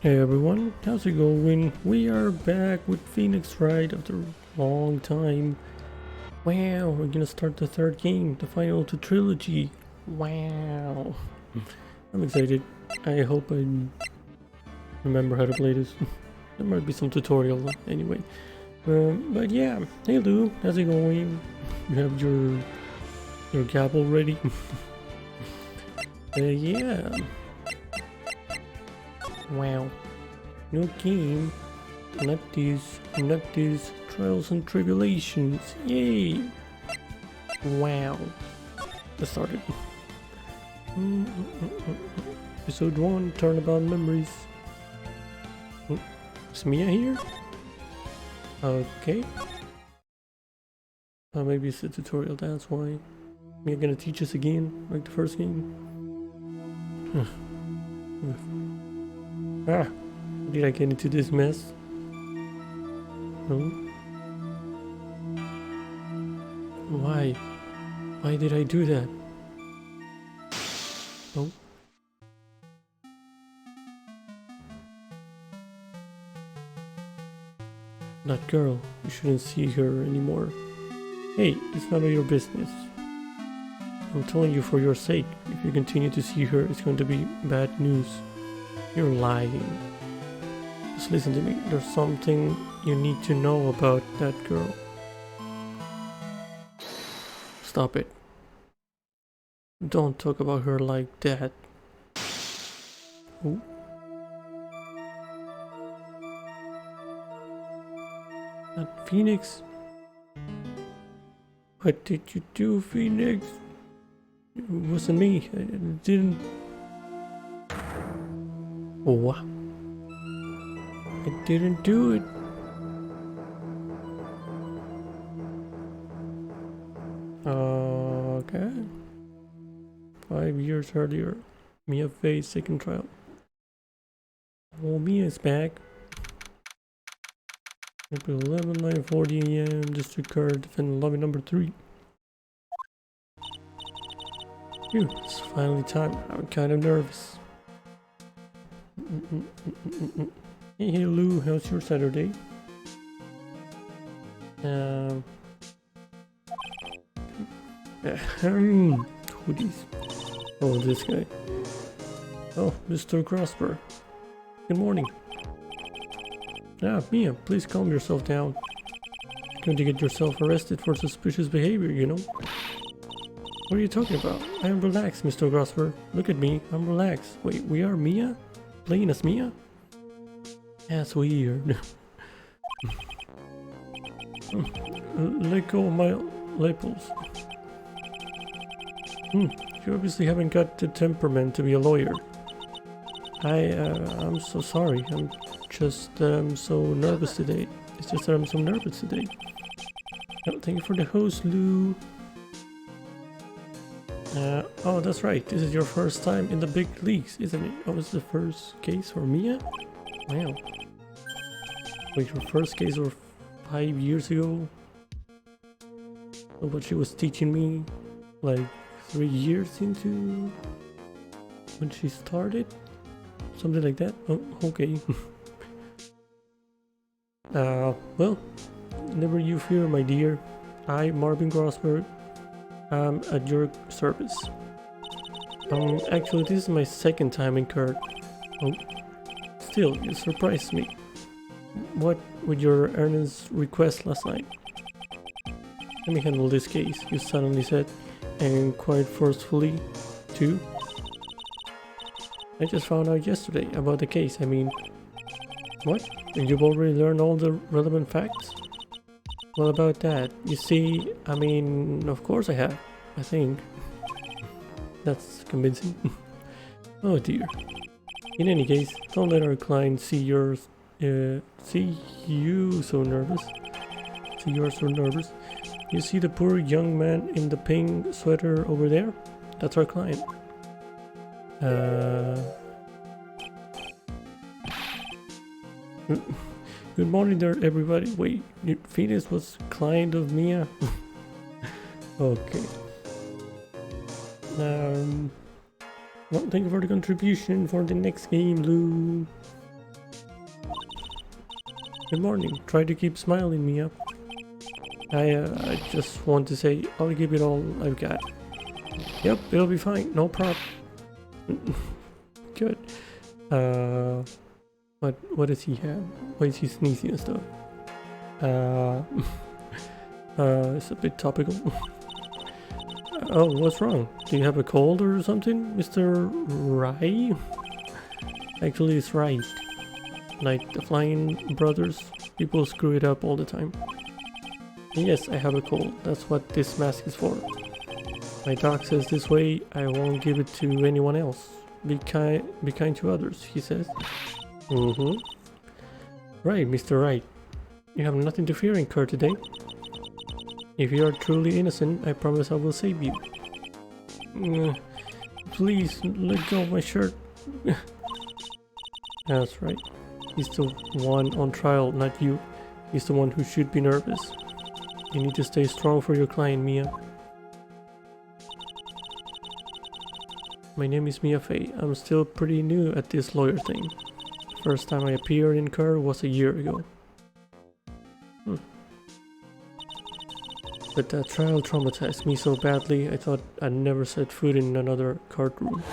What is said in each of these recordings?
Hey everyone, how's it going? We are back with Phoenix Wright after a long time. Wow, we're gonna start the third game, the final to trilogy. Wow. I'm excited. I hope I remember how to play this. There might be some tutorial anyway. But yeah, hey Lou, how's it going? You have your gavel ready? Yeah. Wow. New game. Not these trials and tribulations. Yay! Wow. Let's start it. Episode 1, Turnabout Memories. Is Mia here? Okay. Maybe it's a tutorial, that's why. Mia gonna teach us again, like the first game. Ah, did I get into this mess? No? Why? Why did I do that? Oh. That girl, you shouldn't see her anymore. Hey, it's none of your business. I'm telling you for your sake, if you continue to see her, it's going to be bad news. You're lying. Just listen to me. There's something you need to know about that girl. Stop it. Don't talk about her like that. Ooh. That Phoenix? What did you do, Phoenix? It wasn't me. I didn't... Oh, I didn't do it. Okay. 5 years earlier, Mia faced second trial. Oh, Mia is back. April 11, 9:40 a.m. District Court, defendant lobby number 3. Phew, it's finally time. I'm kind of nervous. Hey Lou, how's your Saturday? Hoodies. Oh, this guy. Oh, Mr. Grosper. Good morning. Mia, please calm yourself down. You're going to get yourself arrested for suspicious behavior, you know? What are you talking about? I am relaxed, Mr. Grosper. Look at me, I'm relaxed. Wait, we are Mia? Playing as Mia? That's weird. Let go of my lapels. You obviously haven't got the temperament to be a lawyer. I'm so sorry. I'm just so nervous today. It's just that I'm so nervous today. Oh, thank you for the host, Lou. Oh, that's right. This is your first time in the big leagues, isn't it? Oh, it's the first case for Mia? Wow. Wait, your first case was 5 years ago? Oh, but she was teaching me like 3 years into when she started? Something like that? Oh, okay. Well, never you fear, my dear. I, Marvin Grossberg, am at your service. Actually, this is my second time in court. Oh, still, you surprised me. What with your earnest request last night? Let me handle this case, you suddenly said, and quite forcefully, too. I just found out yesterday about the case, I mean... What? And you've already learned all the relevant facts? Well, about that, you see, I mean, of course I have, I think. That's convincing. Oh dear. In any case, don't let our client see you so nervous. See you're so nervous. You see the poor young man in the pink sweater over there? That's our client. Good morning there, everybody. Wait, Phoenix was client of Mia? Okay. Well, thank you for the contribution for the next game, Lou. Good morning. Try to keep smiling, Mia. I just want to say I'll give it all I've got. Yep, it'll be fine. No problem. Good. What does he have? Why is he sneezing and stuff? It's a bit topical. Oh, what's wrong? Do you have a cold or something, Mr. Wright? Actually, it's Wright. Like the Flying Brothers, people screw it up all the time. Yes, I have a cold. That's what this mask is for. My doc says this way I won't give it to anyone else. Be kind to others, he says. Right, Mr. Wright. You have nothing to fear in court today. If you are truly innocent, I promise I will save you. Please, let go of my shirt. That's right. He's the one on trial, not you. He's the one who should be nervous. You need to stay strong for your client, Mia. My name is Mia Fey. I'm still pretty new at this lawyer thing. First time I appeared in court was a year ago. But that trial traumatized me so badly, I thought I'd never set foot in another courtroom.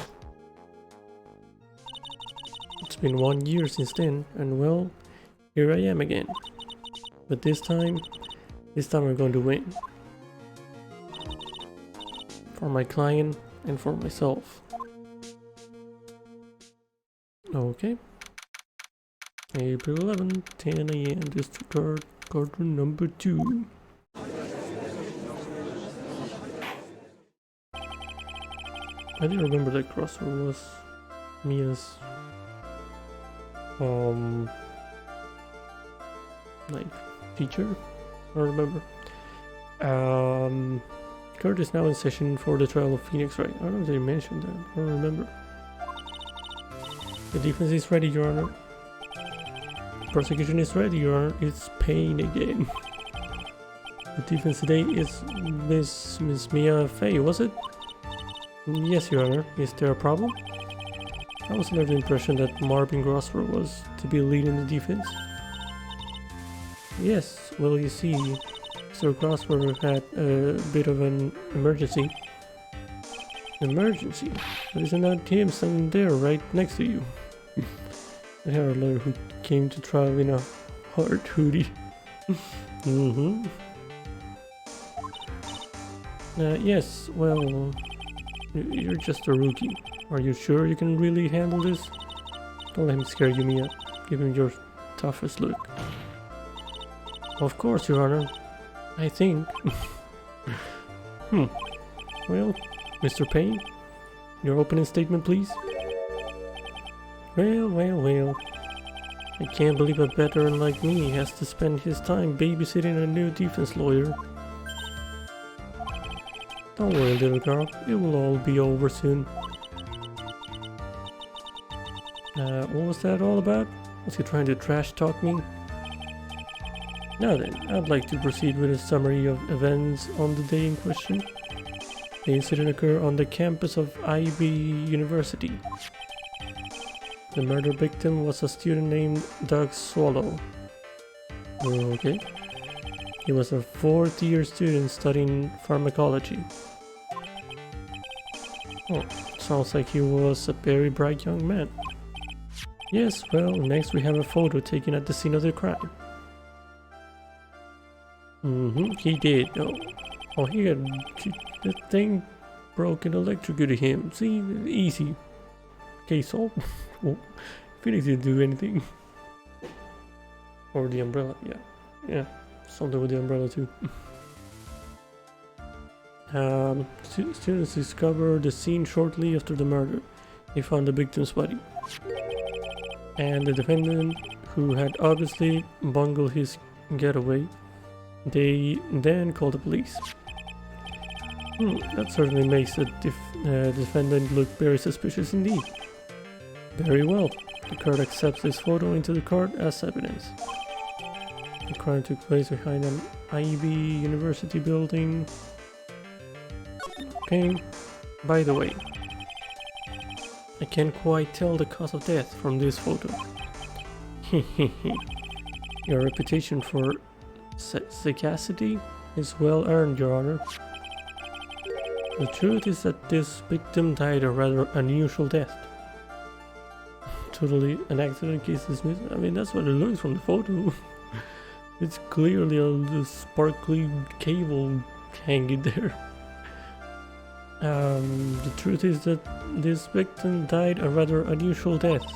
It's been 1 year since then, and well, here I am again. But this time I'm going to win. For my client and for myself. Okay. April 11, 10 AM, District Court, courtroom number 2. I do remember that Crossroad was Mia's like teacher. I don't remember. Court is now in session for the trial of Phoenix Wright. I don't know if they mentioned that. I don't remember. The defense is ready, Your Honor. Prosecution is ready, Your Honor. It's Payne again. The defense today is Miss Mia Fey, was it? Yes, Your Honor. Is there a problem? I was under the impression that Marvin Grosser was to be leading the defense. Yes, well, you see, Mr. Grosser had a bit of an emergency. Emergency? But isn't that him standing there right next to you? I had a lawyer who came to trial in a hard hoodie. Yes, well, you're just a rookie. Are you sure you can really handle this? Don't let him scare you, Mia. Give him your toughest look. Of course, Your Honor. I think. Well, Mr. Payne, your opening statement, please. Well. I can't believe a veteran like me has to spend his time babysitting a new defense lawyer. Don't worry, little girl. It will all be over soon. What was that all about? Was he trying to trash talk me? Now then, I'd like to proceed with a summary of events on the day in question. The incident occurred on the campus of IB University. The murder victim was a student named Doug Swallow. Okay. He was a 4th year student studying pharmacology. Oh, sounds like he was a very bright young man. Yes, well, next we have a photo taken at the scene of the crime. He did. Oh, he had the thing broke and electrocuted him. See, easy. Case solved. Oh, Phoenix didn't do anything. Or the umbrella, yeah, something with the umbrella too. Students discovered the scene shortly after the murder. They found the victim's body. And the defendant, who had obviously bungled his getaway, they then called the police. That certainly makes the defendant look very suspicious indeed. Very well. The court accepts this photo into the court as evidence. The crime took place behind an IB University building. Okay. By the way, I can't quite tell the cause of death from this photo. It Your reputation for sagacity is well earned, Your Honor. The truth is that this victim died a rather unusual death. Totally an accident, case dismissed. I mean, that's what it looks from the photo. It's clearly a sparkly cable hanging there. The truth is that this victim died a rather unusual death.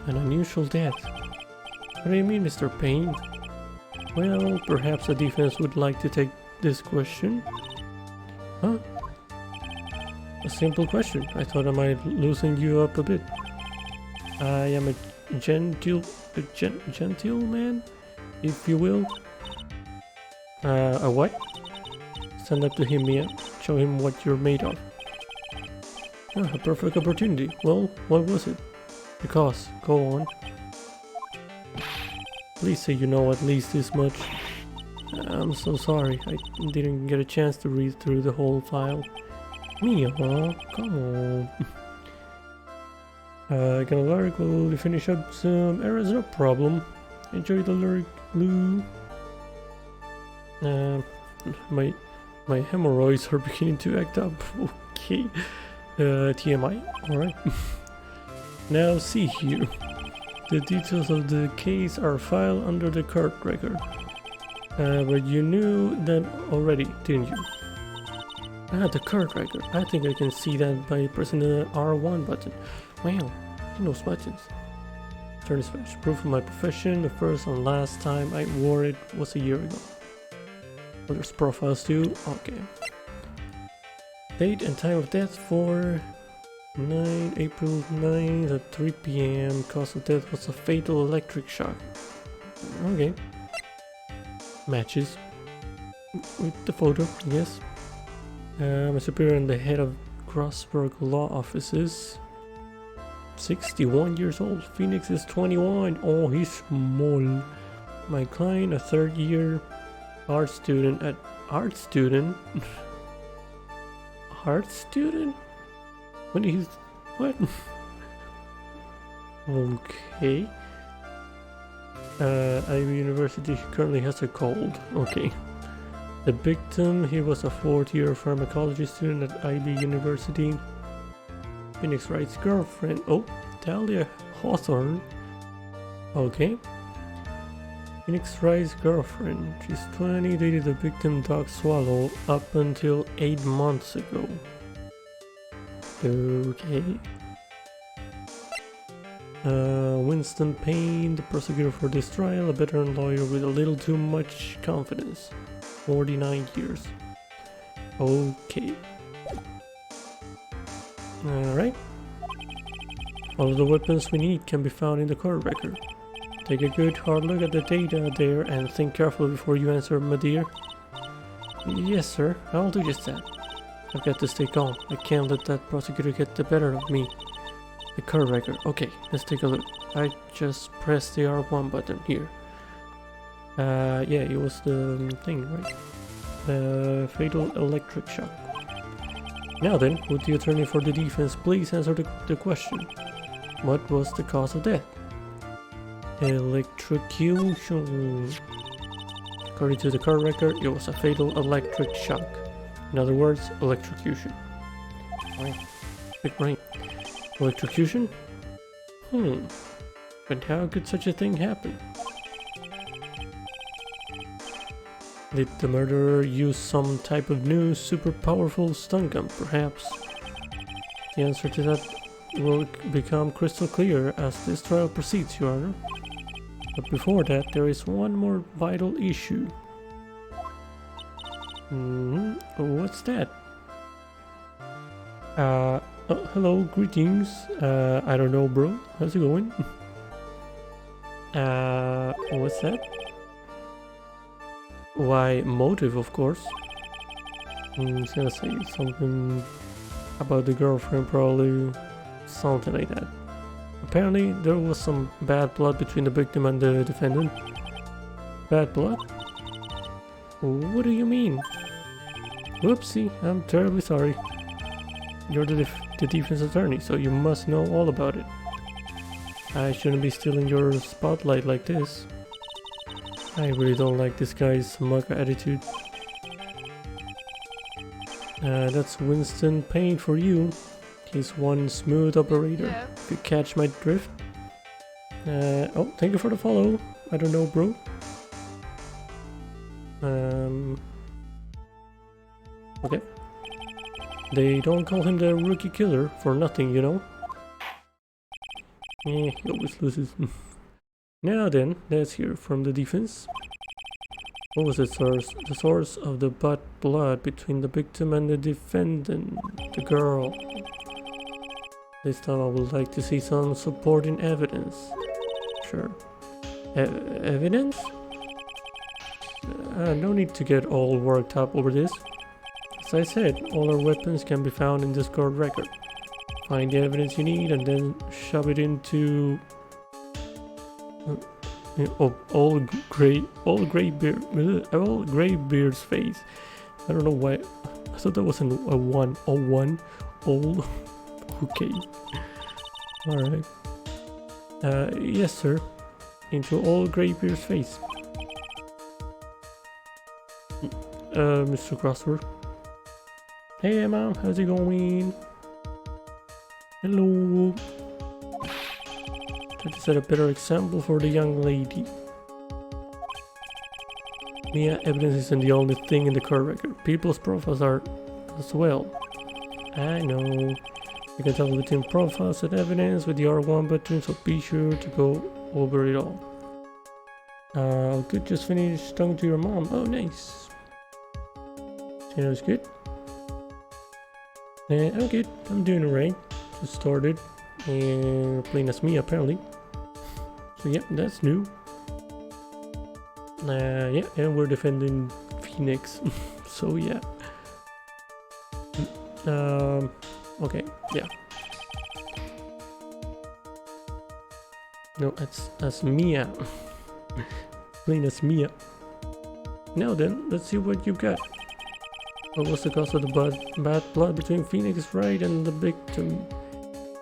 An unusual death? What do you mean, Mr. Payne? Well, perhaps the defense would like to take this question. Huh? A simple question. I thought I might loosen you up a bit. I am a gentleman, if you will. A what? Stand up to him, Mia. Show him what you're made of. Ah, a perfect opportunity. Well, what was it? Because, go on. Please say you know at least this much. I'm so sorry, I didn't get a chance to read through the whole file. Mia, come on. Gonna lyric will finish up some errors, no problem. Enjoy the lyric, Lou. My hemorrhoids are beginning to act up. Okay. TMI, alright. Now see here. The details of the case are filed under the court record. But you knew that already, didn't you? Ah, the court record. I think I can see that by pressing the R1 button. Wow, those buttons. Attorney's badge. Proof of my profession. The first and last time I wore it was a year ago. Well, there's profiles too. Okay. Date and time of death for April 9th at 3 p.m. Cause of death was a fatal electric shock. Okay. Matches with the photo, yes. My superior and the head of Grossberg Law Offices. 61 years old. Phoenix is 21. Oh, he's small. My client, a third-year art student at art student. Art student? When he's what? Okay. Ivy University currently has a cold. Okay. The victim, he was a fourth-year pharmacology student at Ivy University. Phoenix Wright's girlfriend. Oh, Talia Hawthorne. Okay. Phoenix Wright's girlfriend. She's 20, dated the victim Doc Swallow up until 8 months ago. Okay. Winston Payne, the prosecutor for this trial, a veteran lawyer with a little too much confidence. 49 years. Okay. Alright. All of the weapons we need can be found in the court record. Take a good hard look at the data there and think carefully before you answer, my dear. Yes, sir. I'll do just that. I've got to stay calm. I can't let that prosecutor get the better of me. The court record. Okay, let's take a look. I just pressed the R1 button here. Yeah, it was the thing, right? The fatal electric shock. Now then, would the attorney for the defense please answer the question? What was the cause of death? Electrocution. According to the court record, it was a fatal electric shock. In other words, electrocution. Wow. Big brain. Electrocution? But how could such a thing happen? Did the murderer use some type of new super powerful stun gun, perhaps? The answer to that will become crystal clear as this trial proceeds, Your Honor. But before that, there is one more vital issue. What's that? Hello, greetings. I don't know, bro. How's it going? What's that? Why, motive, of course. He's gonna say something about the girlfriend, probably something like that. Apparently, there was some bad blood between the victim and the defendant. Bad blood? What do you mean? Whoopsie, I'm terribly sorry. You're the defense attorney, so you must know all about it. I shouldn't be stealing your spotlight like this. I really don't like this guy's smug attitude. That's Winston Payne for you. He's one smooth operator. Yeah. If you catch my drift. Oh, thank you for the follow. I don't know, bro. Okay. They don't call him the rookie killer for nothing, you know? He always loses. Now then, let's hear from the defense. What was the source of the bad blood between the victim and the defendant, the girl? This time I would like to see some supporting evidence. Sure. Evidence? No need to get all worked up over this. As I said, all our weapons can be found in this court record. Find the evidence you need and then shove it into all Greybeard's face. I don't know why. I thought that was a one. All. Okay. Alright. Yes, sir. Into all Greybeard's face. Mr. Crossword. Hey, Mom. How's it going? Hello. Try to set a better example for the young lady. Mia, evidence isn't the only thing in the court record. People's profiles are as well. I know. You can tell between profiles and evidence with the R1 button, so be sure to go over it all. Good, just finished talking to your mom. Oh, nice. Dinner's good. I'm good. I'm doing alright. Just started and playing as me apparently. So yeah, that's new. Yeah, and we're defending Phoenix. So yeah. Okay, yeah. No, that's Mia. Playing as Mia. Now then, let's see what you've got. What was the cause of the bad blood between Phoenix Wright and the victim?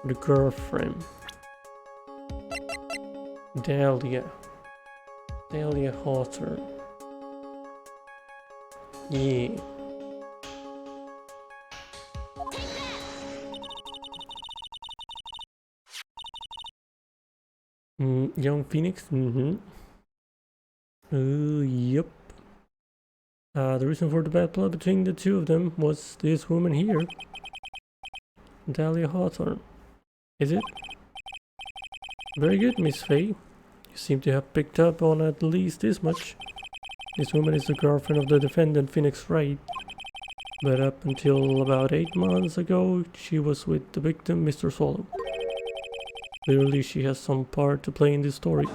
The girlfriend. Dahlia Hawthorne. Yeah. Young Phoenix? Yep. The reason for the bad blood between the two of them was this woman here. Dahlia Hawthorne. Is it? Very good, Miss Faye. You seem to have picked up on at least this much. This woman is the girlfriend of the defendant, Phoenix Wright. But up until about 8 months ago, she was with the victim, Mr. Swallow. Clearly, she has some part to play in this story.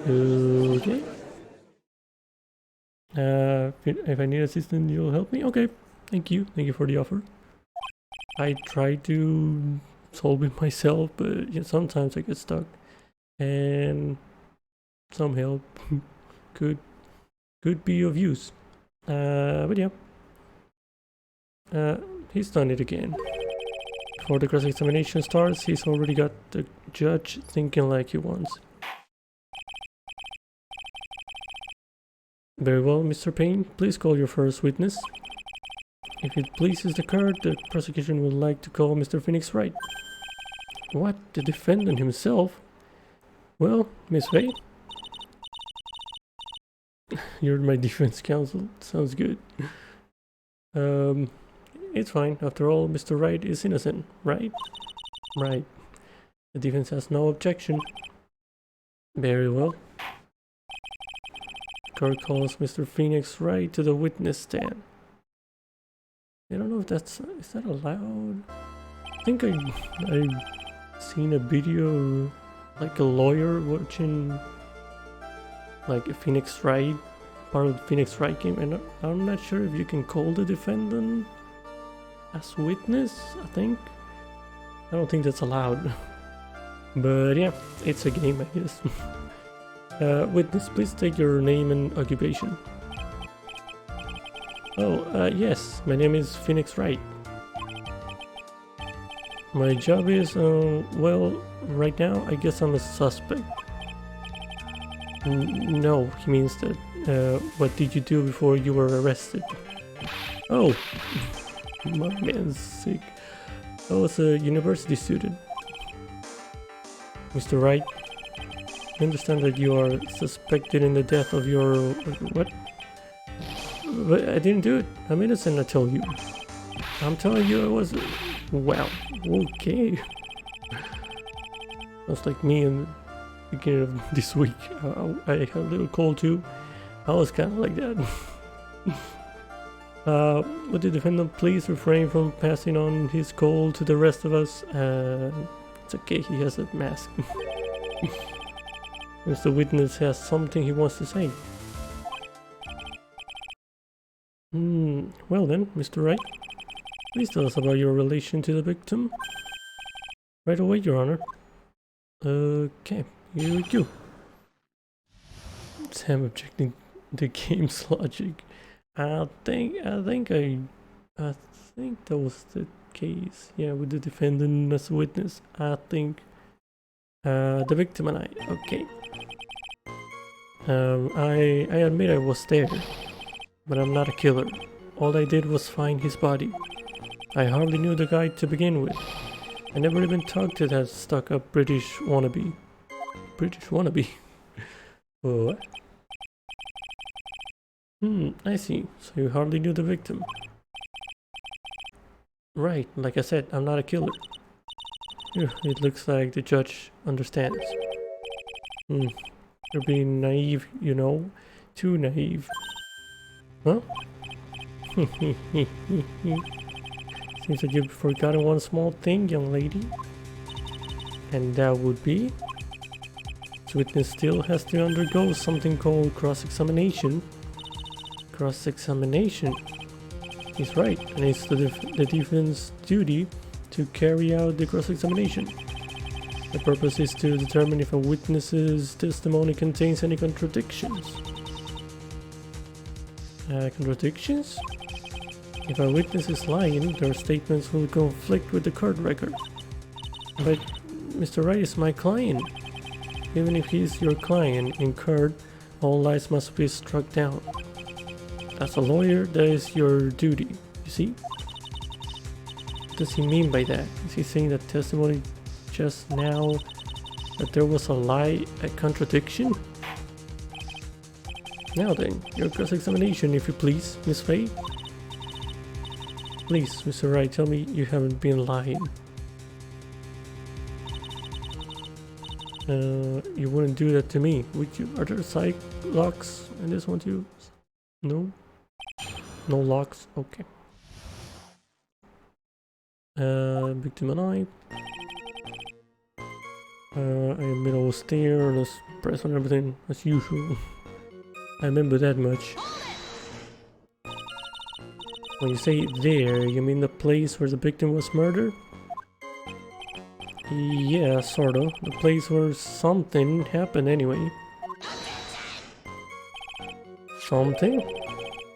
Okay. If I need assistance, you'll help me? Okay. Thank you. Thank you for the offer. I try to solve it myself, but yeah, sometimes I get stuck. And some help could be of use. But yeah. He's done it again. Before the cross-examination starts, he's already got the judge thinking like he wants. Very well, Mr. Payne, please call your first witness. If it pleases the court, the prosecution would like to call Mr. Phoenix Wright. What? The defendant himself? Well, Miss Faye? You're my defense counsel. Sounds good. It's fine. After all, Mr. Wright is innocent, right? Right. The defense has no objection. Very well. Court calls Mr. Phoenix Wright to the witness stand. I don't know if is that allowed? I think I've seen a video like a lawyer watching like a Phoenix Wright, part of the Phoenix Wright game, and I'm not sure if you can call the defendant as witness. I don't think that's allowed. But yeah, it's a game, I guess. Witness, please state your name and occupation. Oh, yes, my name is Phoenix Wright. My job is, well, right now I guess I'm a suspect. No, he means that, what did you do before you were arrested? Oh, my man's sick. I was a university student. Mr. Wright, I understand that you are suspected in the death of your... what? But I didn't do it. I'm innocent, I tell you. I'm telling you I was... Wow, okay. That's like me in the beginning of this week. I had a little cold too. I was kind of like that. Would the defendant please refrain from passing on his cold to the rest of us? It's okay, he has a mask. Mr. Witness has something he wants to say. Well then, Mr. Wright, please tell us about your relation to the victim. Right away, Your Honor. Okay, here we go. Sam objecting the game's logic. I think that was the case. Yeah, with the defendant as a witness. I think the victim and I. Okay. I admit I was there, but I'm not a killer. All I did was find his body. I hardly knew the guy to begin with. I never even talked to that stuck-up British wannabe. British wannabe? What? I see. So you hardly knew the victim. Right, like I said, I'm not a killer. It looks like the judge understands. You're being naive, you know? Too naive. Huh? Seems like you've forgotten one small thing, young lady. And that would be... this witness still has to undergo something called cross-examination. Cross-examination? He's right, and it's the defense's duty to carry out the cross-examination. The purpose is to determine if a witness's testimony contains any contradictions. Contradictions? If a witness is lying, their statements will conflict with the court record. But Mr. Wright is my client. Even if he is your client in court, all lies must be struck down. As a lawyer, that is your duty, you see? What does he mean by that? Is he saying that testimony just now that there was a lie, a contradiction? Now then, your cross-examination, if you please, Miss Faye. Please, Mr. Wright, tell me you haven't been lying. You wouldn't do that to me, would you? Are there psych locks in this one too? No? No locks? Okay. Victim and I admit I was there, let's press on everything as usual. I remember that much. When you say there, you mean the place where the victim was murdered? Yeah, sorta. The place where something happened anyway. Something?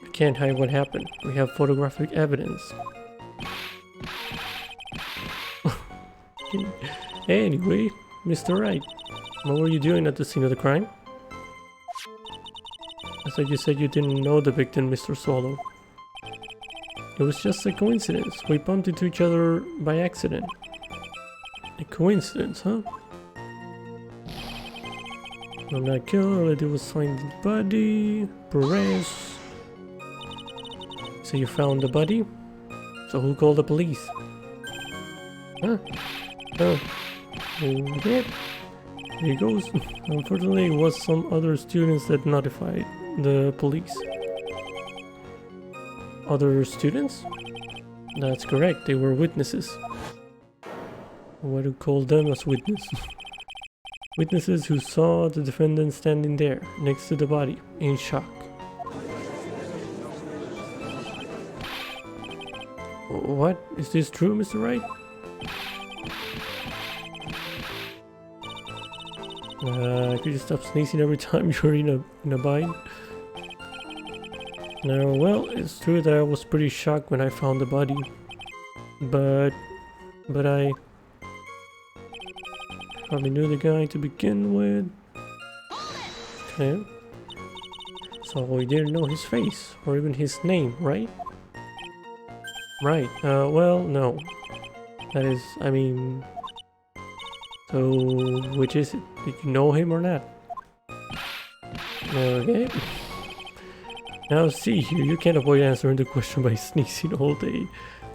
I can't hide what happened. We have photographic evidence. Anyway, Mr. Wright, what were you doing at the scene of the crime? I thought you said you didn't know the victim, Mr. Swallow. It was just a coincidence. We bumped into each other by accident. A coincidence, huh? I'm not killer, all I did was find the body. Perez. So you found the body? So who called the police? Huh? Yeah. Here goes. Unfortunately, it was some other students that notified the police. Other students? That's correct, they were witnesses. Why do you call them as witnesses? Witnesses who saw the defendant standing there, next to the body, in shock. What? Is this true, Mr. Wright? Could you stop sneezing every time you're in a bind? No, well, it's true that I was pretty shocked when I found the body. But I hardly knew the guy to begin with. Yeah. So we didn't know his face or even his name, right? Right. Well, no. That is, I mean... So, which is it? Did you know him or not? Okay. Now see here, you can't avoid answering the question by sneezing all day.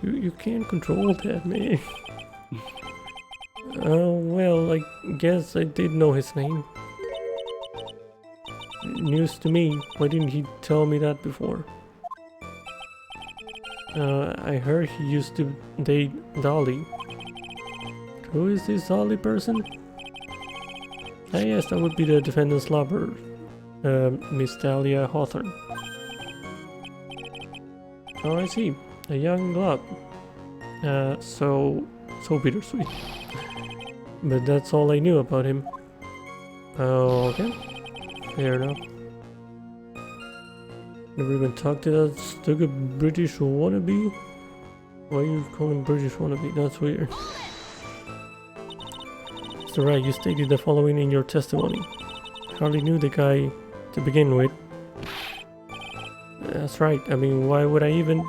You can't control that, man. Well, I guess I did know his name. News to me. Why didn't he tell me that before? I heard he used to date Dolly. Who is this Dolly person? Ah yes, that would be the defendant's lover, Miss Dahlia Hawthorne. Oh, I see. A young blood. So bittersweet. But that's all I knew about him. Oh, okay. Fair enough. Never even talked to that stupid British wannabe? Why are you calling British wannabe? That's weird. Mr. Wright, you stated the following in your testimony. Hardly knew the guy to begin with. That's right. I mean, why would I even...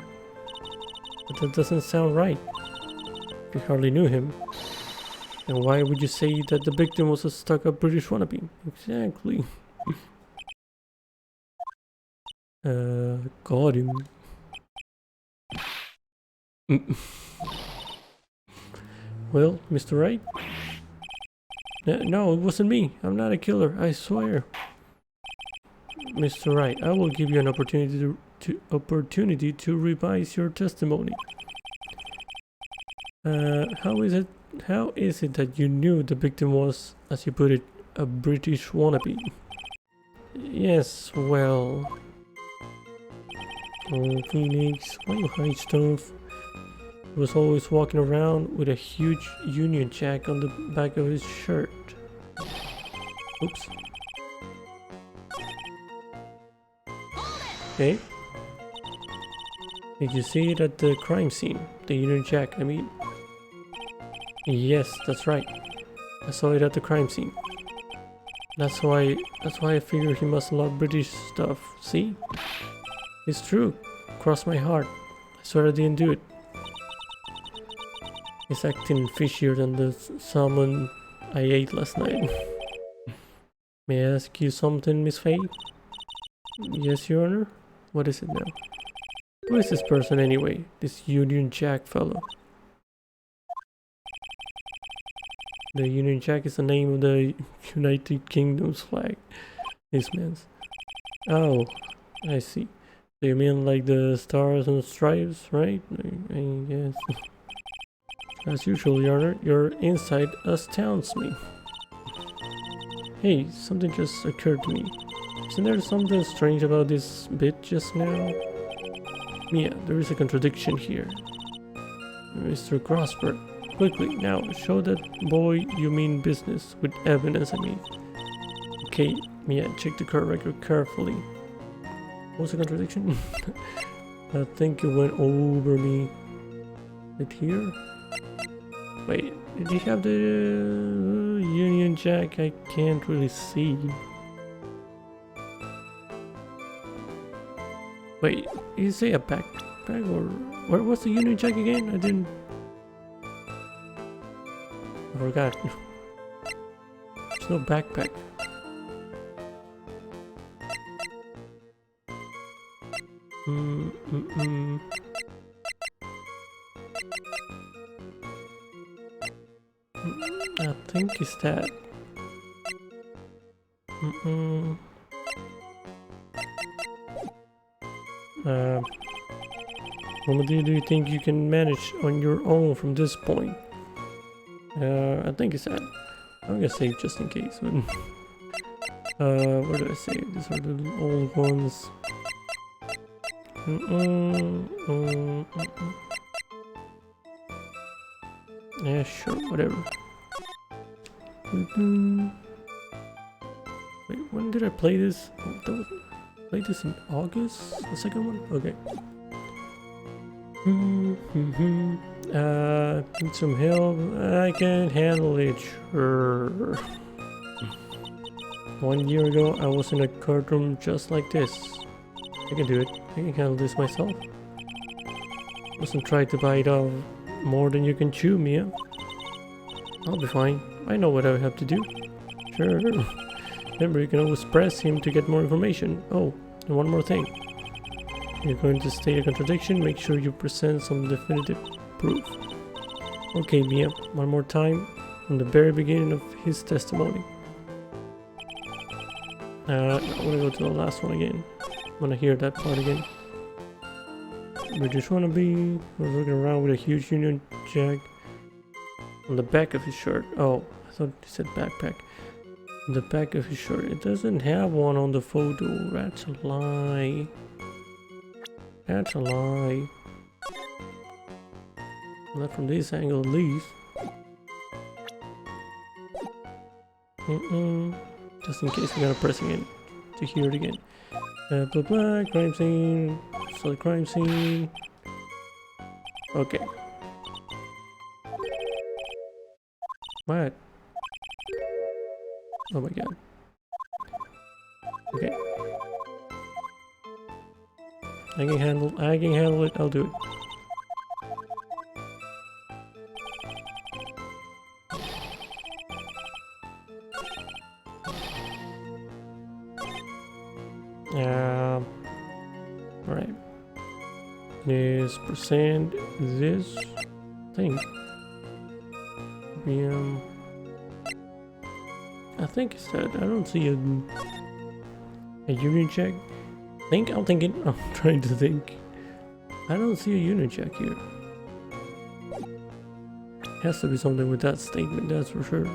But that doesn't sound right. If you hardly knew him. And why would you say that the victim was a stuck-up British wannabe? Exactly. Got him. Well, Mr. Wright? No, it wasn't me. I'm not a killer, I swear. Mr. Wright, I will give you an opportunity to revise your testimony. How is it that you knew the victim was, as you put it, a British wannabe? Yes, well... Oh, Phoenix, why you hide stuff? He was always walking around with a huge Union Jack on the back of his shirt. Oops. Okay. Did you see it at the crime scene? The Union Jack, I mean. Yes, that's right. I saw it at the crime scene. That's why I figured he must love British stuff. See? It's true. Cross my heart. I swear I didn't do it. He's acting fishier than the salmon I ate last night. May I ask you something, Miss Faye? Yes, Your Honor? What is it now? Who is this person anyway? This Union Jack fellow? The Union Jack is the name of the United Kingdom's flag. This man's. Oh, I see. So you mean like the stars and stripes, right? I guess. As usual, Your Honor, your insight astounds me. Hey, something just occurred to me. Isn't there something strange about this bit just now? Mia, there is a contradiction here. Mr. Grosberg, quickly, now, show that boy you mean business, with evidence I mean. Okay, Mia, check the court record carefully. What's the contradiction? I think it went over me. Right here? Wait, did he have the Union Jack? I can't really see. Wait, did you say a backpack or where was the Union Jack again? I didn't. I forgot. There's no backpack. I think it's that. How much do you think you can manage on your own from this point? I think it's that. I'm gonna save just in case. But where did I save? These are the old ones. Yeah, sure, whatever. Wait, when did I play this? Played this in August? The second one? Okay. Need some help? I can handle it, sure. 1 year ago, I was in a courtroom just like this. I can do it. I can handle this myself. Mustn't try to bite off more than you can chew, Mia. I'll be fine. I know what I have to do. Sure. Remember, you can always press him to get more information. Oh, and one more thing. You're going to state a contradiction, make sure you present some definitive proof. Okay, Mia, one more time, from the very beginning of his testimony. I'm gonna go to the last one again. I'm gonna hear that part again. British wannabe was looking around with a huge Union Jack on the back of his shirt. Oh, I thought he said backpack. On the back of his shirt. It doesn't have one on the photo. That's a lie. That's a lie. Not from this angle at least. Just in case I'm gonna press again to hear it again. Blah blah, crime scene. So the crime scene. Okay. What? Oh my god. Okay. I can handle it, I'll do it. Right. Is percent this thing. I think it's that. I don't see a Union Jack. I'm trying to think. I don't see a Union Jack here. Has to be something with that statement, that's for sure.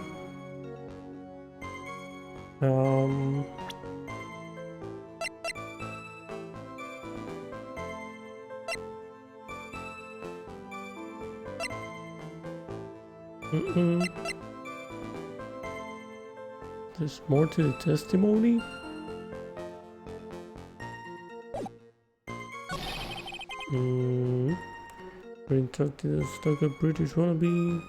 There's more to the testimony? Been talked to the stuck up British wannabe.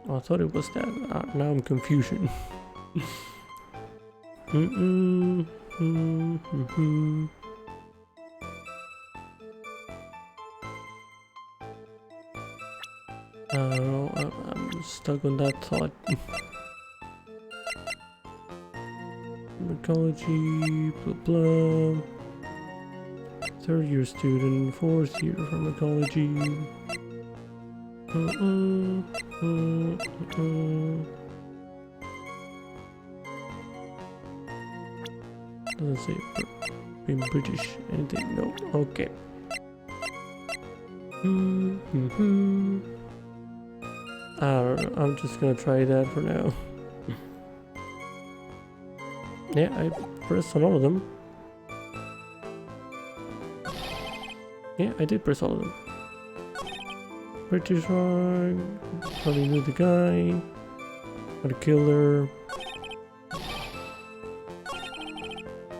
Oh, I thought it was that. Now I'm confusion. I'm stuck on that thought. Pharmacology, blah blah. 3rd year student, 4th year pharmacology. Doesn't say being British anything. No. Okay. I don't know. I'm just gonna try that for now. Yeah, I pressed on all of them. Yeah, I did press all of them. British Wright, probably knew the guy, or the killer.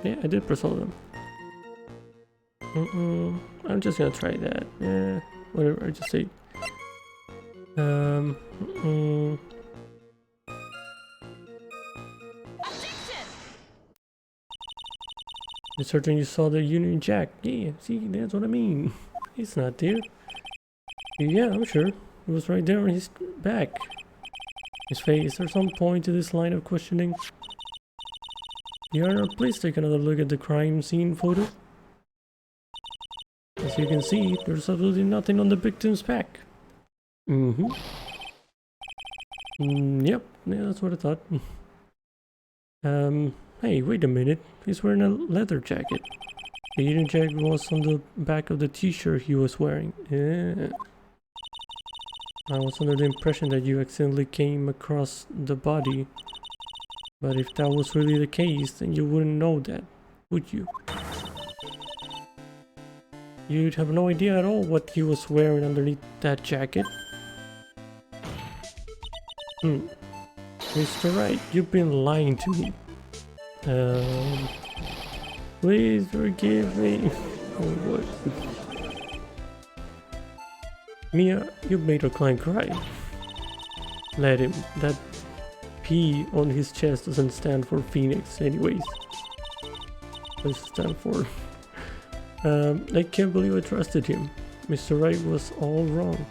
Yeah, I did press all of them. I'm just gonna try that. Yeah, whatever, I just say. You're certain you saw the Union Jack? Yeah, see, that's what I mean. He's not there. Yeah, I'm sure. It was right there on his back. His face. There's some point to this line of questioning. Your Honor, please take another look at the crime scene photo. As you can see, there's absolutely nothing on the victim's back. Yep. Yeah, that's what I thought. Hey, wait a minute. He's wearing a leather jacket. The Union Jack was on the back of the t-shirt he was wearing. Yeah. I was under the impression that you accidentally came across the body. But if that was really the case, then you wouldn't know that, would you? You'd have no idea at all what he was wearing underneath that jacket. Mr. Wright, you've been lying to me. Please forgive me. Oh, what? Mia, you made our client cry. Let him. That P on his chest doesn't stand for Phoenix anyways. What does it stand for? I can't believe I trusted him. Mr. Wright was all wrong.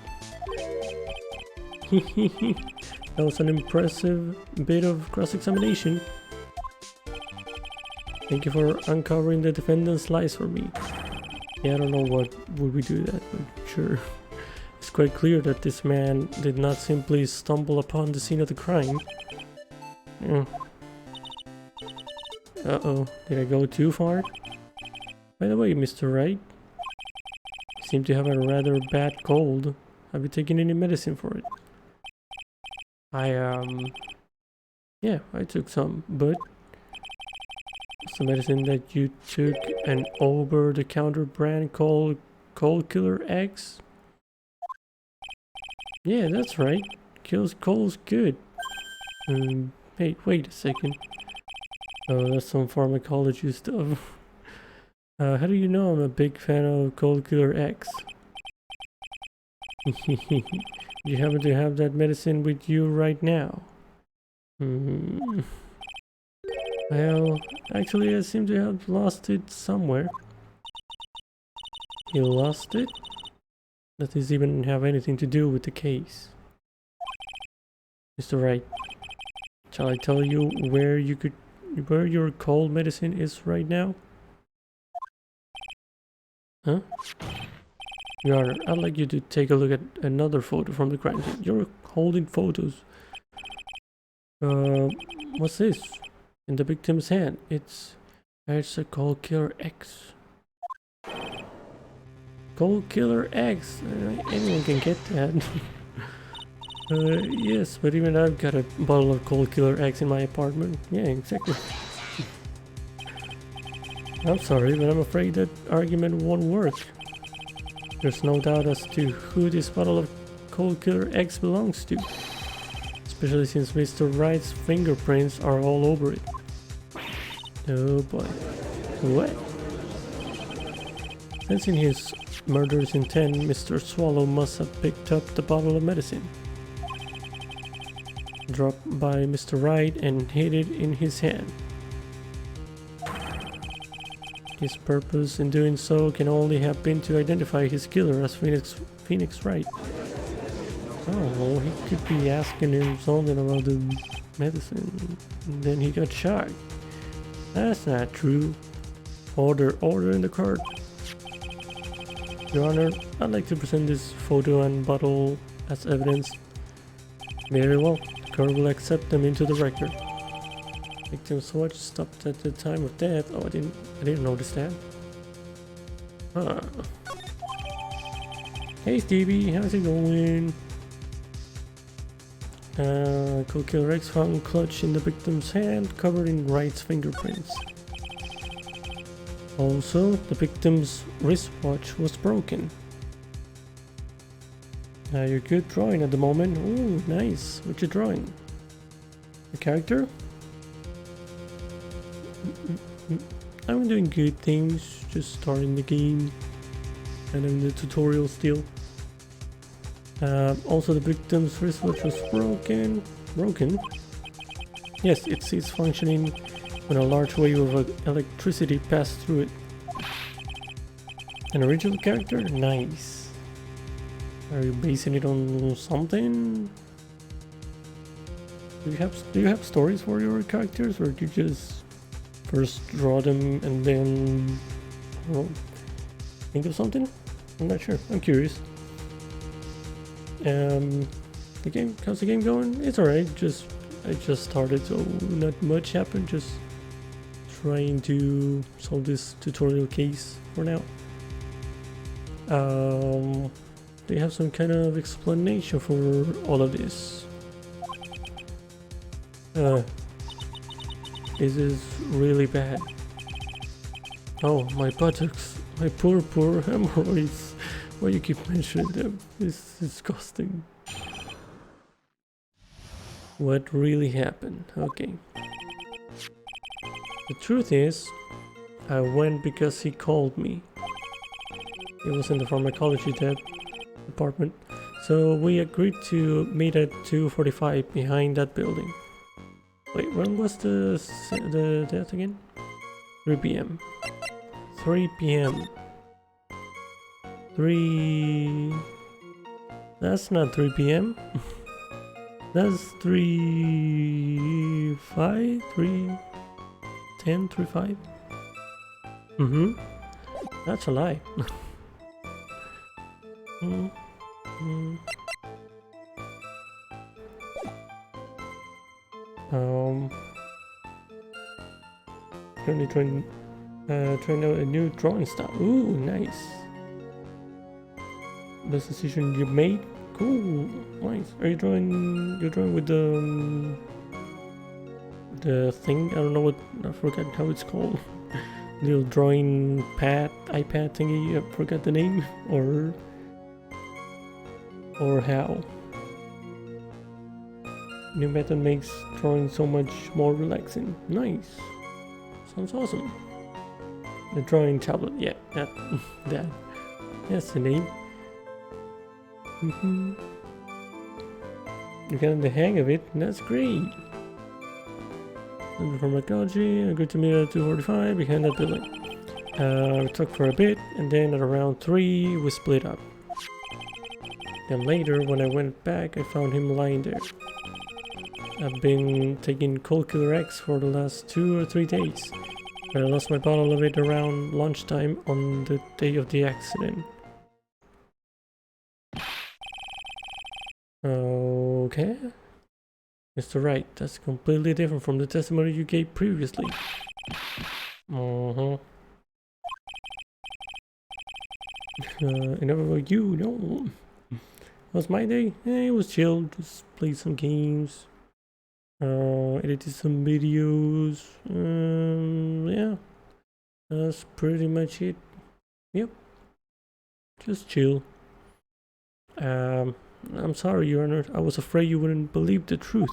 That was an impressive bit of cross-examination. Thank you for uncovering the defendant's lies for me. Yeah, I don't know what would we do that, but sure. It's quite clear that this man did not simply stumble upon the scene of the crime. Uh-oh, did I go too far? By the way, Mr. Wright, you seem to have a rather bad cold. Have you taken any medicine for it? Yeah, I took some, but it's the medicine that you took an over-the-counter brand called Cold Killer X? Yeah, that's right. Kills colds good. Hey, wait a second. Oh, that's some pharmacology stuff. How do you know I'm a big fan of Cold Killer X? You happen to have that medicine with you right now? Well, actually I seem to have lost it somewhere. You lost it? Does this even have anything to do with the case? Mr. Wright, shall I tell you where your cold medicine is right now? Huh? Your Honor, I'd like you to take a look at another photo from the crime scene. You're holding photos. What's this? In the victim's hand. It's a Cold Killer X. Cold Killer X. Anyone can get that. Yes, but even I've got a bottle of Cold Killer X in my apartment. Yeah, exactly. I'm sorry, but I'm afraid that argument won't work. There's no doubt as to who this bottle of Cold Killer X belongs to. Especially since Mr. Wright's fingerprints are all over it. Oh boy. What? Sensing his murderous intent, Mr. Swallow must have picked up the bottle of medicine. Dropped by Mr. Wright and hid it in his hand. His purpose in doing so can only have been to identify his killer as Phoenix Wright. Oh, well, he could be asking him something about the medicine, and then he got shot. That's not true. Order in the court. Your Honor, I'd like to present this photo and bottle as evidence. Very well, the court will accept them into the record. Victim's watch stopped at the time of death. Oh, I didn't notice that. Huh. Hey Stevie, how's it going? Cold Killer X found clutch in the victim's hand, covered in Wright's fingerprints. Also, the victim's wristwatch was broken. You're good drawing at the moment. Ooh, nice. What you drawing? A character? I'm doing good things, just starting the game and in the tutorial still. Also the victim's wristwatch was broken. Yes, it ceased functioning when a large wave of electricity passed through it. An original character? Nice. Are you basing it on something? Do you have stories for your characters, or do you just first draw them and then, I don't know, think of something? I'm not sure. I'm curious. How's the game going? It's alright. I just started, so not much happened. Just trying to solve this tutorial case for now. They have some kind of explanation for all of this. This is really bad. Oh, my buttocks, my poor hemorrhoids. Why you keep mentioning them? It's disgusting. What really happened? Okay. The truth is, I went because he called me. It was in the pharmacology department. So we agreed to meet at 2:45 behind that building. Wait, when was the death again? 3 p.m. 3 p.m. 3... That's not 3 p.m. That's 3:05, 3:10, 3:05. That's a lie. Currently trying out a new drawing style. Ooh, nice. Best decision you made? Cool, nice. Are you drawing? You're drawing with the thing? I don't know what. I forgot how it's called. Little drawing pad, iPad thingy. I forgot the name. Or how? New method makes drawing so much more relaxing. Nice. Sounds awesome. The drawing tablet. Yeah, that. That's the name. You got the hang of it, that's great. And pharmacology, agreed to meet at 2:45 behind that building. We talked for a bit, and then at around 3 we split up. Then later, when I went back, I found him lying there. I've been taking cold killer X for the last 2 or 3 days. I lost my bottle of it around lunchtime on the day of the accident. Okay. Mr. Wright, that's completely different from the testimony you gave previously. Enough about you, no. Was my day? It was chill, just played some games. Edited some videos. Yeah. That's pretty much it. Yep. Just chill. I'm sorry, Your Honor. I was afraid you wouldn't believe the truth.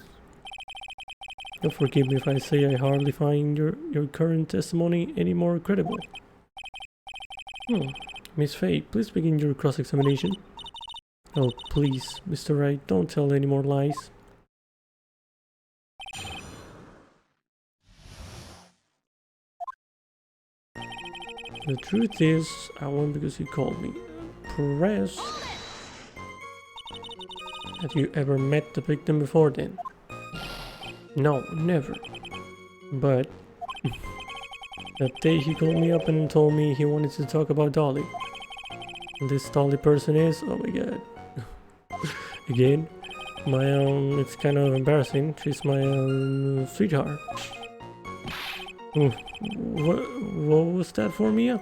Don't forgive me if I say I hardly find your current testimony any more credible. Miss Faye, please begin your cross-examination. Oh, please, Mr. Wright, don't tell any more lies. The truth is, I won because you called me. Press. Have you ever met the victim before then? No, never. But that day he called me up and told me he wanted to talk about Dolly. This Dolly person is, oh my god. Again, it's kind of embarrassing. She's my sweetheart. What was that for, Mia?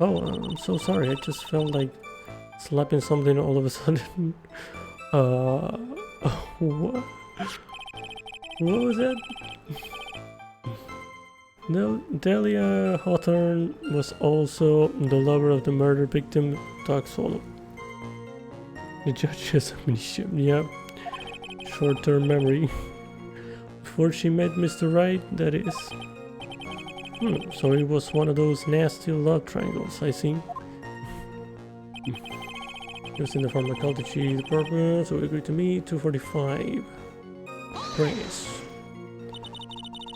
Oh, I'm so sorry. I just felt like slapping something all of a sudden. What? What was that? Delia Hawthorne was also the lover of the murder victim, Doc Solo. The judge has amnesia. Yeah, short-term memory. Before she met Mr. Wright, that is. So it was one of those nasty love triangles, I see. He was in the pharmacology department, so we agreed to meet 2:45. Praise.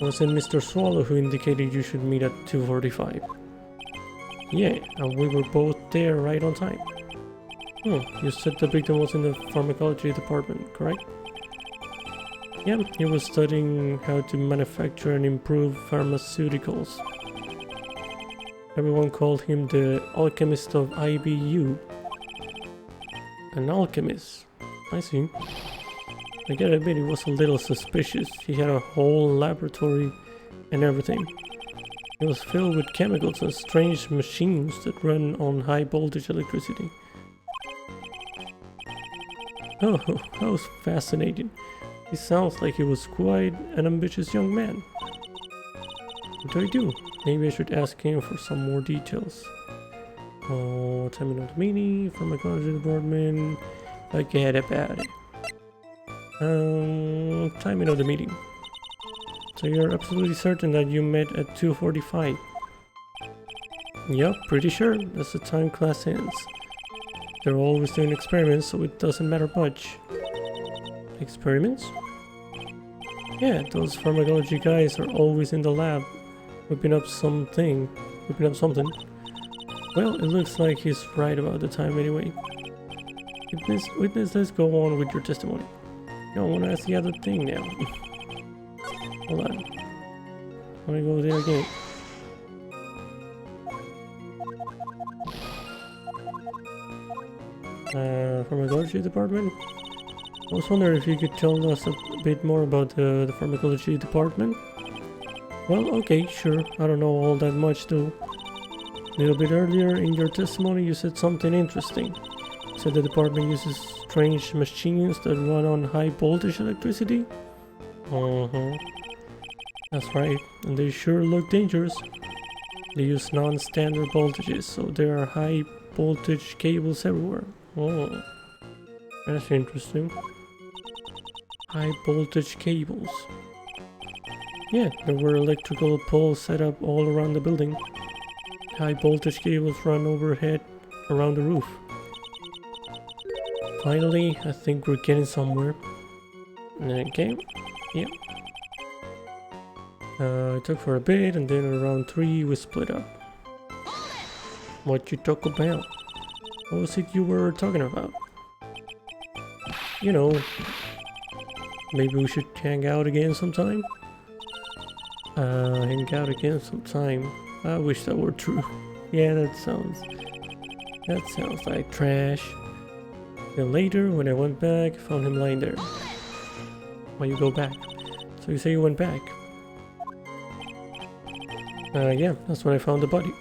It was in Mr. Swallow who indicated you should meet at 2:45. Yeah, and we were both there right on time. You said the victim was in the pharmacology department, correct? Yeah, he was studying how to manufacture and improve pharmaceuticals. Everyone called him the alchemist of IBU. An alchemist? I see. I gotta admit, it was a little suspicious. He had a whole laboratory and everything. It was filled with chemicals and strange machines that run on high voltage electricity. Oh, that was fascinating. He sounds like he was quite an ambitious young man. What do I do? Maybe I should ask him for some more details. Tell me not meaning, pharmacology department. Forget about it. Timing of the meeting. So you're absolutely certain that you met at 2:45? Yup, pretty sure. That's the time class ends. They're always doing experiments, so it doesn't matter much. Experiments? Yeah, those pharmacology guys are always in the lab, whipping up something. Well, it looks like he's right about the time anyway. Witness, let's go on with your testimony. I want to ask the other thing now. Hold on. I want to go there again. Pharmacology department? I was wondering if you could tell us a bit more about the pharmacology department? Well, okay, sure. I don't know all that much though. A little bit earlier in your testimony you said something interesting. You said the department uses strange machines that run on high voltage electricity? That's right, and they sure look dangerous. They use non-standard voltages, so there are high voltage cables everywhere. Oh, that's interesting. High voltage cables. Yeah, there were electrical poles set up all around the building. High voltage cables run overhead around the roof. Finally, I think we're getting somewhere. Okay, yep. It took for a bit, and then around 3 we split up. What you talk about? What was it you were talking about? You know, maybe we should hang out again sometime? Hang out again sometime. I wish that were true. Yeah, that sounds like trash. Then later, when I went back, I found him lying there. Why you go back? So you say you went back? Yeah, that's when I found the body.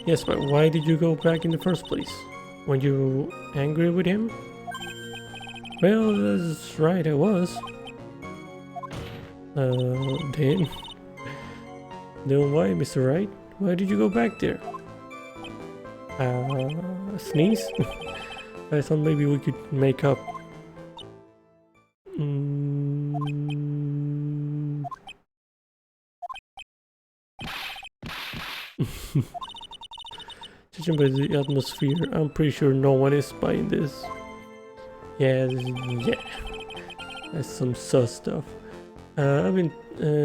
Yes, but why did you go back in the first place? Were you angry with him? Well, that's right, I was. Then? Then why, Mr. Wright? Why did you go back there? Sneeze? I thought maybe we could make up. Judging by the atmosphere, I'm pretty sure no one is buying this. Yeah, that's some sus stuff. I've been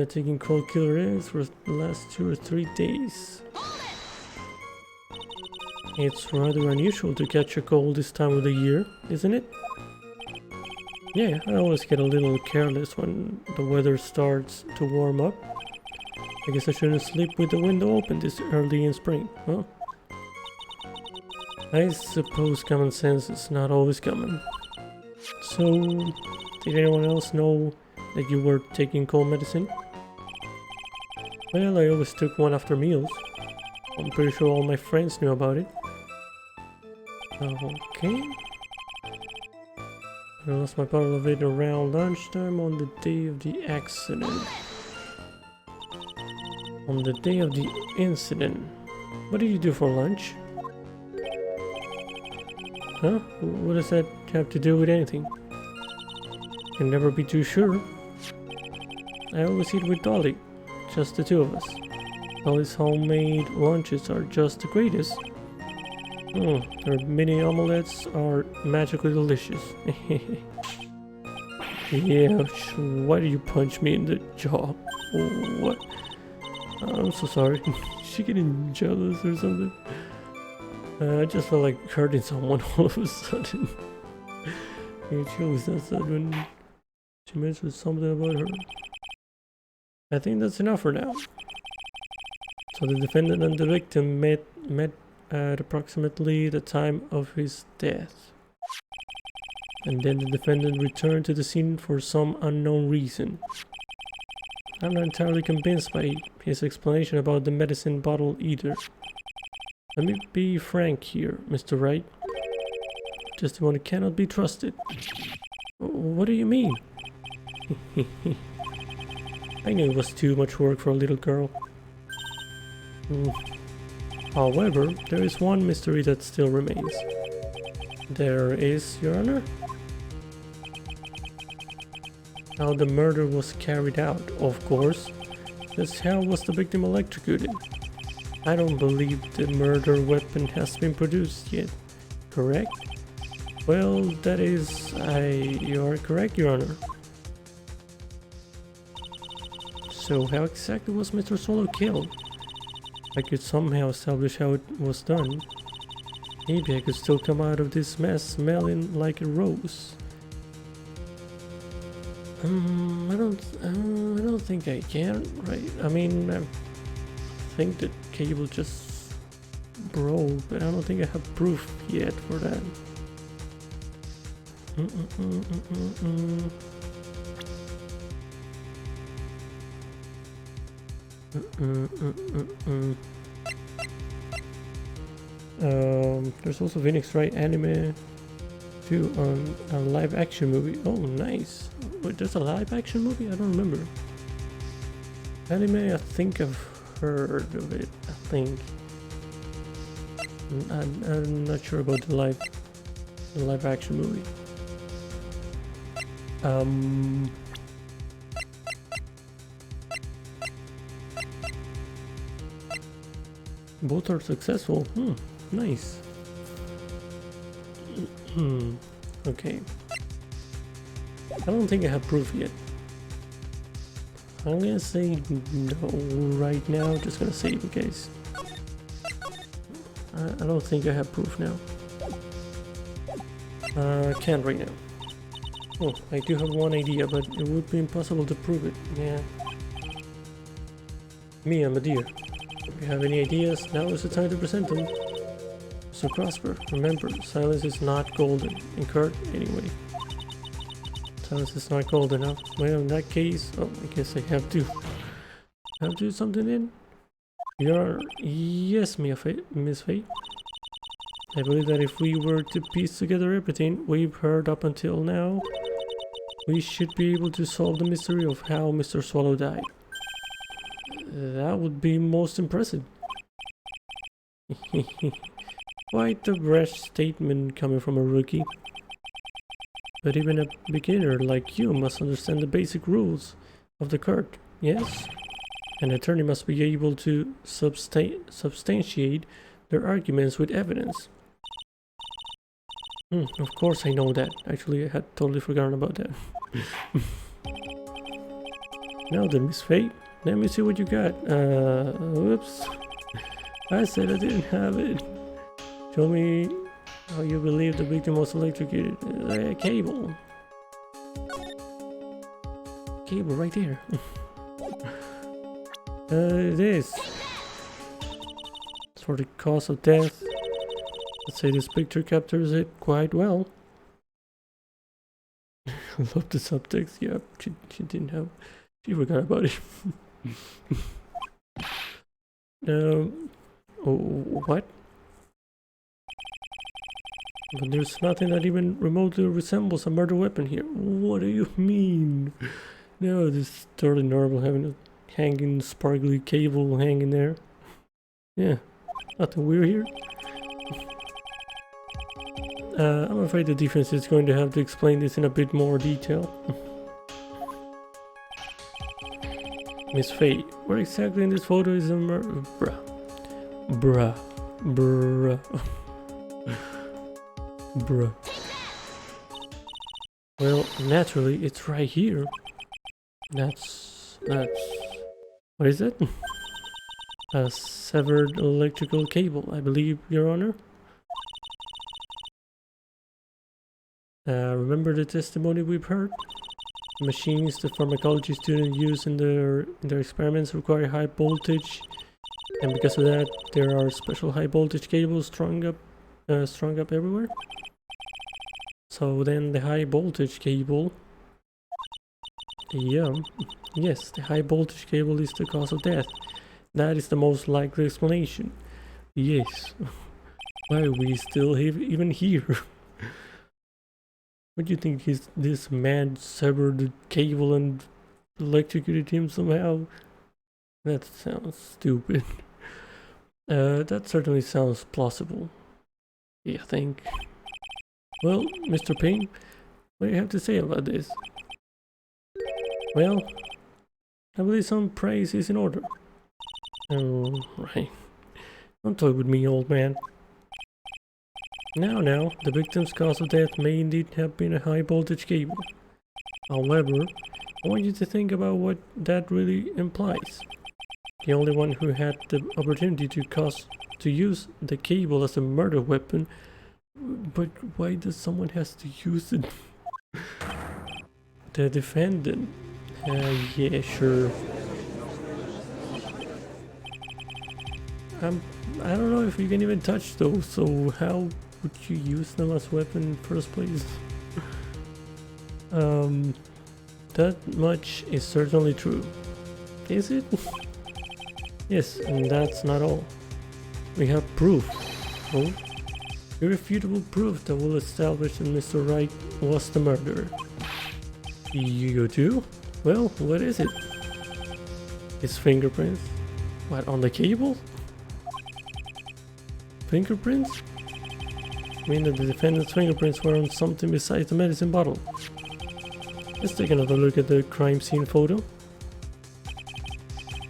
taking cold killer eggs for the last 2 or 3 days. It's rather unusual to catch a cold this time of the year, isn't it? Yeah, I always get a little careless when the weather starts to warm up. I guess I shouldn't sleep with the window open this early in spring, huh? I suppose common sense is not always common. So, did anyone else know that you were taking cold medicine? Well, I always took one after meals. I'm pretty sure all my friends knew about it. Okay. I lost my bottle of it around lunchtime on the day of the accident. On the day of the incident. What did you do for lunch? Huh? What does that have to do with anything? Can never be too sure. I always eat with Dolly. Just the two of us. Dolly's homemade lunches are just the greatest. Her mini omelets are magically delicious. Yeah, why did you punch me in the jaw? What? I'm so sorry. Is she getting jealous or something? I just felt like hurting someone all of a sudden. Yeah, she always does that when she mentions something about her. I think that's enough for now. So the defendant and the victim met at approximately the time of his death. And then the defendant returned to the scene for some unknown reason. I'm not entirely convinced by his explanation about the medicine bottle either. Let me be frank here, Mr. Wright. Testimony cannot be trusted. What do you mean? I knew it was too much work for a little girl. However, there is one mystery that still remains. There is, Your Honor? how the murder was carried out, of course. Just how was the victim electrocuted? I don't believe the murder weapon has been produced yet. Correct? Well, that is... You are correct, Your Honor. So how exactly was Mr. Swallow killed? I could somehow establish how it was done. Maybe I could still come out of this mess smelling like a rose. I don't think I can, right? I mean, I think the cable just broke, but I don't think I have proof yet for that. There's also Phoenix Wright anime too on a live action movie. Oh, nice. Wait, there's a live action movie? I don't remember. Anime, I think I've heard of it. I think. I'm not sure about the live action movie. Both are successful. Nice. Okay. I don't think I have proof yet. I'm gonna say no right now. Just gonna save in case. I don't think I have proof now. Can't right now. Oh, I do have one idea, but it would be impossible to prove it. Yeah. Me, I'm a deer. If you have any ideas, now is the time to present them. So Prosper, remember, silence is not golden. And Kurt, anyway. Silence is not golden, huh? Well, in that case, oh, I guess I have to do something then. Yes, Miss Faye. I believe that if we were to piece together everything we've heard up until now, we should be able to solve the mystery of how Mr. Swallow died. That would be most impressive. Quite a brash statement coming from a rookie. But even a beginner like you must understand the basic rules of the court, yes? An attorney must be able to substantiate their arguments with evidence. Of course I know that. Actually, I had totally forgotten about that. Now then, Miss Fate, let me see what you got. Whoops. I said I didn't have it. Show me how you believe the victim was electrocuted. Cable. Cable right there. This. For the cause of death. Let's say this picture captures it quite well. I love the subtext. Yeah, she didn't have. She forgot about it. What? But there's nothing that even remotely resembles a murder weapon here. What do you mean? No, this is totally normal having a hanging sparkly cable hanging there. Yeah, nothing weird here. I'm afraid the defense is going to have to explain this in a bit more detail. Miss Faye, where exactly in this photo is a murder? Bruh. Well, naturally, it's right here. That's... What is it? A severed electrical cable, I believe, Your Honor. Remember the testimony we've heard? Machines the pharmacology students use in their experiments require high voltage, and because of that, there are special high voltage cables strung up everywhere. So then the high voltage cable, yes, the high voltage cable is the cause of death. That is the most likely explanation. Yes. Why are we still even here? What do you think? This man severed the cable and electrocuted him somehow? That sounds stupid. That certainly sounds plausible. Yeah, I think. Well, Mr. Payne, what do you have to say about this? Well, I believe some praise is in order. Oh, right. Don't toy with me, old man. Now, the victim's cause of death may indeed have been a high voltage cable. However, I want you to think about what that really implies. The only one who had the opportunity to use the cable as a murder weapon, but why does someone has to use it? The defendant. Yeah, sure. I don't know if you can even touch those, so how would you use them as a weapon in the first place? That much is certainly true. Is it? Yes, and that's not all. We have proof. Oh? Irrefutable proof that will establish that Mr. Wright was the murderer. You do? Well, what is it? His fingerprints? What, on the cable? Fingerprints? I mean that the defendant's fingerprints were on something besides the medicine bottle. Let's take another look at the crime scene photo.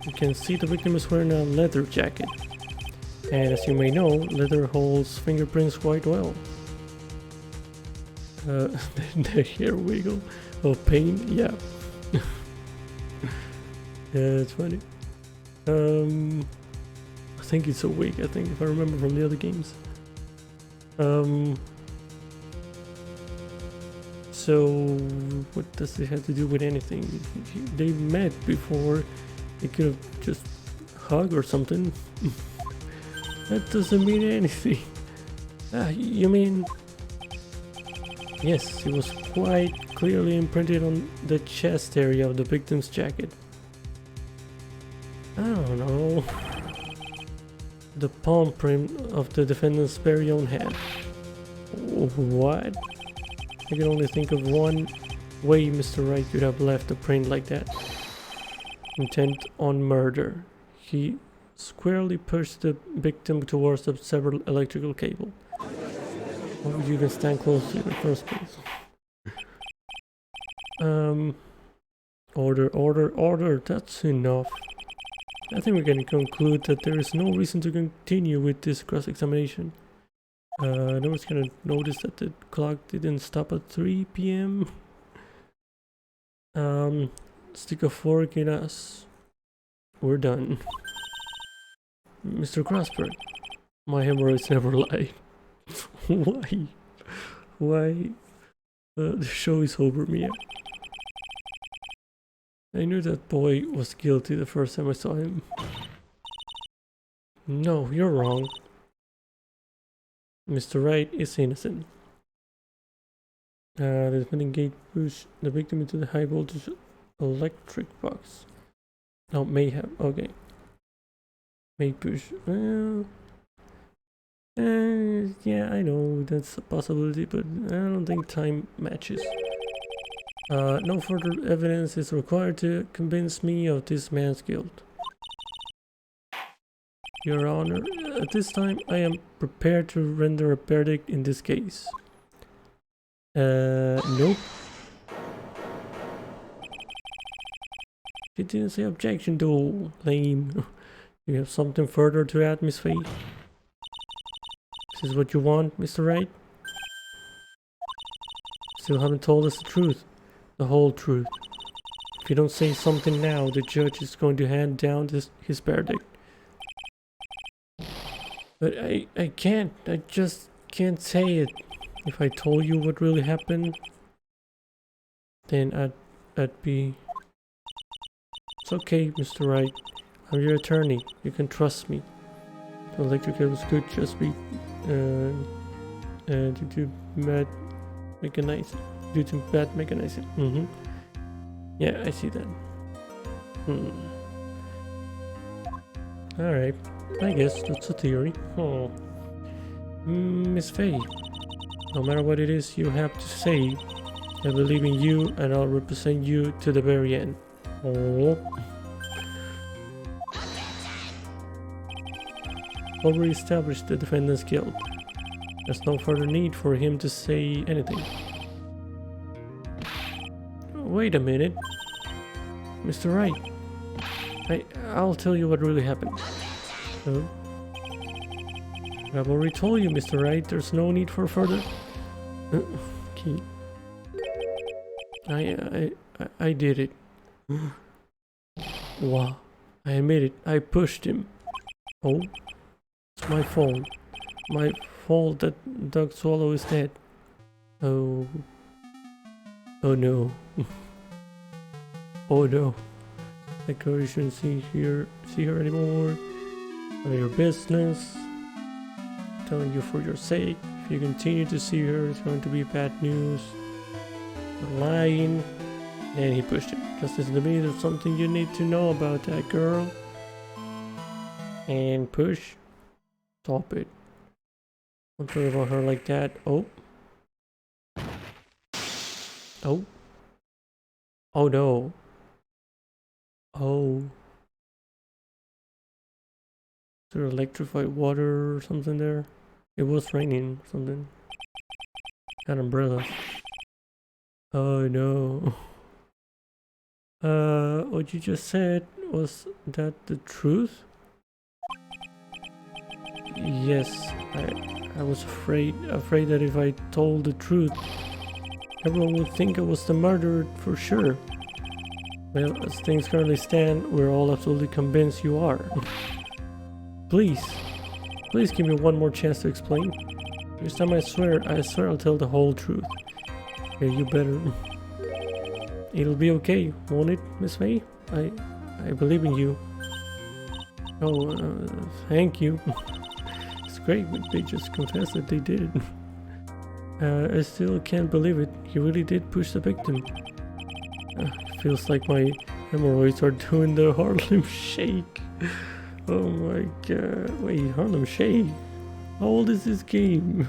You can see the victim is wearing a leather jacket. And as you may know, leather holds fingerprints quite well. The hair wiggle of pain, yeah. Yeah, it's funny. I think it's a wig, I think, if I remember from the other games. So, what does it have to do with anything? They met before. They could have just hugged or something. That doesn't mean anything. You mean... Yes, it was quite clearly imprinted on the chest area of the victim's jacket. I don't know. The palm print of the defendant's very own hand. What? I can only think of one way Mr. Wright could have left a print like that. Intent on murder. He squarely pushed the victim towards the severed electrical cable. Why would you even stand close to it in the first place? Order, that's enough. I think we can conclude that there is no reason to continue with this cross-examination. No one's gonna notice that the clock didn't stop at 3 p.m. Stick a fork in us. We're done. Mr. Crossberg, my hemorrhoids never lie. Why? Why? The show is over, Mia. I knew that boy was guilty the first time I saw him. No, you're wrong. Mr. Wright is innocent. The defendant gate pushed the victim into the high voltage electric box. Oh, may have. Okay. May push. Well, yeah, I know that's a possibility, but I don't think time matches. No further evidence is required to convince me of this man's guilt. Your Honor, at this time I am prepared to render a verdict in this case. Nope. She didn't say objection though. Lame. You have something further to add, Miss Faye? This is what you want, Mr. Wright? Still haven't told us the truth. The whole truth. If you don't say something now, the judge is going to hand down his verdict. But I can't. I just can't say it. If I told you what really happened, then I'd be... It's okay, Mr. Wright. I'm your attorney. You can trust me. The electric cables could just be due to bad mechanizing. Due to bad mechanizing. Yeah, I see that. Alright. I guess that's a theory. Oh. Miss Faye, no matter what it is you have to say, I believe in you and I'll represent you to the very end. Oh. Already established the defendant's guilt. There's no further need for him to say anything. Wait a minute. Mr. Wright, I'll tell you what really happened. Oh? I've already told you, Mr. Wright, there's no need for further... Okay. I did it. Wow. I admit it. I pushed him. Oh? It's my fault. My fault that Doug Swallow is dead. Oh. Oh no. Oh no. I shouldn't see her anymore. None of your business. I'm telling you for your sake. If you continue to see her, it's going to be bad news. You're lying. And he pushed him. Just listen to me, there's something you need to know about that girl. And push. Stop it. Don't talk about her like that. Oh. Oh. Oh no. Oh. Is there electrified water or something there? It was raining or something. Got umbrellas. Oh no. What you just said, was that the truth? Yes, I was afraid that if I told the truth, everyone would think I was the murderer for sure. Well, as things currently stand, we're all absolutely convinced you are. Please give me one more chance to explain. This time I swear I'll tell the whole truth. Yeah, you better. It'll be okay, won't it, Miss Faye? I believe in you. Oh, thank you. It's great, they just confessed that they did it. I still can't believe it. He really did push the victim. It feels like my hemorrhoids are doing the Harlem Shake. Oh my god. Wait, Harlem Shake? How old is this game?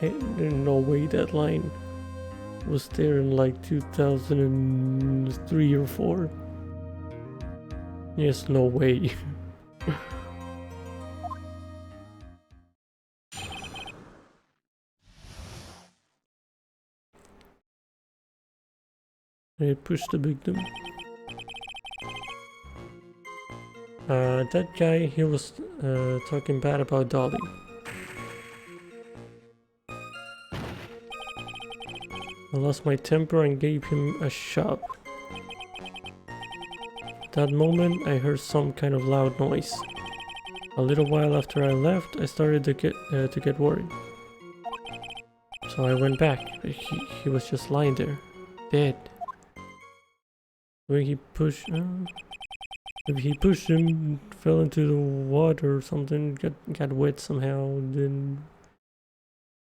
There's no way that line was there in like 2003 or 4. Yes, no way. I pushed the victim. That guy, he was talking bad about Dolly. I lost my temper and gave him a shove. At that moment, I heard some kind of loud noise. A little while after I left, I started to get worried. So I went back. He was just lying there, dead. When he pushed, maybe he pushed him, fell into the water or something, got wet somehow. Then,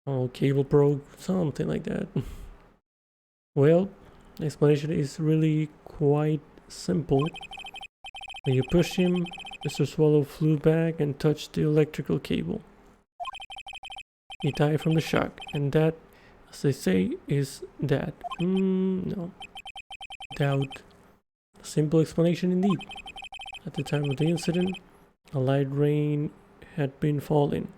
oh, cable broke, something like that. Well, the explanation is really quite simple. When you pushed him, Mr. Swallow flew back and touched the electrical cable. He died from the shock, and that, as they say, is that. No. Doubt. A simple explanation indeed. At the time of the incident, a light rain had been falling.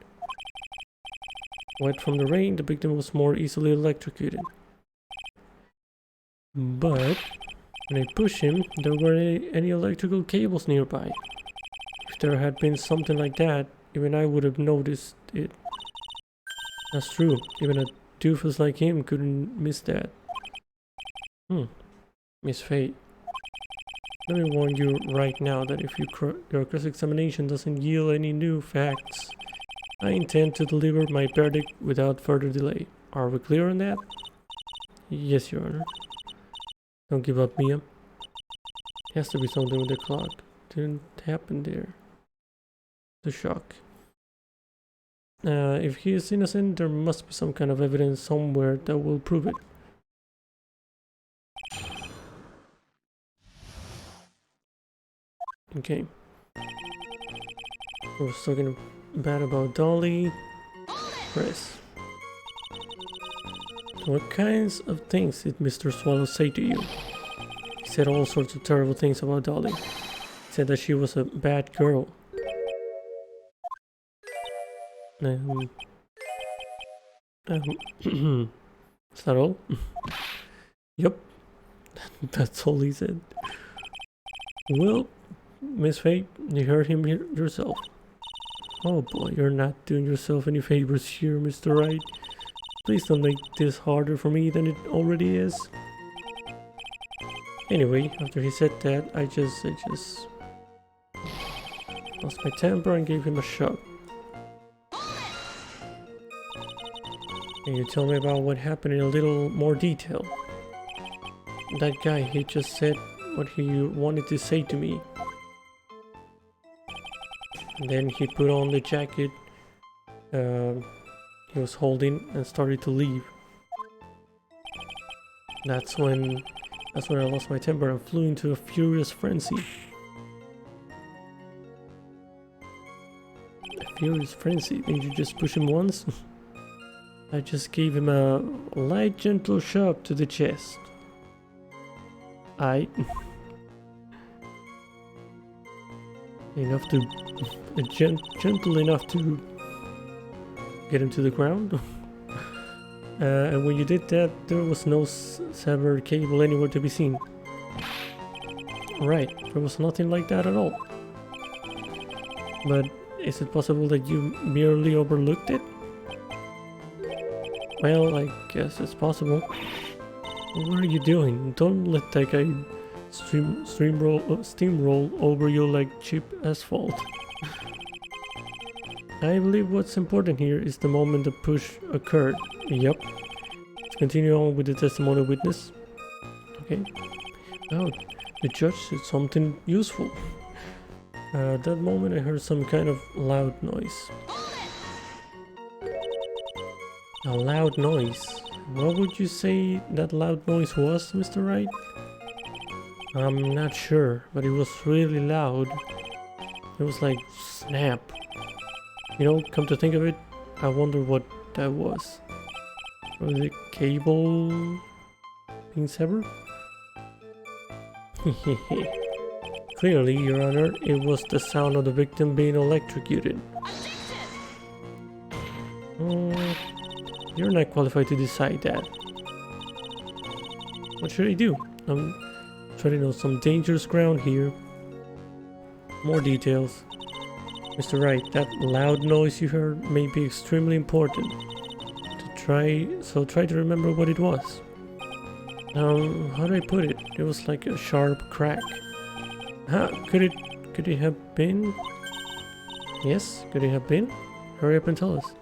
Wet from the rain, the victim was more easily electrocuted. But when I pushed him, there weren't any electrical cables nearby. If there had been something like that, even I would have noticed it. That's true, even a doofus like him couldn't miss that. Miss Faye, let me warn you right now that if your cross-examination doesn't yield any new facts, I intend to deliver my verdict without further delay. Are we clear on that? Yes, Your Honor. Don't give up, Mia. Has to be something with the clock. Didn't happen there. The shock. If he is innocent, there must be some kind of evidence somewhere that will prove it. Okay. I was talking bad about Dolly. Press. What kinds of things did Mr. Swallow say to you? He said all sorts of terrible things about Dolly. He said that she was a bad girl. Is that all? Yep. That's all he said. Well, Miss Fate, you heard him yourself. Oh boy, you're not doing yourself any favors here, Mr. Wright. Please don't make this harder for me than it already is. Anyway, after he said that, I just lost my temper and gave him a shot. Can you tell me about what happened in a little more detail? That guy, he just said what he wanted to say to me. And then he put on the jacket he was holding and started to leave. That's when I lost my temper and flew into a furious frenzy. A furious frenzy? Didn't you just push him once? I just gave him a light, gentle shove to the chest. Gentle enough to get him to the ground. And when you did that, there was no severed cable anywhere to be seen. Right, there was nothing like that at all. But is it possible that you merely overlooked it? Well, I guess it's possible. What are you doing? Don't let that guy steamroll over you like cheap asphalt. I believe what's important here is the moment the push occurred. Yep. Let's continue on with the testimony witness. Okay. Oh, the judge said something useful. At that moment I heard some kind of loud noise. A loud noise? What would you say that loud noise was, Mr. Wright? I'm not sure, but it was really loud. It was like snap. You know, come to think of it, I wonder what that was. Was it cable being severed? Clearly, Your Honor, it was the sound of the victim being electrocuted. You're not qualified to decide that. What should I do? I'm treading on some dangerous ground here. More details. Mr. Wright, that loud noise you heard may be extremely important. Try to remember what it was. How do I put it? It was like a sharp crack. Could it have been? Yes, could it have been? Hurry up and tell us.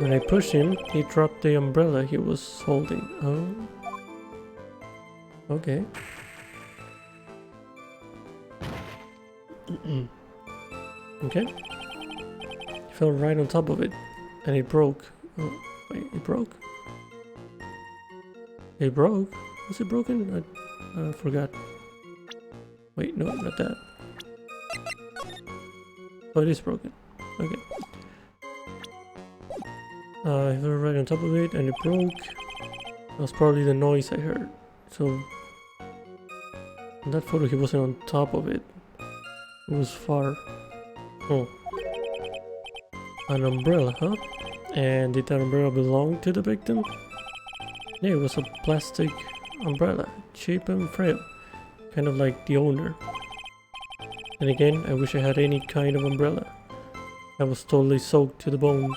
When I pushed him, he dropped the umbrella he was holding. Oh. Okay. Okay. He fell right on top of it, and it broke. Oh, wait, it broke? It broke? Was it broken? I forgot. Wait, no, not that. Oh, it is broken. Okay. I fell right on top of it, and it broke. That was probably the noise I heard. So, in that photo, he wasn't on top of it. It was far. Oh. An umbrella, huh? And did that umbrella belong to the victim? Yeah, it was a plastic umbrella, cheap and frail, kind of like the owner. And again, I wish I had any kind of umbrella. I was totally soaked to the bone.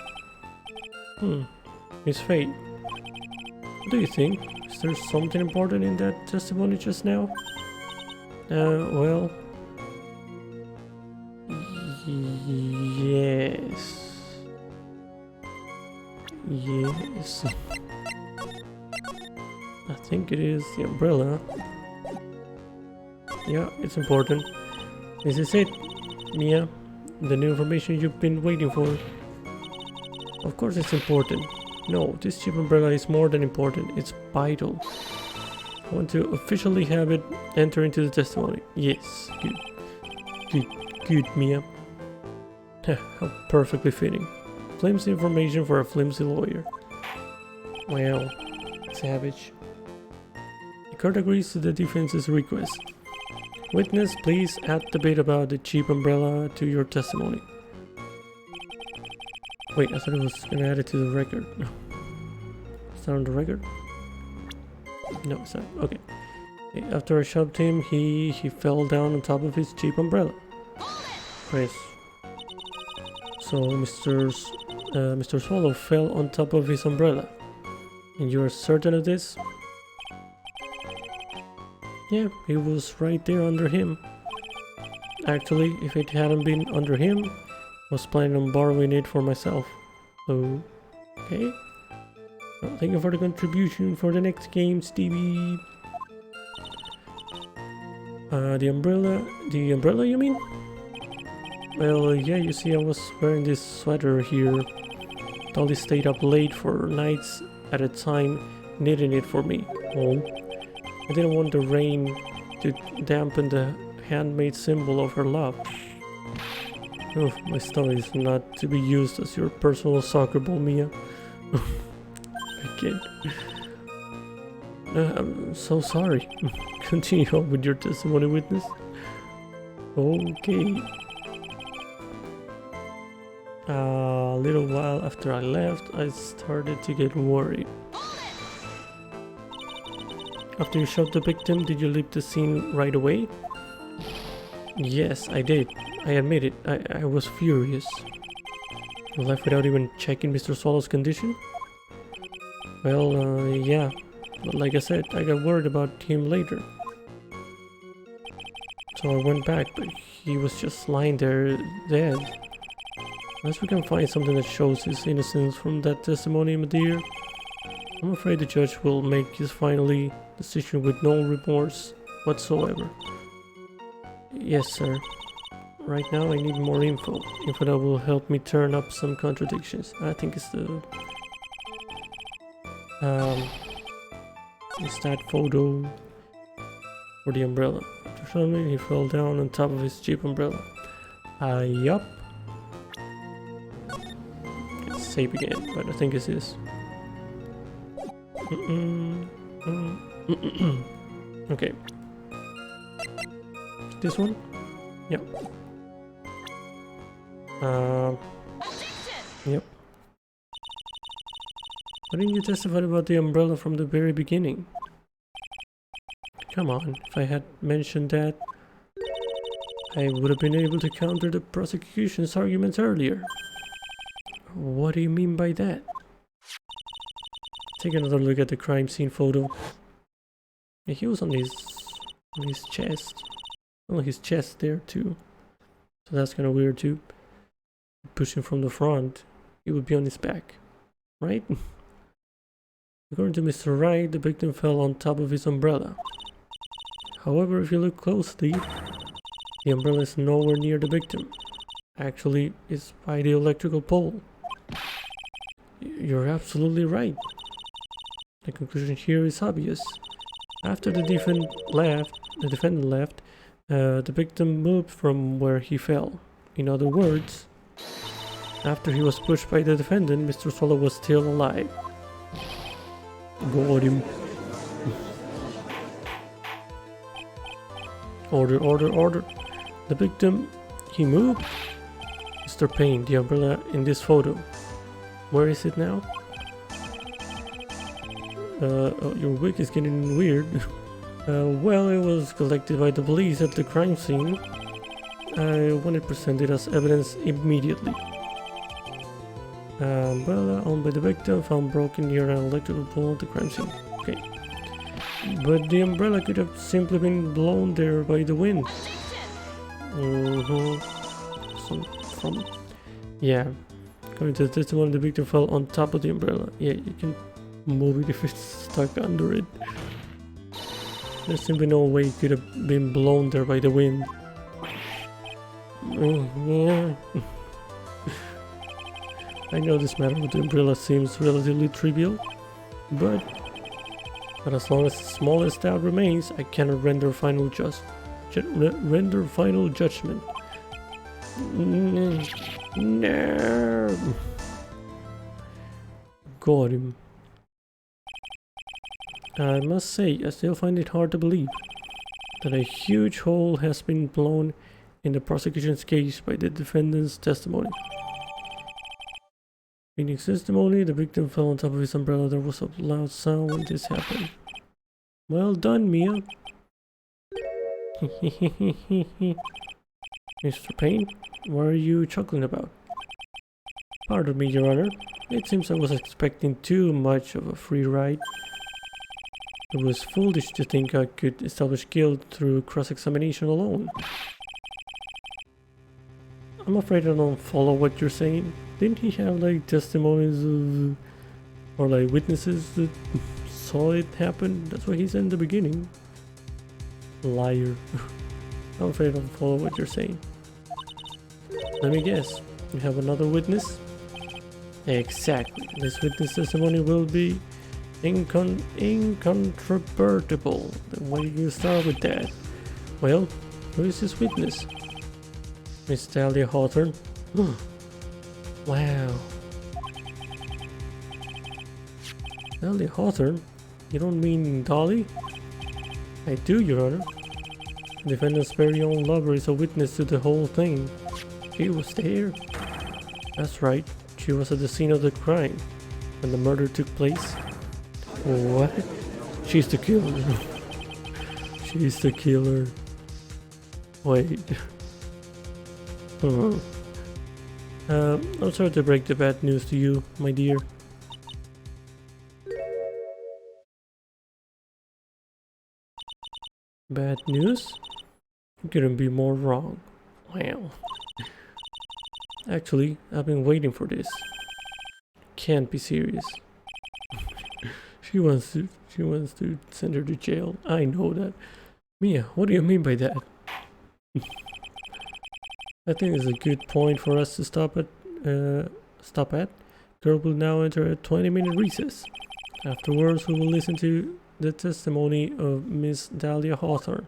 Miss Fate, what do you think? Is there something important in that testimony just now? Well... Yes. Yes. I think it is the umbrella. Yeah, it's important. This is it, Mia. The new information you've been waiting for. Of course it's important. No, this cheap umbrella is more than important. It's vital. I want to officially have it enter into the testimony. Yes. Good, Mia. How perfectly fitting. Flimsy information for a flimsy lawyer. Well, savage. The court agrees to the defense's request. Witness, please add the bit about the cheap umbrella to your testimony. Wait, I thought it was gonna add it to the record. No. Is that on the record? No, sorry. Okay. After I shoved him, he fell down on top of his cheap umbrella. Press. So Mr. Swallow fell on top of his umbrella. And you are certain of this? Yeah, it was right there under him. Actually, if it hadn't been under him, I was planning on borrowing it for myself. Okay. Well, thank you for the contribution for the next game, Stevie. The umbrella you mean? Well, yeah, you see I was wearing this sweater here. Dolly stayed up late for nights at a time, knitting it for me. Oh. I didn't want the rain to dampen the handmade symbol of her love. Oh, my stomach is not to be used as your personal soccer ball, Mia. I can't. I'm so sorry. Continue on with your testimony, witness. Okay. A little while after I left, I started to get worried. After you shot the victim, did you leave the scene right away? Yes, I did. I admit it. I was furious. You left without even checking Mr. Swallow's condition? Well, yeah. But like I said, I got worried about him later. So I went back, but he was just lying there, dead. Unless we can find something that shows his innocence from that testimony, my dear. I'm afraid the judge will make his final decision with no remorse whatsoever. Yes, sir. Right now I need more info. Info that will help me turn up some contradictions. I think it's the... it's that photo for the umbrella. After showing he fell down on top of his cheap umbrella. Yup. It's save again, but I think it's this. Okay. This one? Yep. Yep. Why didn't you testify about the umbrella from the very beginning? Come on, if I had mentioned that, I would have been able to counter the prosecution's arguments earlier. What do you mean by that? Take another look at the crime scene photo. Yeah, he was on his chest. Oh, his chest there too. So that's kind of weird too. Pushing from the front, he would be on his back, right? According to Mr. Wright, the victim fell on top of his umbrella. However, if you look closely, the umbrella is nowhere near the victim. Actually, it's by the electrical pole. You're absolutely right. The conclusion here is obvious. After the defendant left, the victim moved from where he fell. In other words, after he was pushed by the defendant, Mr. Swallow was still alive. Got him. Order, order, order. The victim, he moved. Mr. Payne, the umbrella in this photo. Where is it now? Oh, your wig is getting weird. Well, it was collected by the police at the crime scene. I want it presented as evidence immediately. Umbrella owned by the victim found broken near an electrical pole at the crime scene. Okay. But the umbrella could have simply been blown there by the wind. Yeah. According to the testimony, the victim fell on top of the umbrella. Yeah, you can move it if it's stuck under it. There's simply no way it could have been blown there by the wind. Yeah. I know this matter with the umbrella seems relatively trivial, but as long as the smallest doubt remains, I cannot render final judgment. No. Got him. I must say, I still find it hard to believe that a huge hole has been blown in the prosecution's case by the defendant's testimony. Phoenix testimony, the victim fell on top of his umbrella. There was a loud sound when this happened. Well done, Mia. Mr. Payne, what are you chuckling about? Pardon me, Your Honor. It seems I was expecting too much of a free ride. It was foolish to think I could establish guilt through cross-examination alone. I'm afraid I don't follow what you're saying. Didn't he have like testimonies of, or like witnesses that saw it happen? That's what he said in the beginning. Liar. I'm afraid I don't follow what you're saying. Let me guess. You have another witness? Exactly. This witness testimony will be incontrovertible. Then why do you start with that? Well, who is this witness? Miss Dahlia Hawthorne. Wow. Dahlia Hawthorne? You don't mean Dolly? I do, Your Honor. The defendant's very own lover is a witness to the whole thing. She was there. That's right. She was at the scene of the crime when the murder took place. What? She's the killer. She's the killer. Wait. I'm sorry to break the bad news to you, my dear. Bad news? You couldn't be more wrong. Wow. Actually, I've been waiting for this. Can't be serious. She wants to send her to jail. I know that. Mia, what do you mean by that? I think it's a good point for us to stop at. Girl will now enter a 20-minute recess. Afterwards, we will listen to the testimony of Miss Dahlia Hawthorne.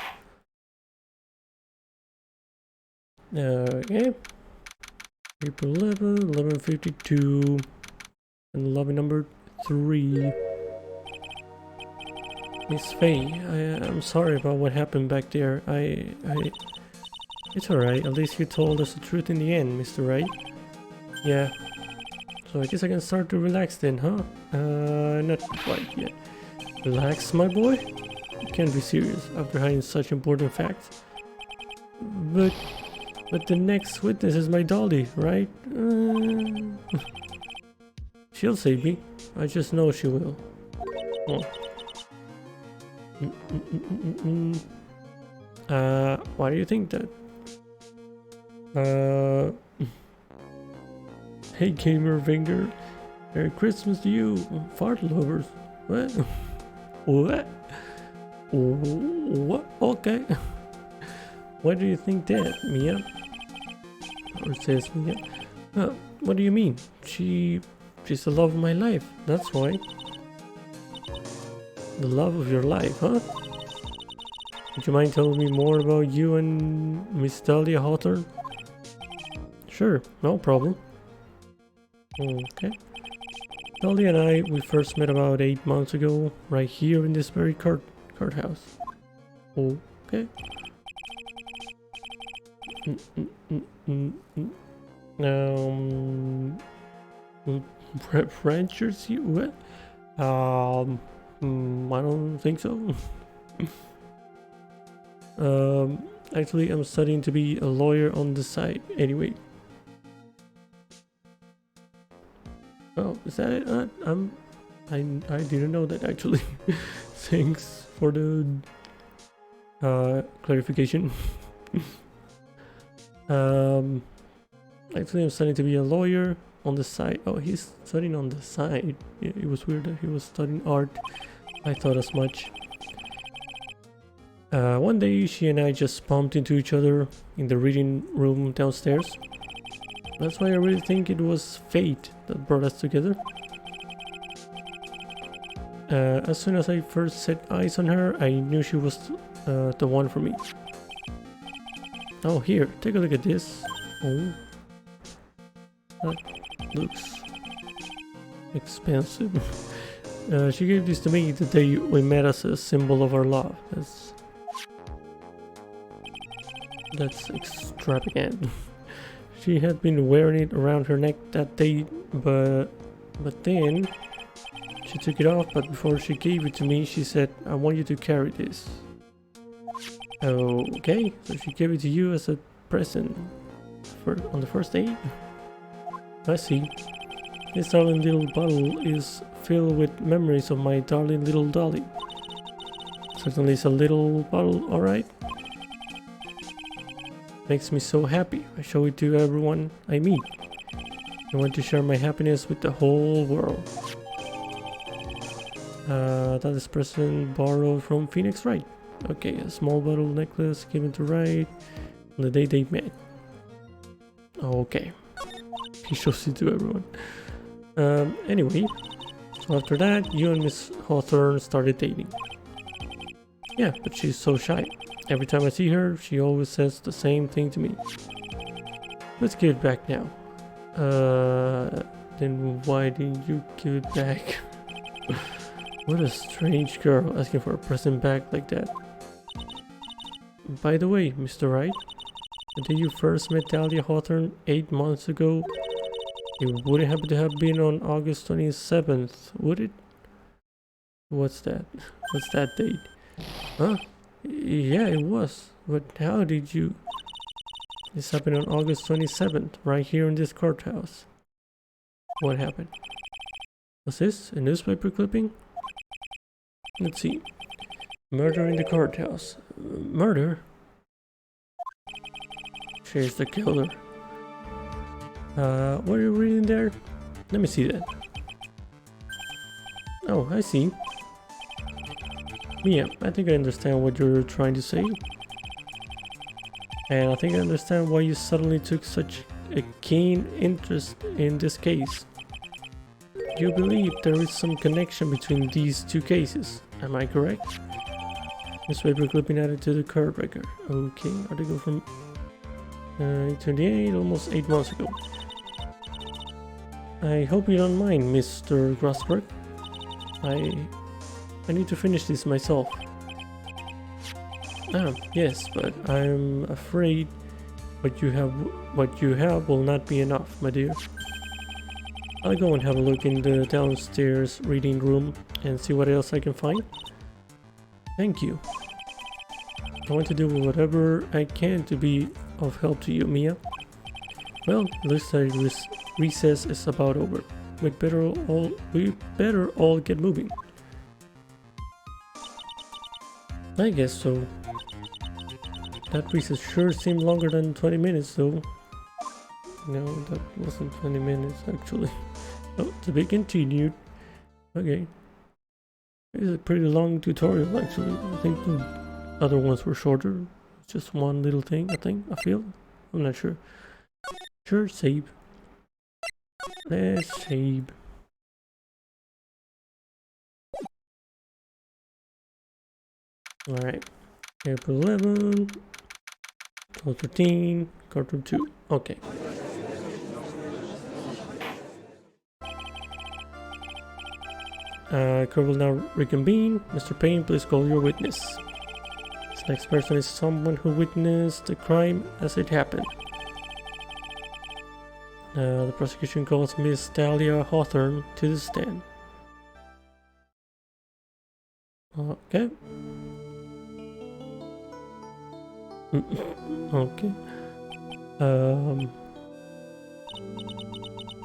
Okay. April 11, 11:52, and lobby number 3. Miss Faye, I'm sorry about what happened back there. It's alright, at least you told us the truth in the end, Mr. Wright. Yeah. So I guess I can start to relax then, huh? Not quite yet. Relax, my boy? You can't be serious after hiding such important facts. But the next witness is my Dolly, right? She'll save me. I just know she will. Oh. Why do you think that? Hey Gamer Finger, Merry Christmas to you, fart lovers. What? What? What? Okay. Why do you think that, Mia? Or says Mia. What do you mean? She's the love of my life. That's why. The love of your life, huh? Would you mind telling me more about you and Miss Dahlia Hawthorne? Sure, no problem. Okay. Dahlia and we first met about 8 months ago, right here in this very courthouse. Okay. Ranchers, you what? I don't think so. Actually, I'm studying to be a lawyer on the side. Anyway. Oh, is that it? I didn't know that actually. Thanks for the clarification. Actually, I'm studying to be a lawyer on the side. Oh, he's studying on the side. Yeah, it was weird that he was studying art. I thought as much. One day, she and I just bumped into each other in the reading room downstairs. That's why I really think it was fate that brought us together. As soon as I first set eyes on her, I knew she was the one for me. Oh, here, take a look at this. Oh, that looks expensive. She gave this to me the day we met as a symbol of our love. That's extravagant. She had been wearing it around her neck that day, but then She took it off, but before she gave it to me, she said, I want you to carry this. Okay, so she gave it to you as a present on the first day? I see. This darling little bottle is filled with memories of my darling little dolly. Certainly it's a little bottle, alright? Makes me so happy. I show it to everyone I meet. I want to share my happiness with the whole world. That is present borrowed from Phoenix Wright. Okay, a small bottle necklace given to Wright on the day they met. Okay. He shows it to everyone. Anyway, so after that, you and Miss Hawthorne started dating. Yeah, but she's so shy. Every time I see her, she always says the same thing to me. Let's give it back now. Then why didn't you give it back? What a strange girl asking for a present back like that. By the way, Mr. Wright, the day you first met Dahlia Hawthorne 8 months ago, it wouldn't happen to have been on August 27th, would it? What's that? What's that date? Huh? Yeah, it was. But how did you... This happened on August 27th, right here in this courthouse. What happened? Was this a newspaper clipping? Let's see. Murder in the courthouse. Murder? She's the killer. What are you reading there? Let me see that. Oh, I see. Yeah, I think I understand what you're trying to say. And I think I understand why you suddenly took such a keen interest in this case. You believe there is some connection between these two cases, am I correct? Newspaper clipping added to the curb record. Okay, article from 28, almost 8 months ago. I hope you don't mind, Mr. Grossberg. I need to finish this myself. Ah, yes, but I'm afraid what you have will not be enough, my dear. I'll go and have a look in the downstairs reading room and see what else I can find. Thank you. I want to do whatever I can to be of help to you, Mia. Well, looks like recess is about over. We better all get moving. I guess so. That recess sure seemed longer than 20 minutes though. No, that wasn't 20 minutes actually. Oh, to be continued. Okay. It's a pretty long tutorial actually. I think the other ones were shorter. Just one little thing, I feel. I'm not sure. Sure, save. Let's save. Alright. April 11, 12:13, cartoon 2. Okay. Court will now reconvene. Mr. Payne, please call your witness. This next person is someone who witnessed the crime as it happened. The prosecution calls Miss Dahlia Hawthorne to the stand. Okay. Okay.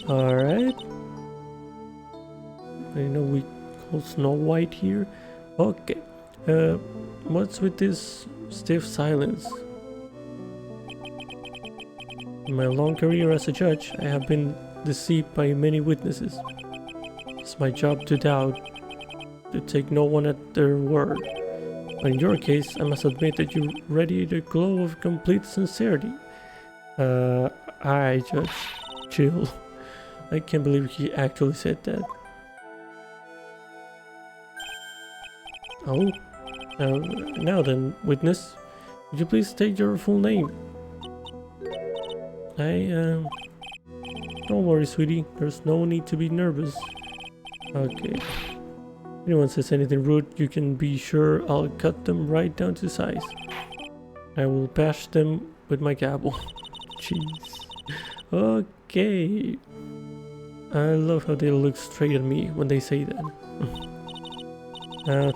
Alright. I know we call Snow White here. Okay. What's with this stiff silence? In my long career as a judge, I have been deceived by many witnesses. It's my job to doubt, to take no one at their word. But in your case, I must admit that you radiate a glow of complete sincerity. Alright, Judge. Chill. I can't believe he actually said that. Oh. Now then, witness. Would you please state your full name? Don't worry, sweetie. There's no need to be nervous. Okay. If anyone says anything rude, you can be sure I'll cut them right down to size. I will bash them with my gavel. Jeez. Okay. I love how they look straight at me when they say that.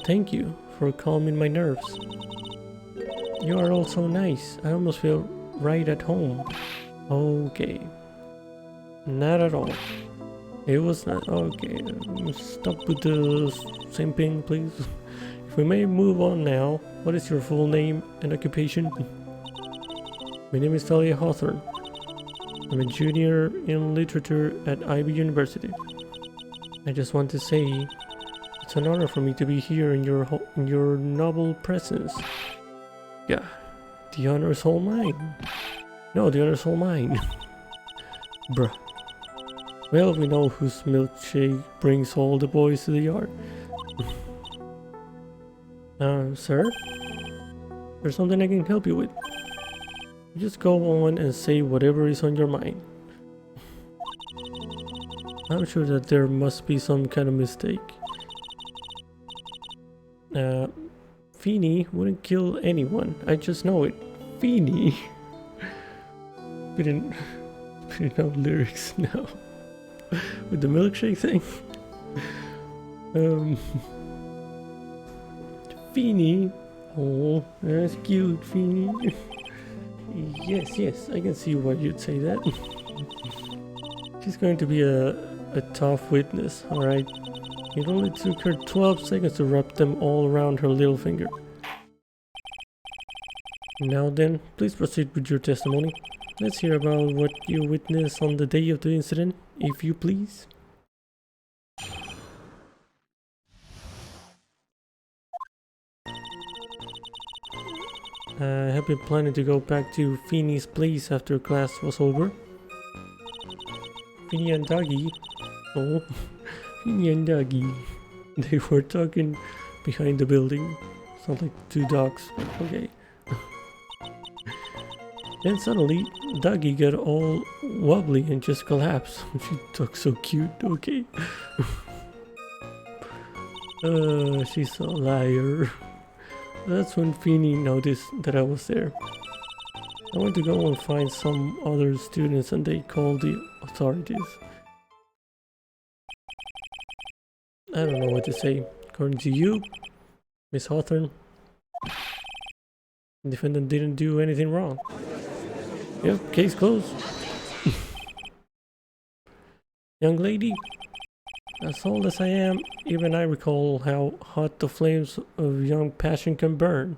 Thank you for calming my nerves. You are all so nice. I almost feel right at home. Okay. Not at all. It was not. Okay. Stop with the simping, please. If we may move on now. What is your full name and occupation? My name is Talia Hawthorne. I'm a junior in literature at Ivy University. I just want to say it's an honor for me to be here in your noble presence. Yeah, the honor is all mine. No, the honor is all mine. Bruh. Well, we know whose milkshake brings all the boys to the yard. Sir? There's something I can help you with. Just go on and say whatever is on your mind. I'm sure that there must be some kind of mistake. Feeny wouldn't kill anyone. I just know it. Feeny. We didn't have lyrics now. With the milkshake thing. Feeny. Oh, that's cute, Feeny. Yes, I can see why you'd say that. She's going to be a tough witness, alright? It only took her 12 seconds to wrap them all around her little finger. Now then, please proceed with your testimony. Let's hear about what you witnessed on the day of the incident, if you please. I have been planning to go back to Feeny's place after class was over. Feeny and Doggy. Oh, Feeny and Doggy. They were talking behind the building. Sounds like two dogs, but okay. Then suddenly, Doggy got all wobbly and just collapsed. She looked so cute, okay. She's a liar. That's when Feeny noticed that I was there. I went to go and find some other students and they called the authorities. I don't know what to say. According to you, Miss Hawthorne, the defendant didn't do anything wrong. Yep, case closed. Young lady, as old as I am, even I recall how hot the flames of young passion can burn.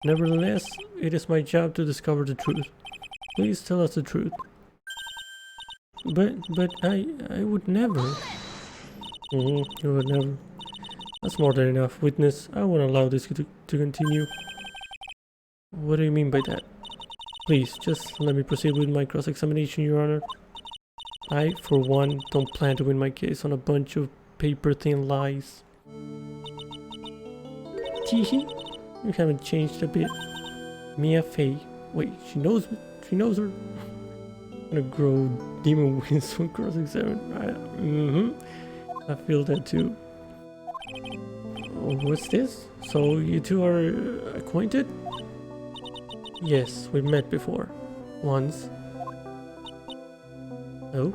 Nevertheless, it is my job to discover the truth. Please tell us the truth. But I would never. You would never. That's more than enough, witness. I won't allow this to continue. What do you mean by that? Please, just let me proceed with my cross-examination, Your Honor. I, for one, don't plan to win my case on a bunch of paper-thin lies. Teehee, you haven't changed a bit. Mia Fey. Wait, she knows me? She knows her? I'm gonna grow demon wings when cross-examine. I feel that too. Oh, what's this? So you two are acquainted? Yes, we've met before. Once. Oh?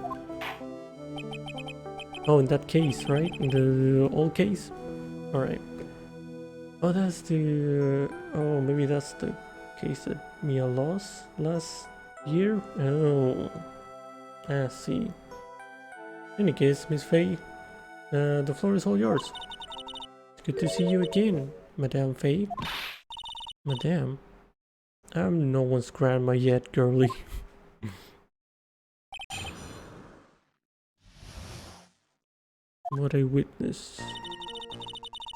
Oh, in that case, right? In the old case? Alright. Oh, that's the... oh, maybe that's the case that Mia lost last year? Oh. I see. In any case, Miss Fey, the floor is all yours. It's good to see you again, Madame Fey. Madame? I'm no one's grandma yet, girly. What I witnessed.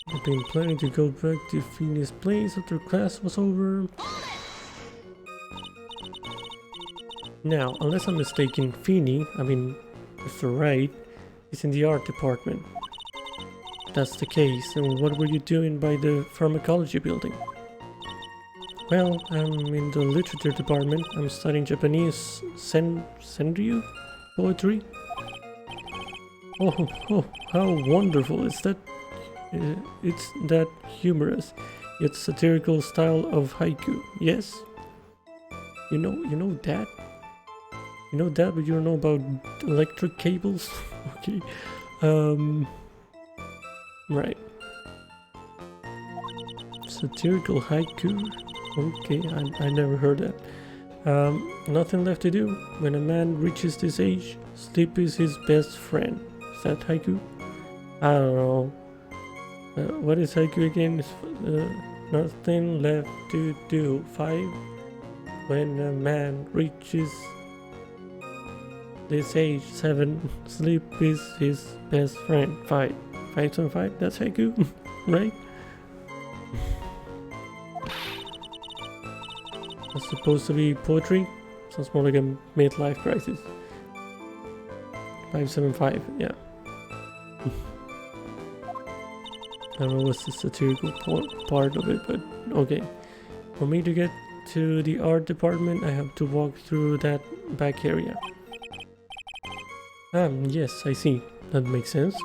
I've been planning to go back to Phoenix place after class was over. Now, unless I'm mistaken, Mr. Wright, is in the art department. If that's the case, then what were you doing by the pharmacology building? Well, I'm in the literature department. I'm studying Japanese senryu poetry. Oh, how wonderful is that? It's that humorous, yet satirical style of haiku, yes? You know that? You know that, but you don't know about electric cables? Okay. Right. Satirical haiku? Okay, I never heard that. Nothing left to do. When a man reaches this age, sleep is his best friend. Is that haiku? I don't know. What is haiku again? Nothing left to do. 5. When a man reaches this age, 7. Sleep is his best friend. 5. 575? That's haiku, right? That's supposed to be poetry. Sounds more like a midlife crisis. 575, yeah. I don't know what's the satirical part of it, but okay. For me to get to the art department, I have to walk through that back area. Yes, I see. That makes sense.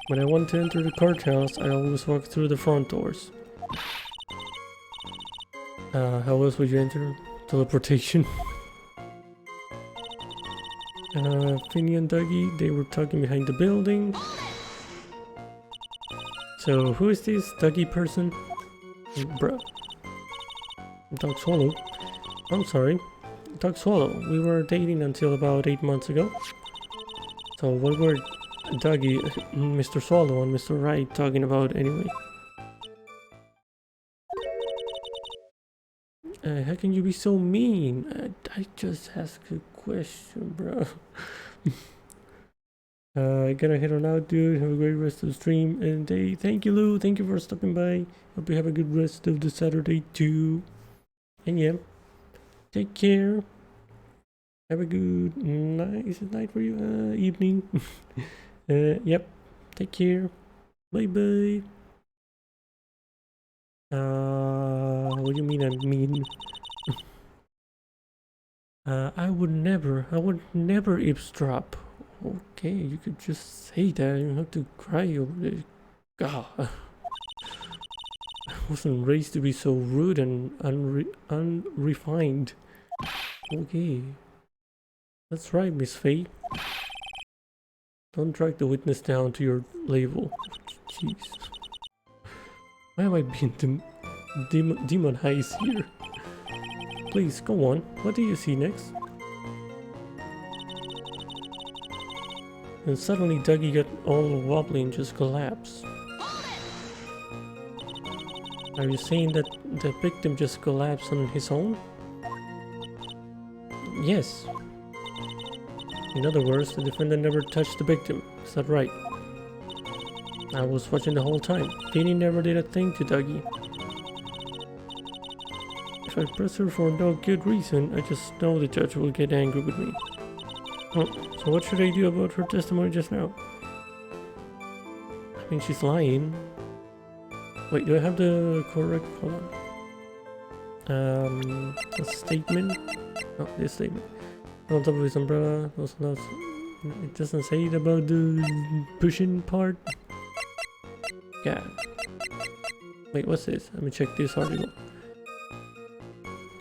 When I want to enter the courthouse, I always walk through the front doors. How else would you enter? Teleportation. Finny and Dougie, they were talking behind the building. So, who is this Dougie person? Bruh. Dog Swallow. I'm sorry. Dog Swallow. We were dating until about 8 months ago. So, what were Dougie, Mr. Swallow, and Mr. Wright talking about anyway? How can you be so mean? I just asked a question, bro. I gotta head on out, dude. Have a great rest of the stream and day. Thank you, Lou. Thank you for stopping by. Hope you have a good rest of the Saturday too. And yeah, take care. Have a good night. Is it night for you? Evening. Yep. Take care. Bye bye. What do you mean I'm mean? I would never eavesdrop. Okay, you could just say that. You don't have to cry over it. God. I wasn't raised to be so rude and unrefined. Okay. That's right, Miss Faye. Don't drag the witness down to your level. Jeez. Why am I being demonized here? Please, go on. What do you see next? And suddenly Dougie got all wobbly and just collapsed. Are you saying that the victim just collapsed on his own? Yes. In other words, the defendant never touched the victim. Is that right? I was watching the whole time. Finny never did a thing to Dougie. If I press her for no good reason, I just know the judge will get angry with me. Oh, so what should I do about her testimony just now? I mean, she's lying. Wait, do I have the correct... Hold on. A statement? Oh, this statement. On top of his umbrella. Also not... It doesn't say it about the pushing part. Yeah. Wait, what's this? Let me check this article.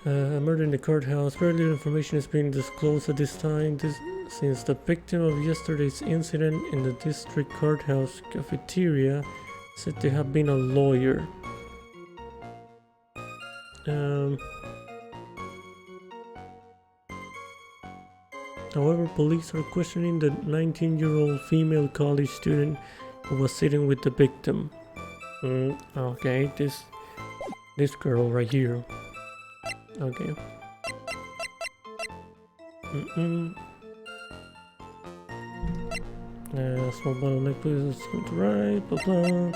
A murder in the courthouse. Very little information is being disclosed at this time. Since the victim of yesterday's incident in the district courthouse cafeteria said to have been a lawyer. However, police are questioning the 19-year-old female college student who was sitting with the victim. Okay, this girl right here. Okay. Small bottle necklace is going to write, blah blah.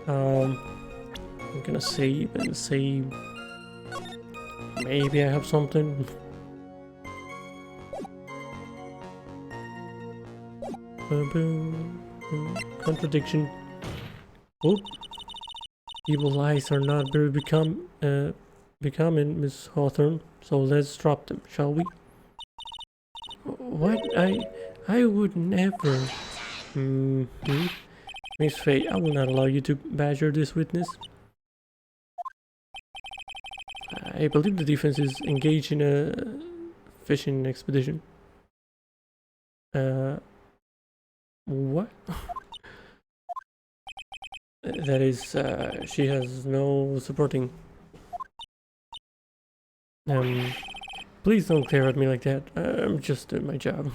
I'm gonna save and save. Maybe I have something. Contradiction. Oop. Evil eyes are not very becoming, Miss Hawthorne, so let's drop them, shall we? What? I would never. Miss Faye, I will not allow you to badger this witness. I believe the defense is engaged in a fishing expedition. What? That is, she has no supporting. Please don't glare at me like that. I'm just doing my job.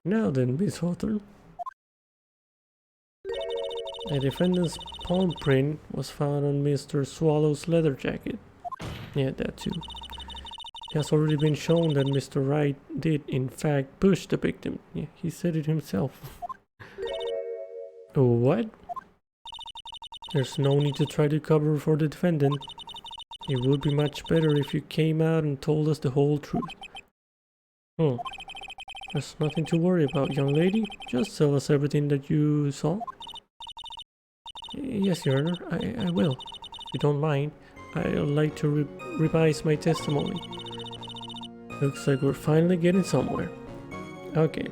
Now then, Miss Hawthorne. A defendant's palm print was found on Mr. Swallow's leather jacket. Yeah, that too. It has already been shown that Mr. Wright did, in fact, push the victim. Yeah, he said it himself. What? There's no need to try to cover for the defendant. It would be much better if you came out and told us the whole truth. There's nothing to worry about, young lady. Just tell us everything that you saw. Yes, Your Honor, I will. If you don't mind, I'd like to revise my testimony. Looks like we're finally getting somewhere. Okay.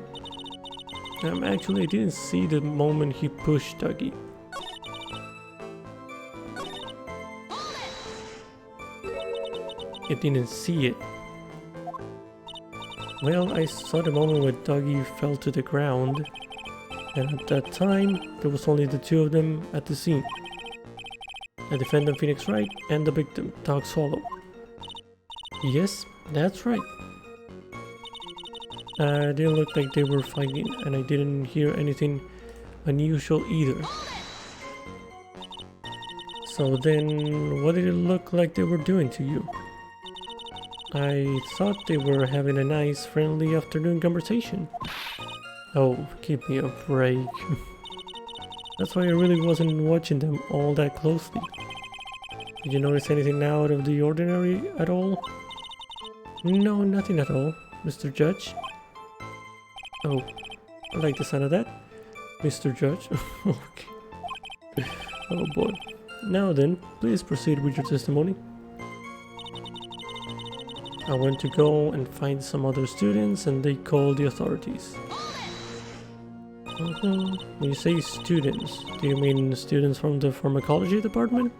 Actually, I didn't see the moment he pushed Dougie. I didn't see it. Well, I saw the moment when Dougie fell to the ground. And at that time, there was only the two of them at the scene. The defendant Phoenix Wright and the victim, Dog Swallow. Yes, that's right. It didn't look like they were fighting, and I didn't hear anything unusual either. So then, what did it look like they were doing to you? I thought they were having a nice, friendly afternoon conversation. Oh, give me a break. That's why I really wasn't watching them all that closely. Did you notice anything out of the ordinary at all? No, nothing at all, Mr. Judge. Oh, I like the sound of that. Mr. Judge. Okay. Oh boy. Now then, please proceed with your testimony. I went to go and find some other students and they called the authorities. When you say students, do you mean students from the pharmacology department?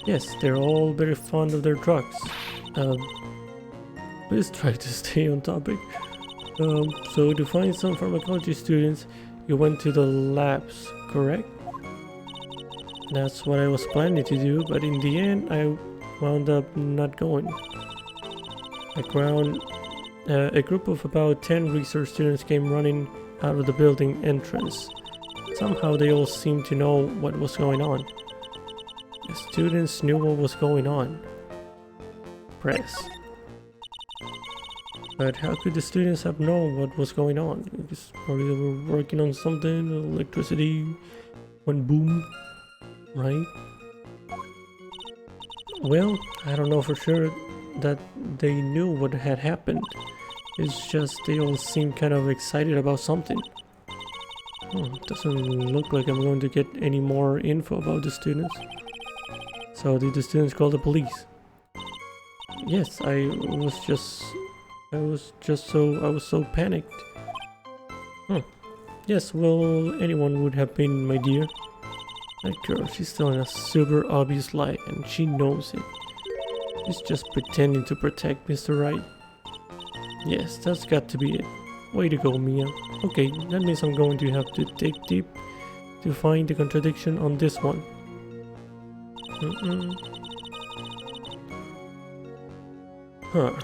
Yes, they're all very fond of their drugs. Please try to stay on topic. So to find some pharmacology students, you went to the labs, correct? That's what I was planning to do, but in the end, I wound up not going. A group of about 10 research students came running out of the building entrance. Somehow they all seemed to know what was going on. The students knew what was going on. Press. But how could the students have known what was going on? Because probably they were working on something, electricity went boom, right? Well, I don't know for sure that they knew what had happened. It's just they all seem kind of excited about something. Doesn't look like I'm going to get any more info about the students. So did the students call the police? Yes, I was so panicked. Yes, well, anyone would have been, my dear. That girl, she's telling a super obvious lie and she knows it. She's just pretending to protect Mr. Wright. Yes, that's got to be it. Way to go, Mia. Okay, that means I'm going to have to dig deep to find the contradiction on this one. Not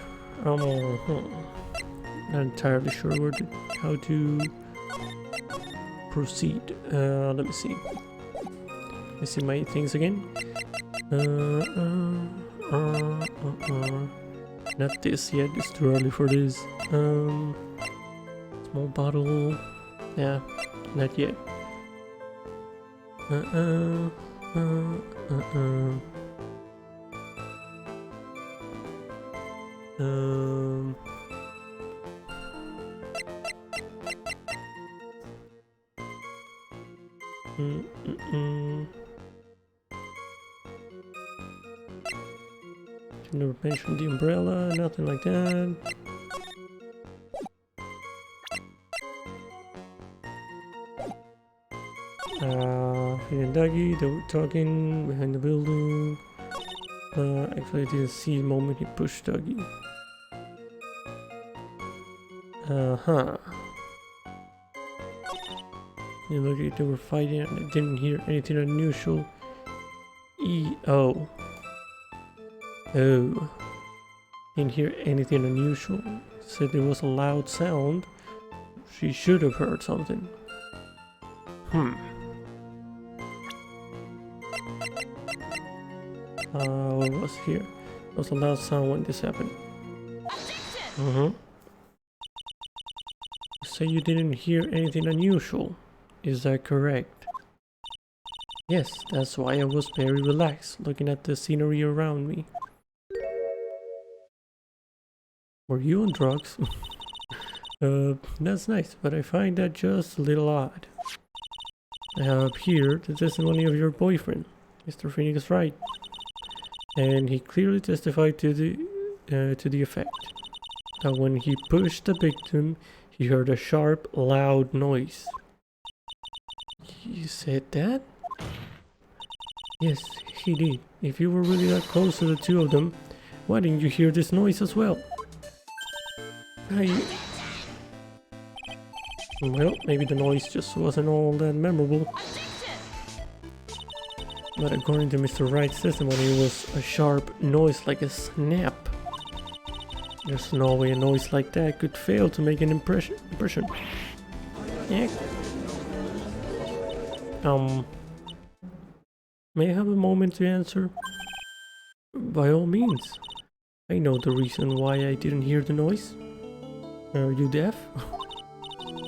entirely sure how to proceed. Let me see. Let me see my things again. Not this yet, it's too early for this. Small bottle. Yeah, not yet. Never mentioned the umbrella, nothing like that. Phil and Dougie, they were talking behind the building. Actually, I didn't see the moment he pushed Dougie. Uh-huh. You look like they were fighting and I didn't hear anything unusual. Oh. Oh. Didn't hear anything unusual. Said it was a loud sound. She should have heard something. What was here? There was a loud sound when this happened. Say you didn't hear anything unusual. Is that correct? Yes, that's why I was very relaxed, looking at the scenery around me. Were you on drugs? That's nice, but I find that just a little odd. I have here the testimony of your boyfriend, Mr. Phoenix Wright, and he clearly testified to the effect that when he pushed the victim, he heard a sharp, loud noise. You said that? Yes, he did. If you were really that close to the two of them, why didn't you hear this noise as well? Well, maybe the noise just wasn't all that memorable. But according to Mr. Wright's testimony, it was a sharp noise like a snap. There's no way a noise like that could fail to make an impression. Yeah. May I have a moment to answer? By all means. I know the reason why I didn't hear the noise. Are you deaf?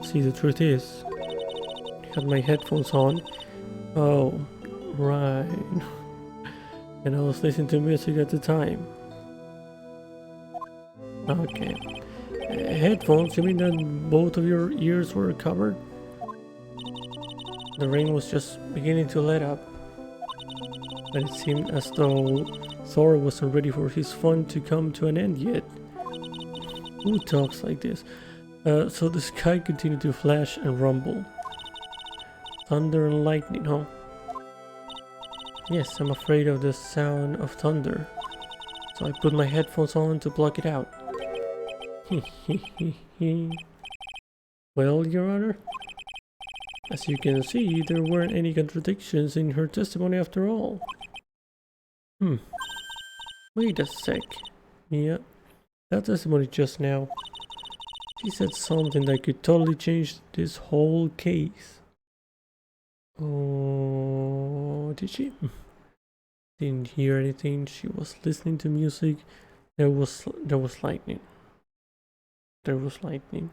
See, the truth is, I had my headphones on. Oh, right. And I was listening to music at the time. Okay. Headphones? You mean that both of your ears were covered? The rain was just beginning to let up. But it seemed as though Thor wasn't ready for his fun to come to an end yet. Who talks like this? So the sky continued to flash and rumble. Thunder and lightning, huh? Yes, I'm afraid of the sound of thunder. So I put my headphones on to block it out. Well, Your Honor, as you can see, there weren't any contradictions in her testimony after all. Wait a sec. Yeah, that testimony just now. She said something that could totally change this whole case. Oh, did she? Didn't hear anything. She was listening to music. There was lightning. There was lightning.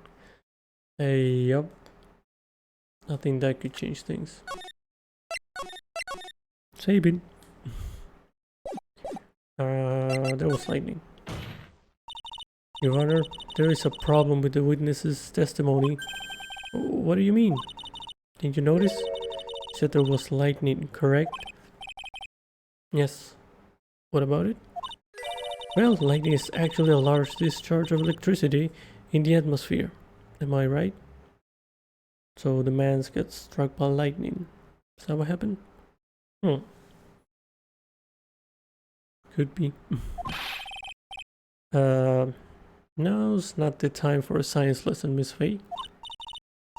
Yup. I think that could change things. Sabin. There was lightning. Your Honor, there is a problem with the witness's testimony. What do you mean? Didn't you notice? She said there was lightning, correct? Yes. What about it? Well, lightning is actually a large discharge of electricity in the atmosphere. Am I right? So the man gets struck by lightning. Is that what happened? Could be. Now's not the time for a science lesson, Miss Faye.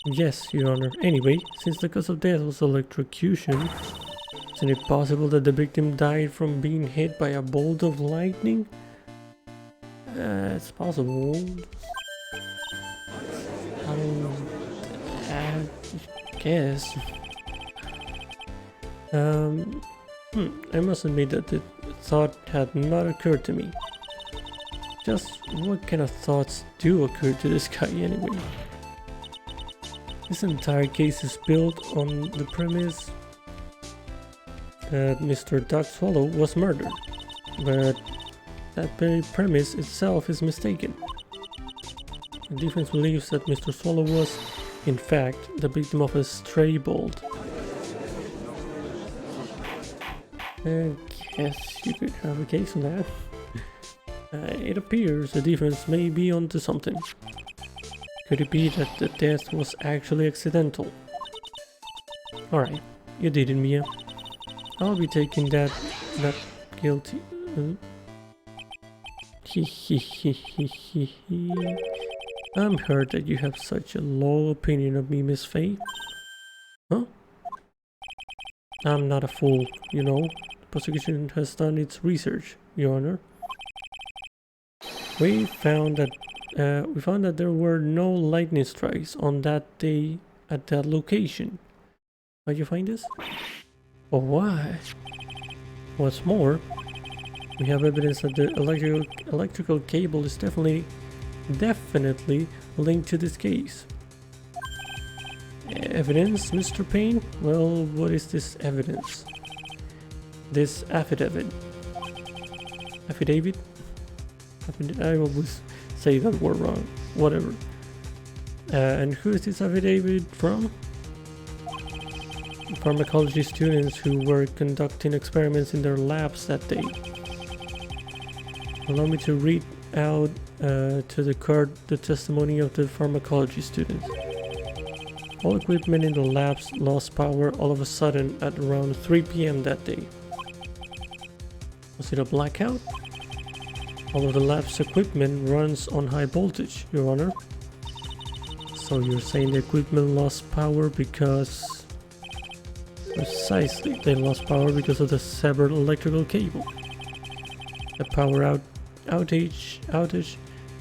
Yes, Your Honor. Anyway, since the cause of death was electrocution, isn't it possible that the victim died from being hit by a bolt of lightning? It's possible. I guess. I must admit that the thought had not occurred to me. Just what kind of thoughts do occur to this guy anyway? This entire case is built on the premise that Mr. Duck Swallow was murdered, but that very premise itself is mistaken. The defense believes that Mr. Swallow was, in fact, the victim of a stray bolt. I guess you could have a case on that. It appears the defense may be onto something. Could it be that the death was actually accidental? Alright, you did it, Mia. I'll be taking that guilty. I'm hurt that you have such a low opinion of me, Miss Faye. Huh? I'm not a fool, you know. The prosecution has done its research, Your Honor. We found that there were no lightning strikes on that day at that location. How'd you find this? Oh, why? What's more, we have evidence that the electrical cable is definitely linked to this case. Evidence, Mr. Payne? Well, what is this evidence? This affidavit? I always say that word wrong. Whatever. And who is this affidavit from? Pharmacology students who were conducting experiments in their labs that day. Allow me to read out to the court the testimony of the pharmacology students. All equipment in the labs lost power all of a sudden at around 3 p.m. that day. Was it a blackout? All of the lab's equipment runs on high voltage, Your Honor. So you're saying the equipment lost power because... Precisely, they lost power because of the severed electrical cable. The power outage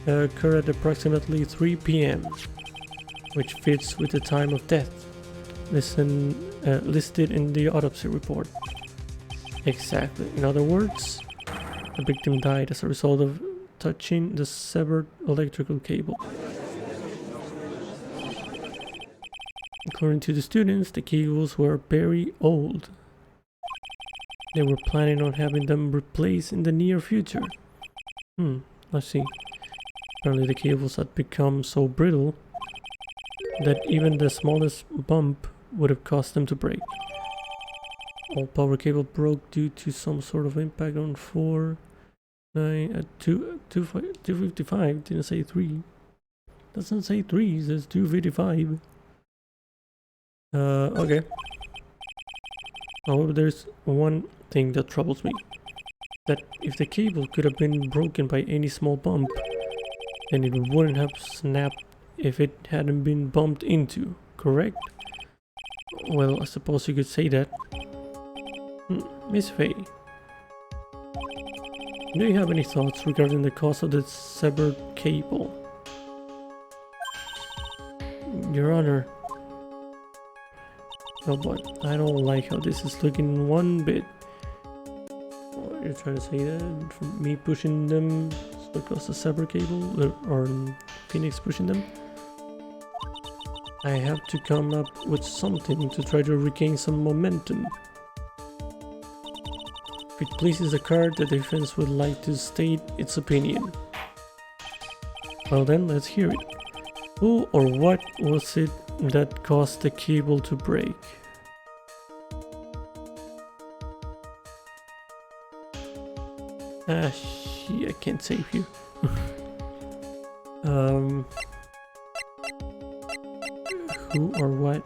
occurred at approximately 3 p.m., which fits with the time of death listed in the autopsy report. Exactly. In other words, the victim died as a result of touching the severed electrical cable. According to the students, the cables were very old. They were planning on having them replaced in the near future. I see. Apparently the cables had become so brittle that even the smallest bump would have caused them to break. All power cable broke due to some sort of impact on 255. Didn't say 3. Doesn't say 3, it says 255. Okay. However, there's one thing that troubles me. That if the cable could have been broken by any small bump, then it wouldn't have snapped if it hadn't been bumped into, correct? Well, I suppose you could say that. Miss Faye, do you have any thoughts regarding the cause of the severed cable? Your Honor. Oh boy, I don't like how this is looking one bit. Oh, you're trying to say that from me pushing them across the severed cable, or Phoenix pushing them? I have to come up with something to try to regain some momentum. If it pleases the court, the defense would like to state its opinion. Well then, let's hear it. Who or what was it that caused the cable to break? Ah, shit, I can't save you. Who or what?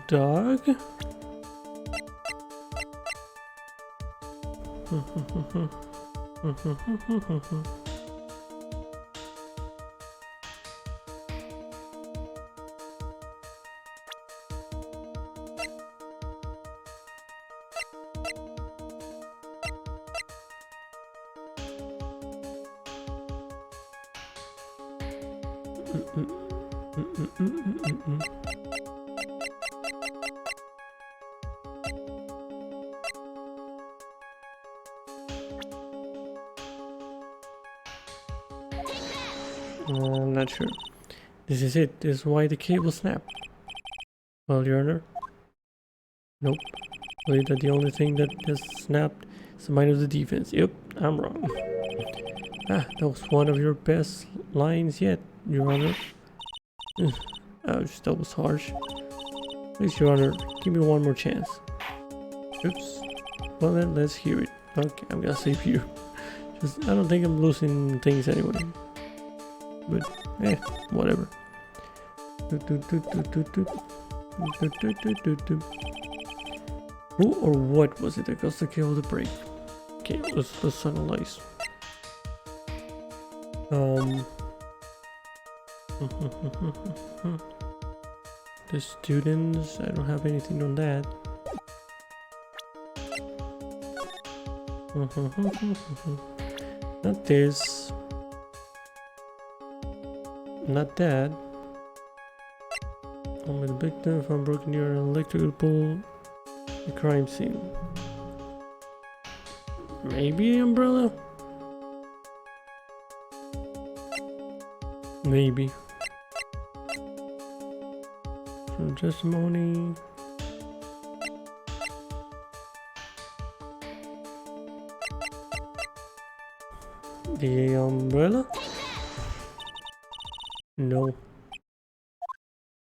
Dog? I'm not sure. This is it. This is why the cable snapped. Well, Your Honor. Nope. I believe that the only thing that has snapped is the mind of the defense. Yep, I'm wrong. That was one of your best lines yet, Your Honor. Ouch, that was harsh. Please, Your Honor, give me one more chance. Oops. Well then, let's hear it. Okay, I'm gonna save you. Just, I don't think I'm losing things anyway. But, whatever. Who or what was it that caused the cable to break? Okay, let's analyze. The students, I don't have anything on that. Not this. Not that. I'm a victim from broken near an electrical pole. The crime scene. Maybe the umbrella? Maybe. From testimony. The umbrella? No.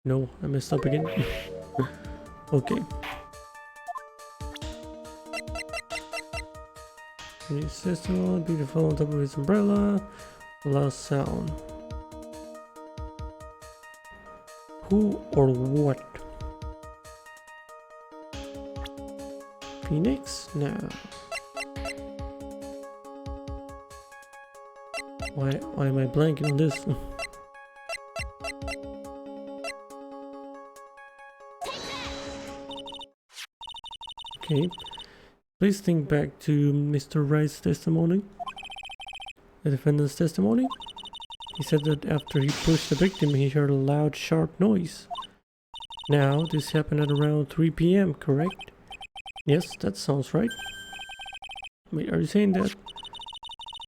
No, I messed up again. Okay. The system will be the phone on top of his umbrella. Loud sound. Who or what? Phoenix? No. Why am I blanking on this? Okay. Please think back to Mr. Wright's testimony. The defendant's testimony. He said that after he pushed the victim, he heard a loud, sharp noise. Now, this happened at around 3 p.m., correct? Yes, that sounds right. Wait, are you saying that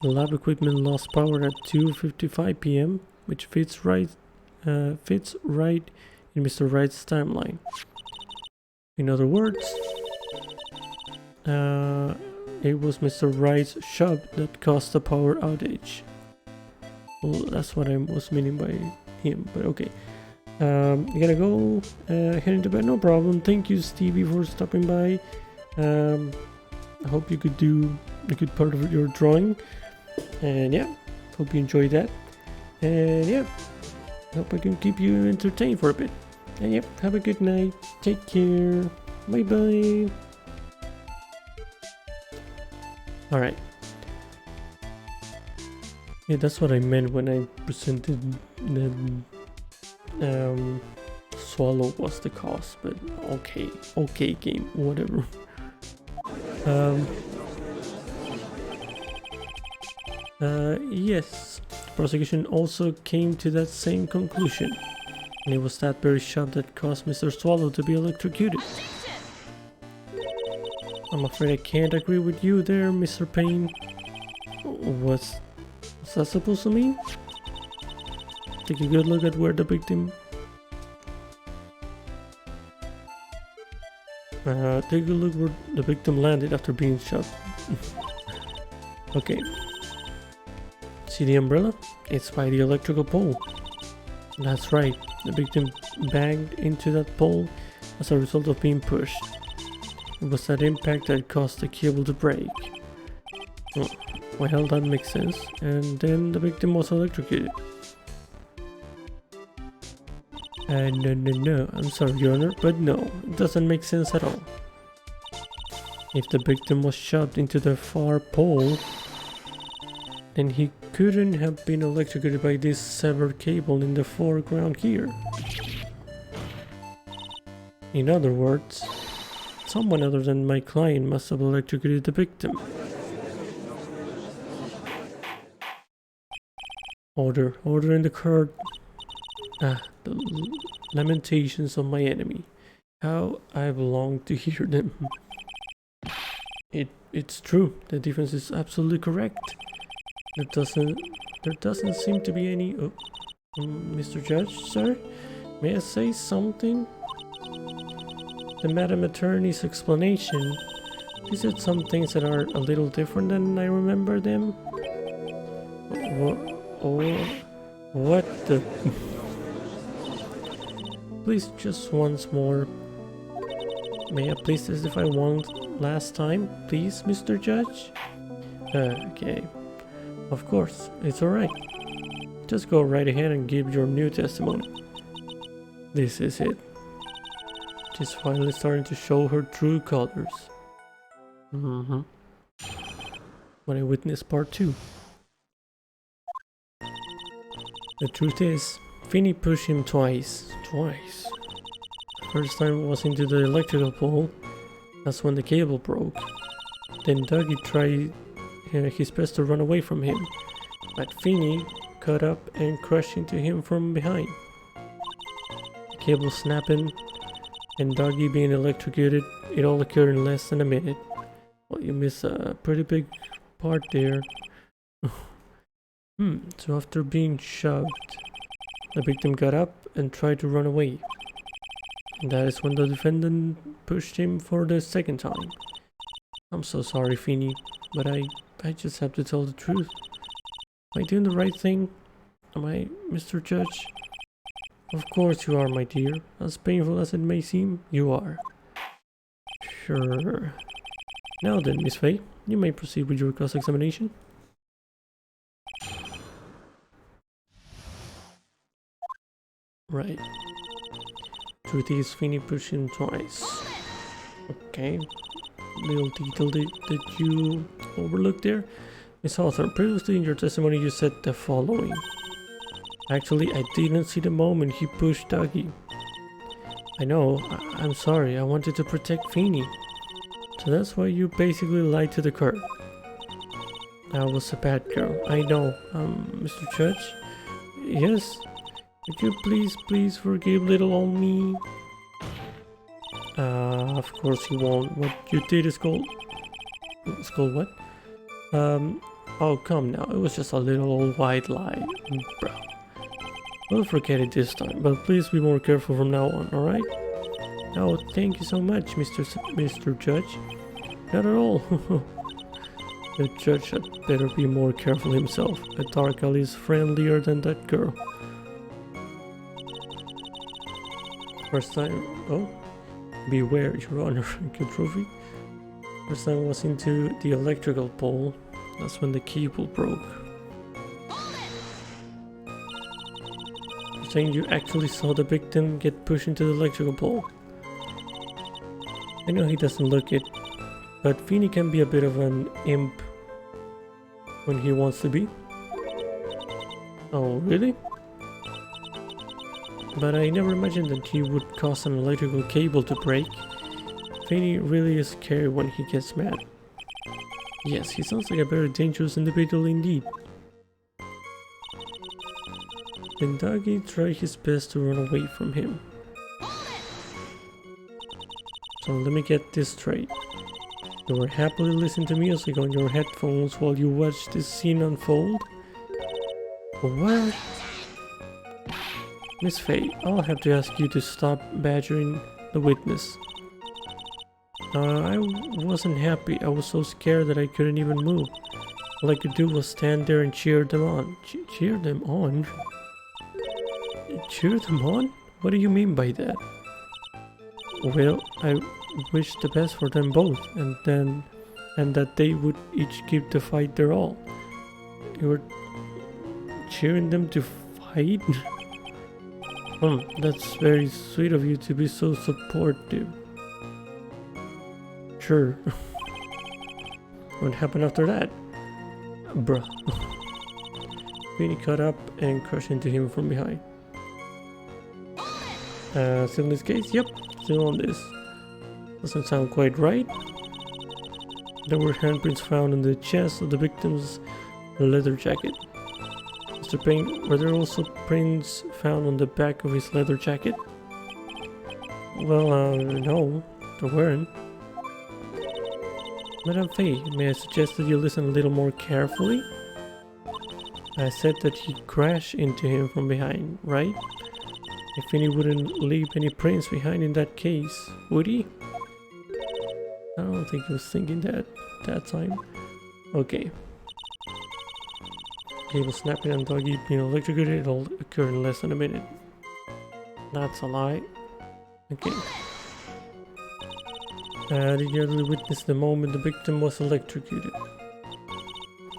the lab equipment lost power at 2:55 p.m., which fits right in Mr. Wright's timeline? In other words, it was Mr. Wright's shop that caused the power outage. Well, that's what I was meaning by him, but okay. You gotta go, heading to bed, no problem. Thank you, Stevie, for stopping by. I hope you could do a good part of your drawing. And yeah, hope you enjoyed that. And yeah, hope I can keep you entertained for a bit. And yep, have a good night. Take care. Bye bye. Alright. Yeah, that's what I meant when I presented the swallow was the cause, but okay game, whatever. Yes, prosecution also came to that same conclusion, and it was that very shot that caused Mr. Swallow to be electrocuted. I'm afraid I can't agree with you there, Mr. Payne. What's that supposed to mean? Take a good look at where the victim... take a look where the victim landed after being shot. Okay. See the umbrella? It's by the electrical pole. That's right, the victim banged into that pole as a result of being pushed. It was that impact that caused the cable to break. Well, that makes sense. And then the victim was electrocuted. No, I'm sorry, Your Honor, but no, it doesn't make sense at all. If the victim was shoved into the far pole, then he couldn't have been electrocuted by this severed cable in the foreground here. In other words, someone other than my client must have electrocuted the victim. Order in the court. The lamentations of my enemy. How I've longed to hear them. It's true. The defense is absolutely correct. There doesn't seem to be any... Oh, Mr. Judge, sir? May I say something? The Madam Attorney's explanation. She said some things that are a little different than I remember them. What the... Please, just once more. May I please testify one last time, please, Mr. Judge? Okay. Of course, it's alright. Just go right ahead and give your new testimony. This is it. She's finally starting to show her true colors. When I witnessed part 2. The truth is, Finny pushed him twice. First time was into the electrical pole. That's when the cable broke. Then Dougie tried his best to run away from him, but Finny caught up and crashed into him from behind. The cable snapping and Dougie being electrocuted, it all occurred in less than a minute. Well, you missed a pretty big part there. So after being shoved, the victim got up and tried to run away. And that is when the defendant pushed him for the second time. I'm so sorry, Finny, but I just have to tell the truth. Am I doing the right thing? Am I, Mr. Judge? Of course you are, my dear. As painful as it may seem, you are. Sure. Now then, Miss Faye, you may proceed with your cross-examination. Right. Truth is, Finny pushed him twice. Okay. Little detail that you overlooked there. Miss Hawthorne, previously in your testimony you said the following. Actually, I didn't see the moment he pushed Dougie. I know, I'm sorry, I wanted to protect Finny. So that's why you basically lied to the court. I was a bad girl, I know. Mr. Judge? Yes? Would you please forgive little old me? Of course you won't. What you did is called... It's called what? Oh, come now. It was just a little old white lie. Bro. We'll forget it this time, but please be more careful from now on, alright? Oh, thank you so much, Mr. Judge. Not at all. The judge had better be more careful himself. A dark alley is friendlier than that girl. First time... Oh. Beware, Your Honor. Good trophy. First time was into the electrical pole. That's when the cable broke. You're saying you actually saw the victim get pushed into the electrical pole? I know he doesn't look it, but Finny can be a bit of an imp when he wants to be. Oh, really? But I never imagined that he would cause an electrical cable to break. Finny really is scary when he gets mad. Yes, he sounds like a very dangerous individual indeed. Then Dougie tried his best to run away from him. So let me get this straight. You were happily listening to music on your headphones while you watched this scene unfold? What? Miss Faye, I'll have to ask you to stop badgering the witness. I wasn't happy. I was so scared that I couldn't even move. All I could do was stand there and cheer them on. Cheer them on? Cheer them on? What do you mean by that? Well, I wish the best for them both, and that they would each give the fight their all. You were cheering them to fight? That's very sweet of you to be so supportive. Sure. What happened after that? Bruh. Finny caught up and crashed into him from behind. Still in this case? Yep, still on this. Doesn't sound quite right. There were handprints found on the chest of the victim's leather jacket. Mr. Payne, were there also prints found on the back of his leather jacket? Well, no, there weren't. Madame Faye, may I suggest that you listen a little more carefully? I said that he crashed into him from behind, right? If Finny wouldn't leave any prints behind in that case, would he? I don't think he was thinking that time. Okay. Cable snapping and Dougie being electrocuted, it'll occur in less than a minute. That's a lie. Okay. Did you actually witness the moment the victim was electrocuted?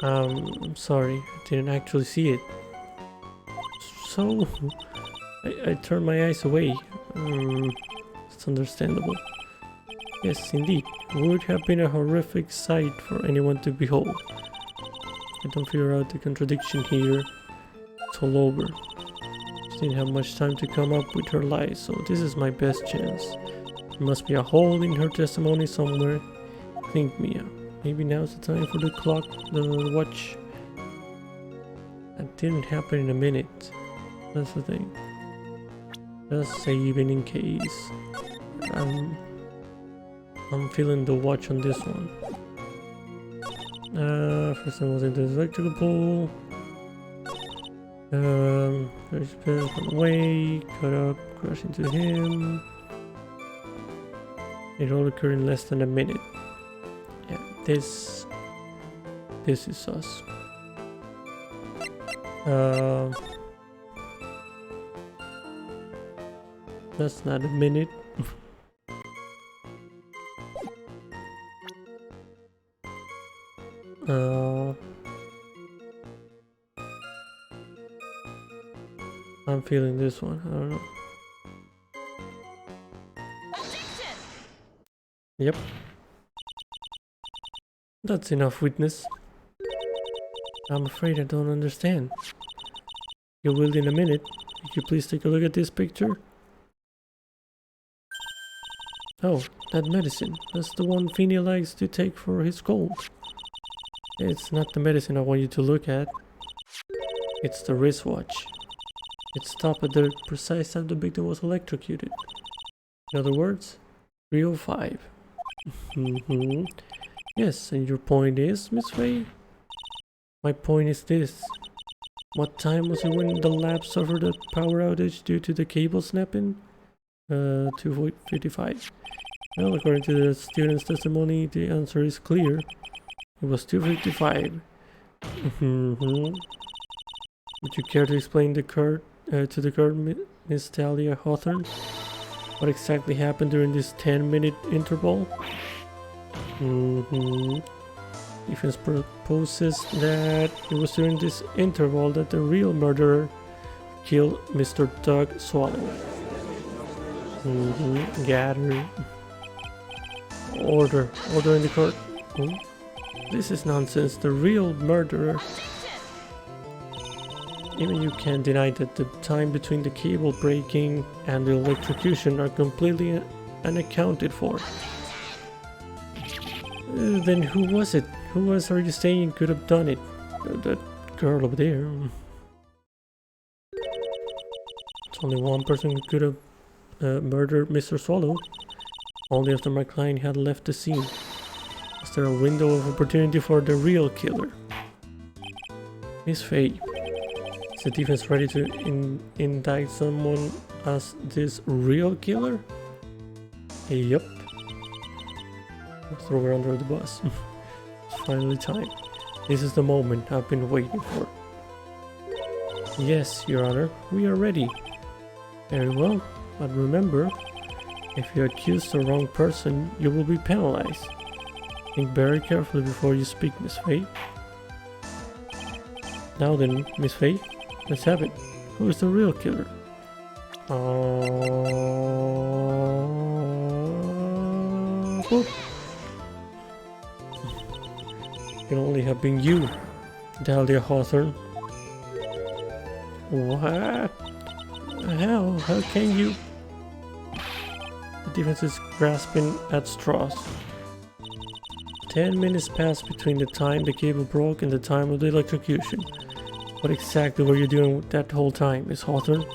I'm sorry, I didn't actually see it. So, I turned my eyes away. It's understandable. Yes, indeed. It would have been a horrific sight for anyone to behold. I don't figure out the contradiction here. It's all over. She didn't have much time to come up with her lies, so this is my best chance. There must be a hole in her testimony somewhere. Think, Mia. Maybe now's the time for the clock, the watch. That didn't happen in a minute. That's the thing. Just saving in case. I'm feeling the watch on this one. First one was into the electrical pole. First pen away, cut up, crash into him. It all occurred in less than a minute. Yeah, this is sus. That's not a minute. I'm feeling this one. I don't know. Yep. That's enough witness. I'm afraid I don't understand. You will in a minute. Could you please take a look at this picture? Oh, that medicine. That's the one Feeny likes to take for his cold. It's not the medicine I want you to look at. It's the wristwatch. It stopped at the precise time the victim was electrocuted. In other words, 3:05. Yes, and your point is, Miss Faye? My point is this. What time was it when the lab suffered a power outage due to the cable snapping? 2:55. Well, according to the student's testimony, the answer is clear. It was 2:55. Would you care to explain the to the court, Miss Talia Hawthorne? What exactly happened during this 10-minute interval? Defense proposes that it was during this interval that the real murderer killed Mr. Doug Swallow. Got her. Order in the court. This is nonsense. The real murderer. Even you can't deny that the time between the cable breaking and the electrocution are completely unaccounted for. Then who was it? Who else are you saying could have done it? That girl over there. It's only one person who could have murdered Mr. Swallow. Only after my client had left the scene. Is there a window of opportunity for the real killer? Miss Faye, is the defense ready to indict someone as this real killer? Yup. Throw her under the bus. It's finally time. This is the moment I've been waiting for. Yes, Your Honor, we are ready. Very well, but remember, if you accuse the wrong person, you will be penalized. Think very carefully before you speak, Miss Faye. Now then, Miss Faye, let's have it. Who is the real killer? It can only have been you, Dahlia Hawthorne. What? How can you? The defense is grasping at straws. 10 minutes passed between the time the cable broke and the time of the electrocution. What exactly were you doing that whole time, Miss Hawthorne?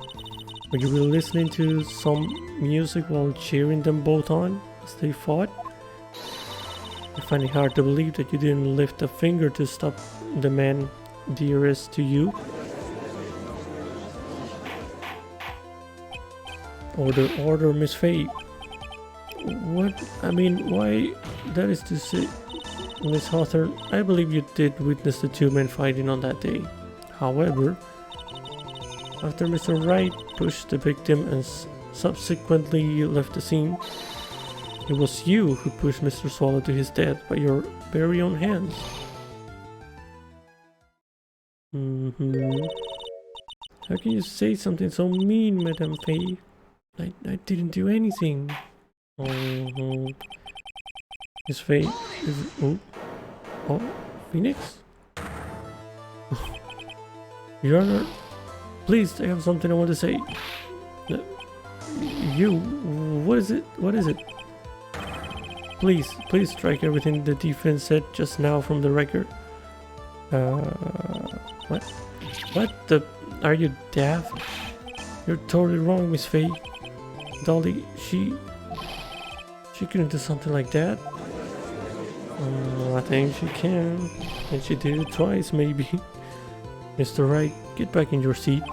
Were you really listening to some music while cheering them both on as they fought? I find it hard to believe that you didn't lift a finger to stop the man dearest to you. Order, Miss Faye. What? I mean, why? That is to say, Miss Hawthorne, I believe you did witness the two men fighting on that day. However, after Mr. Wright pushed the victim and subsequently left the scene, It was you who pushed Mr. Swallow to his death by your very own hands. How can you say something so mean, Madame Faye? I didn't do anything. Miss Faye is... Oh, Phoenix? Your Honor, please, I have something I want to say. You, what is it? What is it? Please strike everything the defense said just now from the record. What? What the? Are you deaf? You're totally wrong, Miss Faye. Dolly, she couldn't do something like that. I think she can. And she did it twice, maybe. Mr. Wright, get back in your seat.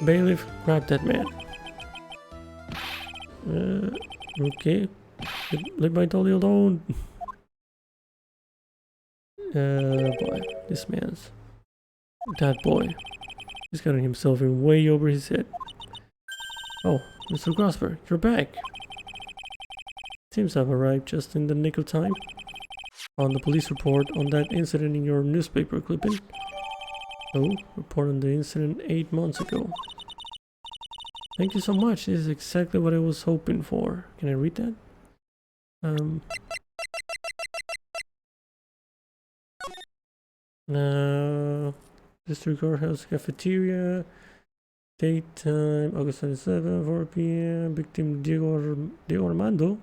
Bailiff, grab that man. Okay. Leave my Dolly alone. Boy, this man's... That boy. He's gotten himself in way over his head. Oh, Mr. Grosper, you're back. Seems I've arrived just in the nick of time. On the police report on that incident in your newspaper clipping. Oh, report on the incident 8 months ago. Thank you so much. This is exactly what I was hoping for. Can I read that? District Courthouse Cafeteria. Daytime, August 27, 4 p.m. Victim Diego Armando.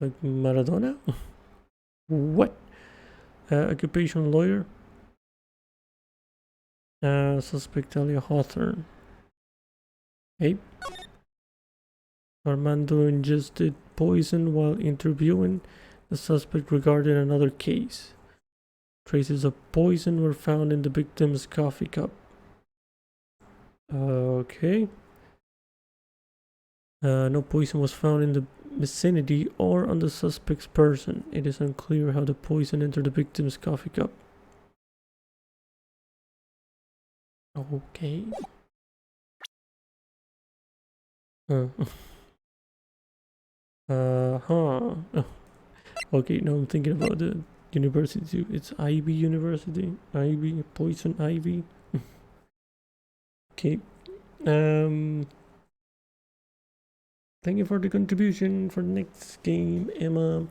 Like Maradona? What? Occupational lawyer. Suspect Talia Hawthorne. Hey. Armando ingested poison while interviewing the suspect regarding another case. Traces of poison were found in the victim's coffee cup. Okay. No poison was found in the vicinity or on the suspect's person. It is unclear how the poison entered the victim's coffee cup. Okay. Okay, now I'm thinking about the university too. It's Ivy University. Ivy, poison ivy. Okay. Thank you for the contribution for the next game, Emma.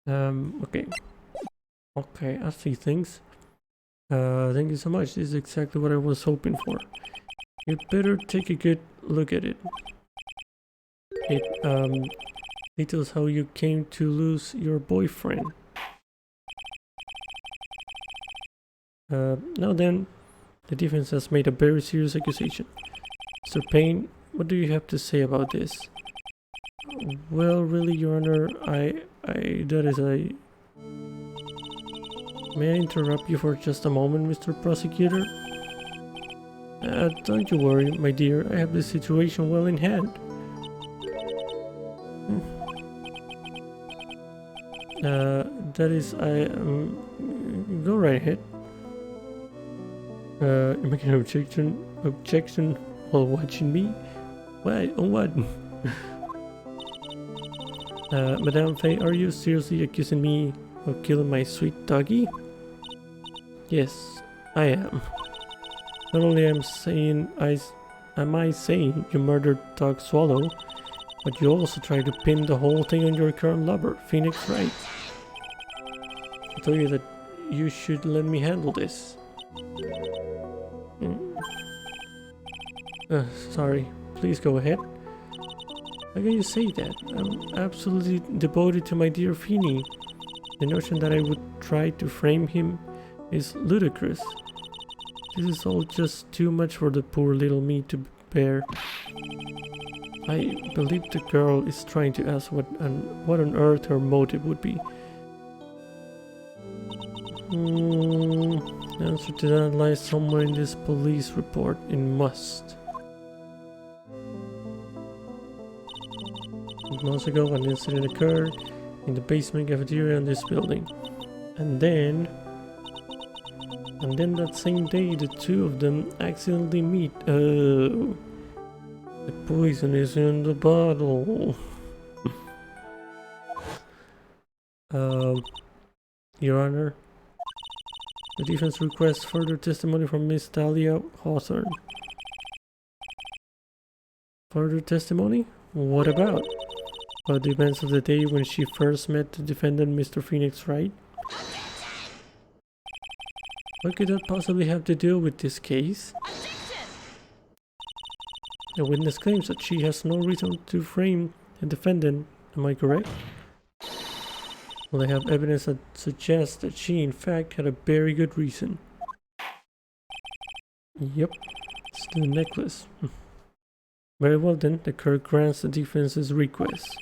Okay. Okay, I see things. Thank you so much. This is exactly what I was hoping for. You'd better take a good look at it. It details how you came to lose your boyfriend. Now then, the defense has made a very serious accusation. Mr. Payne, what do you have to say about this? Well, really, Your Honor, May I interrupt you for just a moment, Mr. Prosecutor? Don't you worry, my dear, I have the situation well in hand. Go right ahead. You make an objection while watching me? Why? On what? Madame Faye, are you seriously accusing me of killing my sweet doggy? Yes, I am. Not only am I saying you murdered Dog Swallow, but you also tried to pin the whole thing on your current lover, Phoenix Wright. I told you that you should let me handle this. Sorry, please go ahead. How can you say that? I'm absolutely devoted to my dear Feeny. The notion that I would try to frame him is ludicrous. This is all just too much for the poor little me to bear. I believe the girl is trying to ask what on earth her motive would be. The answer to that lies somewhere in this police report. It must. 8 months ago, an incident occurred in the basement cafeteria in this building. And then that same day, the two of them accidentally meet. The poison is in the bottle. Your Honor, the defense requests further testimony from Miss Talia Hawthorne. Further testimony? What about? About the events of the day when she first met the defendant, Mr. Phoenix Wright? What could that possibly have to do with this case? The witness claims that she has no reason to frame the defendant. Am I correct? Well, I have evidence that suggests that she in fact had a very good reason. Yep, it's the necklace. Very well then, the court grants the defense's request.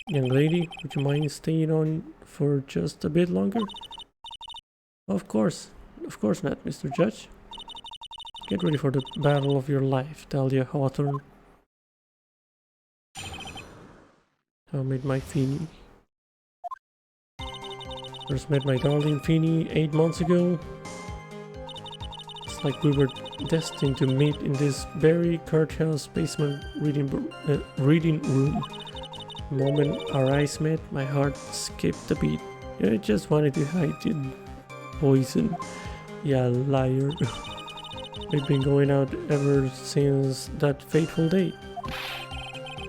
Young lady, would you mind staying on for just a bit longer? Of course not, Mr. Judge. Get ready for the battle of your life, Talia Hawthorne. I made my Feeny. First met my darling Feeny 8 months ago. It's like we were destined to meet in this very courthouse basement reading room. The moment our eyes met, my heart skipped a beat. I just wanted to hide in poison. Yeah, liar. We've been going out ever since that fateful day.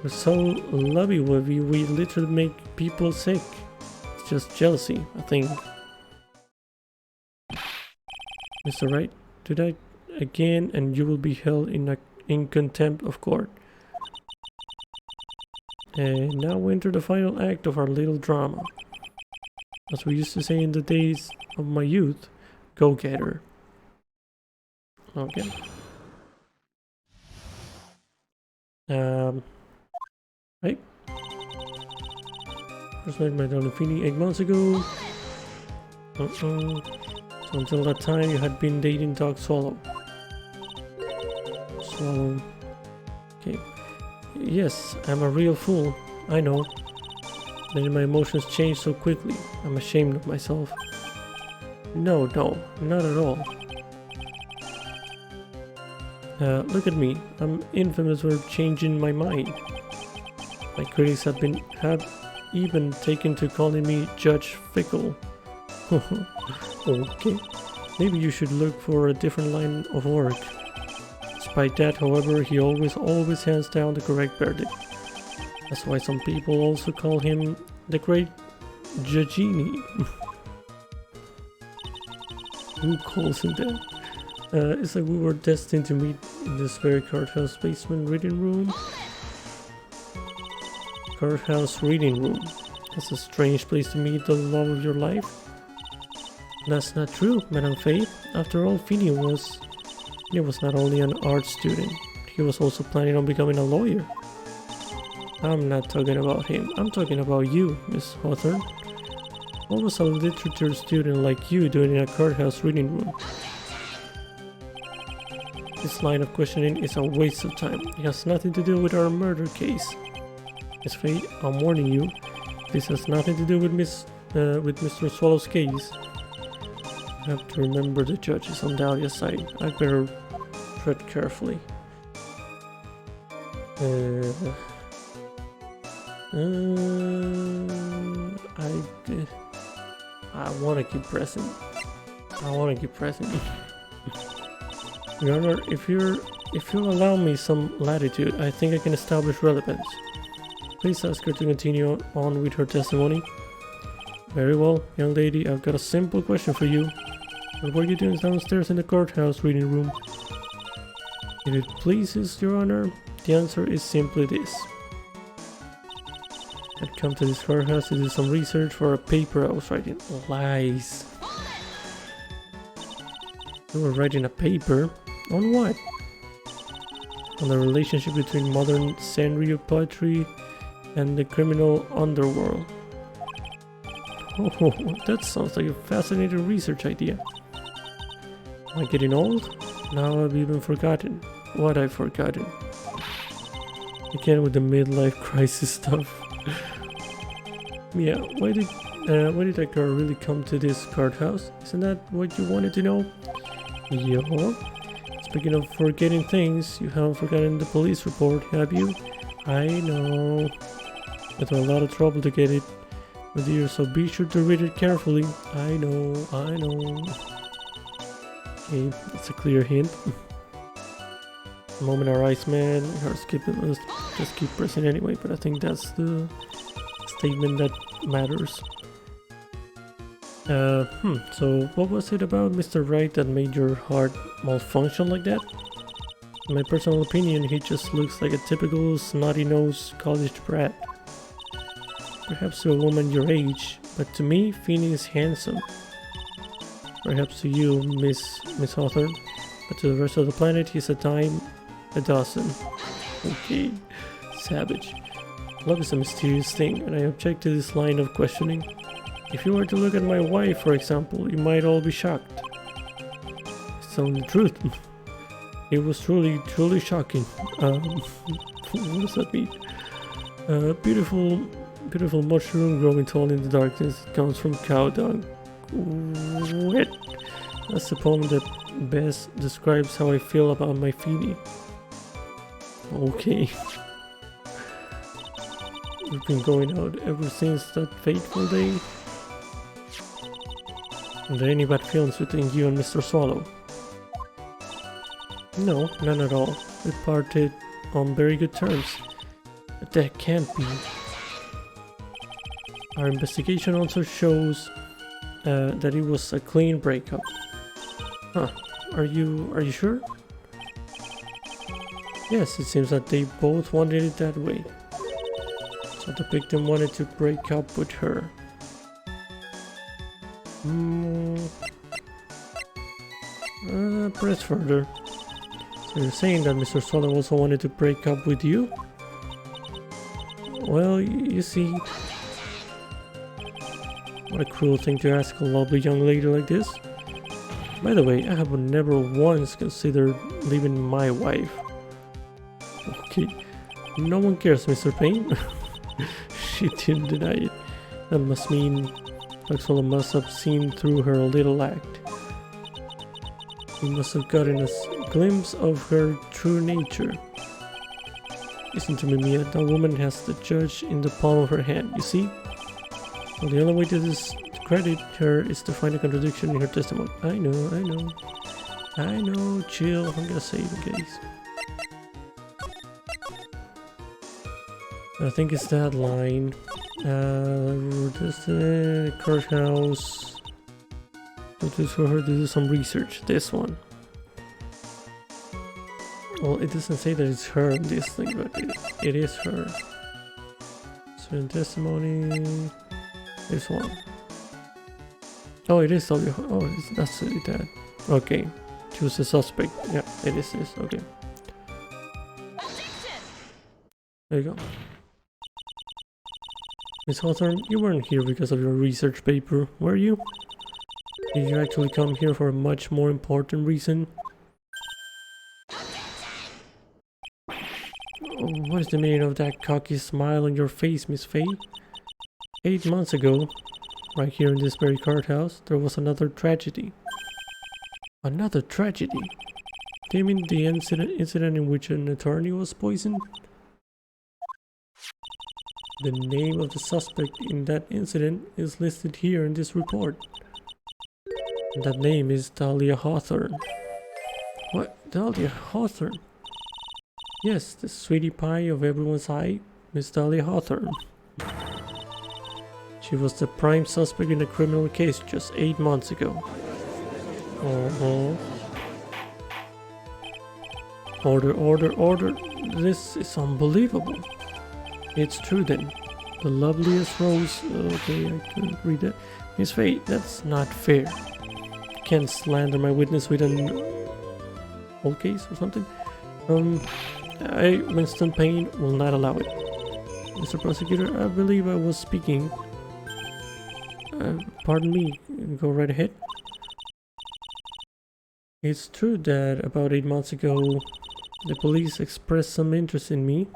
We're so lovey-wovey, we literally make people sick. It's just jealousy, I think. Mr. Wright, do that again and you will be held in contempt of court. And now we enter the final act of our little drama. As we used to say in the days of my youth, go get her. Okay. Right. First met my darling Feeny 8 months ago. So until that time you had been dating Dog Swallow. Swallow. Okay. Yes, I'm a real fool. I know. Then my emotions change so quickly. I'm ashamed of myself. No, not at all. Look at me. I'm infamous for changing my mind. My critics have even taken to calling me Judge Fickle. Okay. Maybe you should look for a different line of work. Despite that, however, he always hands down the correct verdict. That's why some people also call him the Great Judgini. Who calls him that? It's like we were destined to meet in this very courthouse basement reading room. Courthouse reading room. That's a strange place to meet the love of your life. That's not true, Madame Faye. After all, Feeny was not only an art student, he was also planning on becoming a lawyer. I'm not talking about him, I'm talking about you, Miss Hawthorne. What was a literature student like you doing in a courthouse reading room? This line of questioning is a waste of time. It has nothing to do with our murder case. Miss Faye, I'm warning you, this has nothing to do with Mr. Swallow's case. I have to remember the judge is on Dahlia's side. I'd better tread carefully. I want to keep pressing. Your Honor, if you'll allow me some latitude, I think I can establish relevance. Please ask her to continue on with her testimony. Very well, young lady, I've got a simple question for you. What were you doing downstairs in the courthouse reading room? If it pleases Your Honor, the answer is simply this. I'd come to this courthouse to do some research for a paper I was writing. Lies. You were writing a paper? On what? On the relationship between modern Sanrio poetry and the criminal underworld. Oh, that sounds like a fascinating research idea. Am I getting old? Now I've even forgotten what I've forgotten. Again with the midlife crisis stuff. Yeah, why did that girl really come to this courthouse? Isn't that what you wanted to know? Yeah. It's Speaking of forgetting things, you haven't forgotten the police report, have you? I know. It took a lot of trouble to get it, my dear, so be sure to read it carefully. I know. Okay, that's a clear hint. The moment our Iceman, her skip it, let's just keep pressing anyway, but I think that's the statement that matters. So what was it about Mr. Wright that made your heart malfunction like that? In my personal opinion, he just looks like a typical snotty-nosed college brat. Perhaps to a woman your age, but to me, Phoenix is handsome. Perhaps to you, Miss Hawthorne, but to the rest of the planet, he's a dime a dozen. Okay, savage. Love is a mysterious thing, and I object to this line of questioning. If you were to look at my wife, for example, you might all be shocked. It's telling the truth. It was truly shocking. What does that mean? Beautiful mushroom growing tall in the darkness. It comes from cow dung. What? That's the poem that best describes how I feel about my Phoenix. Okay. We've been going out ever since that fateful day. Are there any bad feelings between you and Mr. Swallow? No, none at all. We parted on very good terms. But that can't be. Our investigation also shows that it was a clean breakup. Huh. Are you sure? Yes, it seems that they both wanted it that way. So the victim wanted to break up with her. Press further. So you're saying that Mr. Swallow also wanted to break up with you? Well, you see... What a cruel thing to ask a lovely young lady like this. By the way, I have never once considered leaving my wife. Okay, no one cares, Mr. Payne. She didn't deny it. That must mean Luxola must have seen through her little act. He must have gotten a glimpse of her true nature. Listen to me, Mia. That woman has the judge in the palm of her hand, you see? Well, the only way to discredit her is to find a contradiction in her testimony. I know, chill. I'm gonna save the case. I think it's that line. Just the courthouse. It is for her to do some research. This one. Well, it doesn't say that it's her in this thing, but it is her. So in testimony, this one. Oh, it is W. Oh, that's that. Okay, choose a suspect. Yeah, it is this. Okay. There you go. Miss Hawthorne, you weren't here because of your research paper, were you? Did you actually come here for a much more important reason? Oh, what is the meaning of that cocky smile on your face, Miss Faye? 8 months ago, right here in this very courthouse, there was another tragedy. Another tragedy? Do you mean the incident in which an attorney was poisoned? The name of the suspect in that incident is listed here in this report. And that name is Dahlia Hawthorne. What? Dahlia Hawthorne? Yes, the sweetie pie of everyone's eye, Miss Dahlia Hawthorne. She was the prime suspect in a criminal case just 8 months ago. Order. This is unbelievable. It's true then. The loveliest rose... Okay, I couldn't read that. Miss Faye, that's not fair. You can't slander my witness with an... old case or something? Winston Payne, will not allow it. Mr. Prosecutor, I believe I was speaking. Pardon me, go right ahead. It's true that about 8 months ago, the police expressed some interest in me.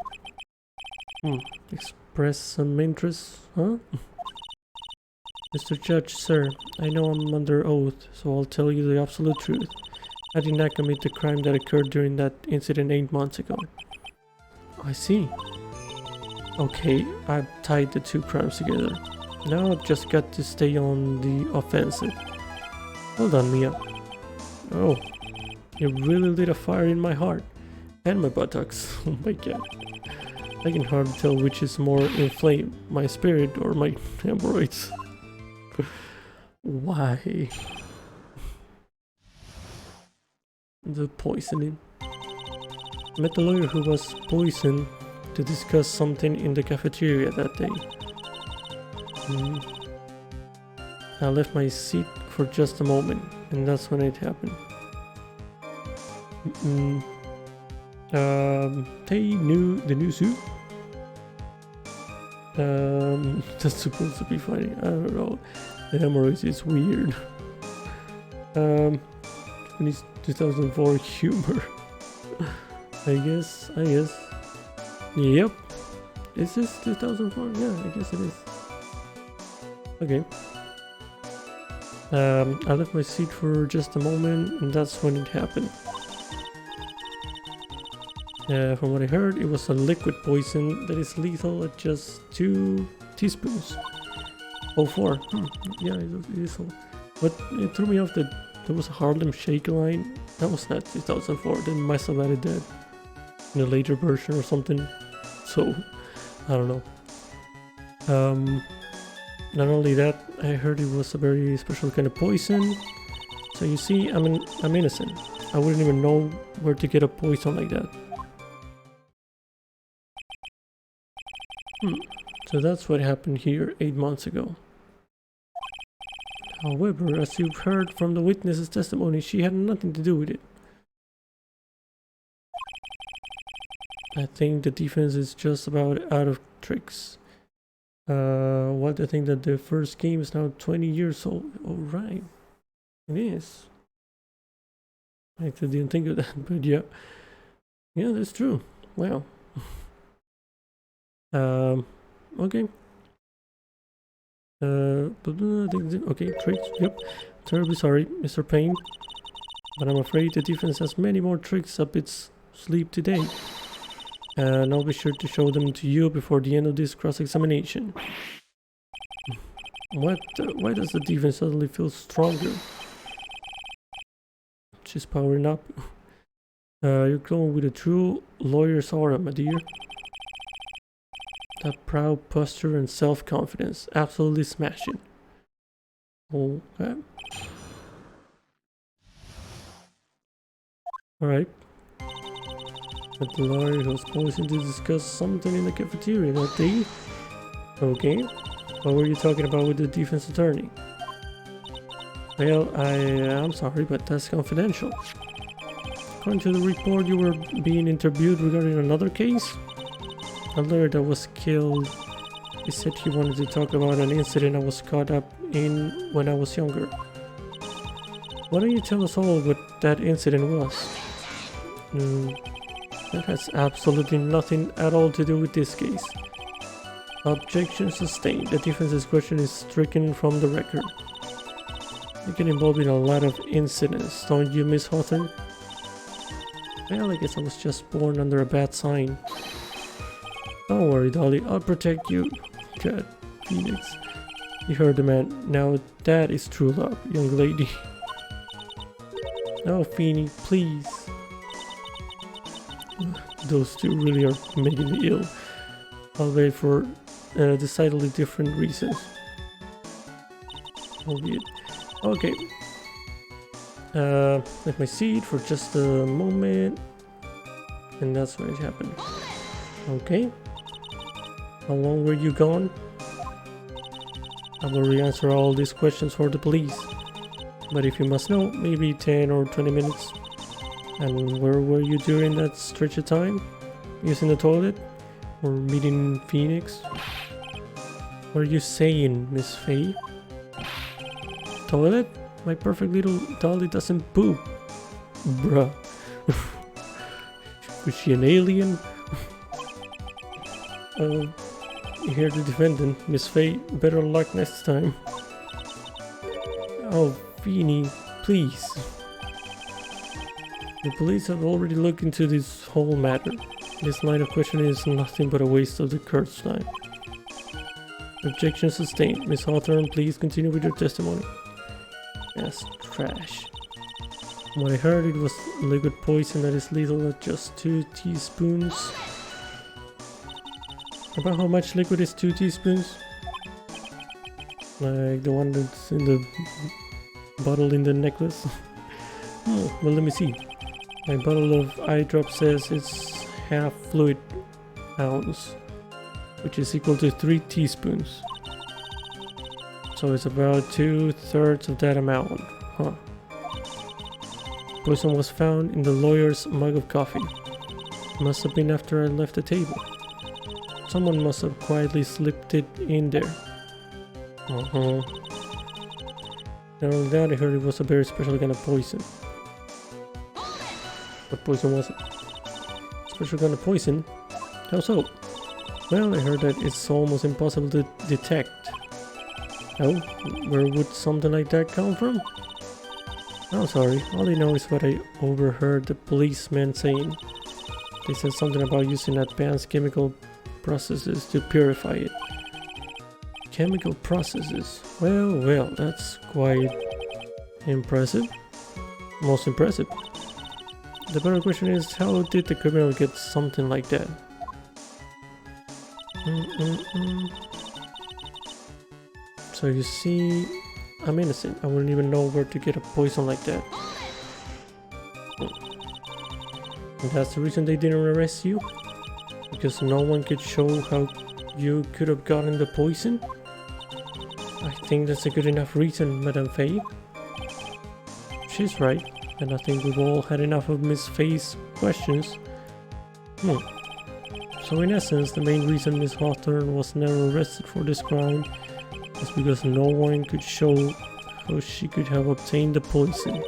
Express some interest, huh? Mr. Judge, sir, I know I'm under oath, so I'll tell you the absolute truth. I did not commit the crime that occurred during that incident 8 months ago. I see. Okay, I've tied the two crimes together. Now I've just got to stay on the offensive. Well done, Mia. Oh, you really lit a fire in my heart. And my buttocks. Oh my god. I can hardly tell which is more inflamed, my spirit or my hemorrhoids. Why? The poisoning. I met the lawyer who was poisoned to discuss something in the cafeteria that day. I left my seat for just a moment, and that's when it happened. They knew the new suit? That's supposed to be funny. I don't know. The hemorrhoids is weird. 2004 humor. I guess. Yep. Is this 2004? Yeah, I guess it is. Okay. I left my seat for just a moment, and that's when it happened. From what I heard, it was a liquid poison that is lethal at just 2 teaspoons. Oh, 4. Yeah, it is all. But it threw me off that there was a Harlem Shake line. That was not 2004. They must have added that in a later version or something. So, I don't know. Not only that, I heard it was a very special kind of poison. So you see, I'm innocent. I wouldn't even know where to get a poison like that. So that's what happened here 8 months ago. However, as you've heard from the witness's testimony, she had nothing to do with it. I think the defense is just about out of tricks. What I think that the first game is now 20 years old. Alright. It is. I actually didn't think of that, but yeah. Yeah, that's true. Wow. Okay. Okay, tricks. Yep. Terribly sorry, Mr. Payne. But I'm afraid the defense has many more tricks up its sleeve today. And I'll be sure to show them to you before the end of this cross-examination. What? Why does the defense suddenly feel stronger? She's powering up. You're going with a true lawyer's aura, my dear. That proud posture and self-confidence. Absolutely smashing. Okay. Alright. But the lawyer was poisoned to discuss something in the cafeteria that day. Okay. What were you talking about with the defense attorney? Well, I'm sorry, but that's confidential. According to the report, you were being interviewed regarding another case? A lawyer that was killed. He said he wanted to talk about an incident I was caught up in when I was younger. Why don't you tell us all what that incident was? That has absolutely nothing at all to do with this case. Objection sustained. The defense's question is stricken from the record. You get involved in a lot of incidents, don't you, Miss Hawthorne? Well, I guess I was just born under a bad sign. Don't worry, Dolly, I'll protect you. God, Phoenix. You heard the man. Now that is true love, young lady. Oh, Phoenix, please. Those two really are making me ill. I'll wait for decidedly different reasons. Albeit. Okay. Let me see it for just a moment. And that's when it happened. Okay. How long were you gone? I will re-answer all these questions for the police. But if you must know, maybe 10 or 20 minutes. And where were you during that stretch of time? Using the toilet? Or meeting Phoenix? What are you saying, Miss Faye? Toilet? My perfect little dolly doesn't poop. Bruh. Was she an alien? You hear the defendant, Miss Faye. Better luck next time. Oh, Feeny, please. The police have already looked into this whole matter. This line of questioning is nothing but a waste of the court's time. Objection sustained. Miss Hawthorne, please continue with your testimony. That's trash. From what I heard, it was liquid poison that is lethal at just 2 teaspoons. About how much liquid is 2 teaspoons? Like the one that's in the bottle in the necklace? Oh, well, let me see. My bottle of eye drop says it's half fluid ounce, which is equal to 3 teaspoons. So it's about 2/3 of that amount, huh? Poison was found in the lawyer's mug of coffee. Must have been after I left the table. Someone must have quietly slipped it in there. Not only that, I heard it was a very special kind of poison. What poison was it? Special kind of poison? How so? Well, I heard that it's almost impossible to detect. Oh, where would something like that come from? Oh, sorry, all I know is what I overheard the policeman saying. They said something about using advanced chemical processes to purify it. Chemical processes? Well, that's quite impressive. Most impressive. The better question is, how did the criminal get something like that? So you see, I'm innocent. I wouldn't even know where to get a poison like that. And that's the reason they didn't arrest you? Because no one could show how you could have gotten the poison? I think that's a good enough reason, Madame Faye. She's right, and I think we've all had enough of Miss Faye's questions. So in essence, the main reason Miss Hawthorne was never arrested for this crime is because no one could show how she could have obtained the poison.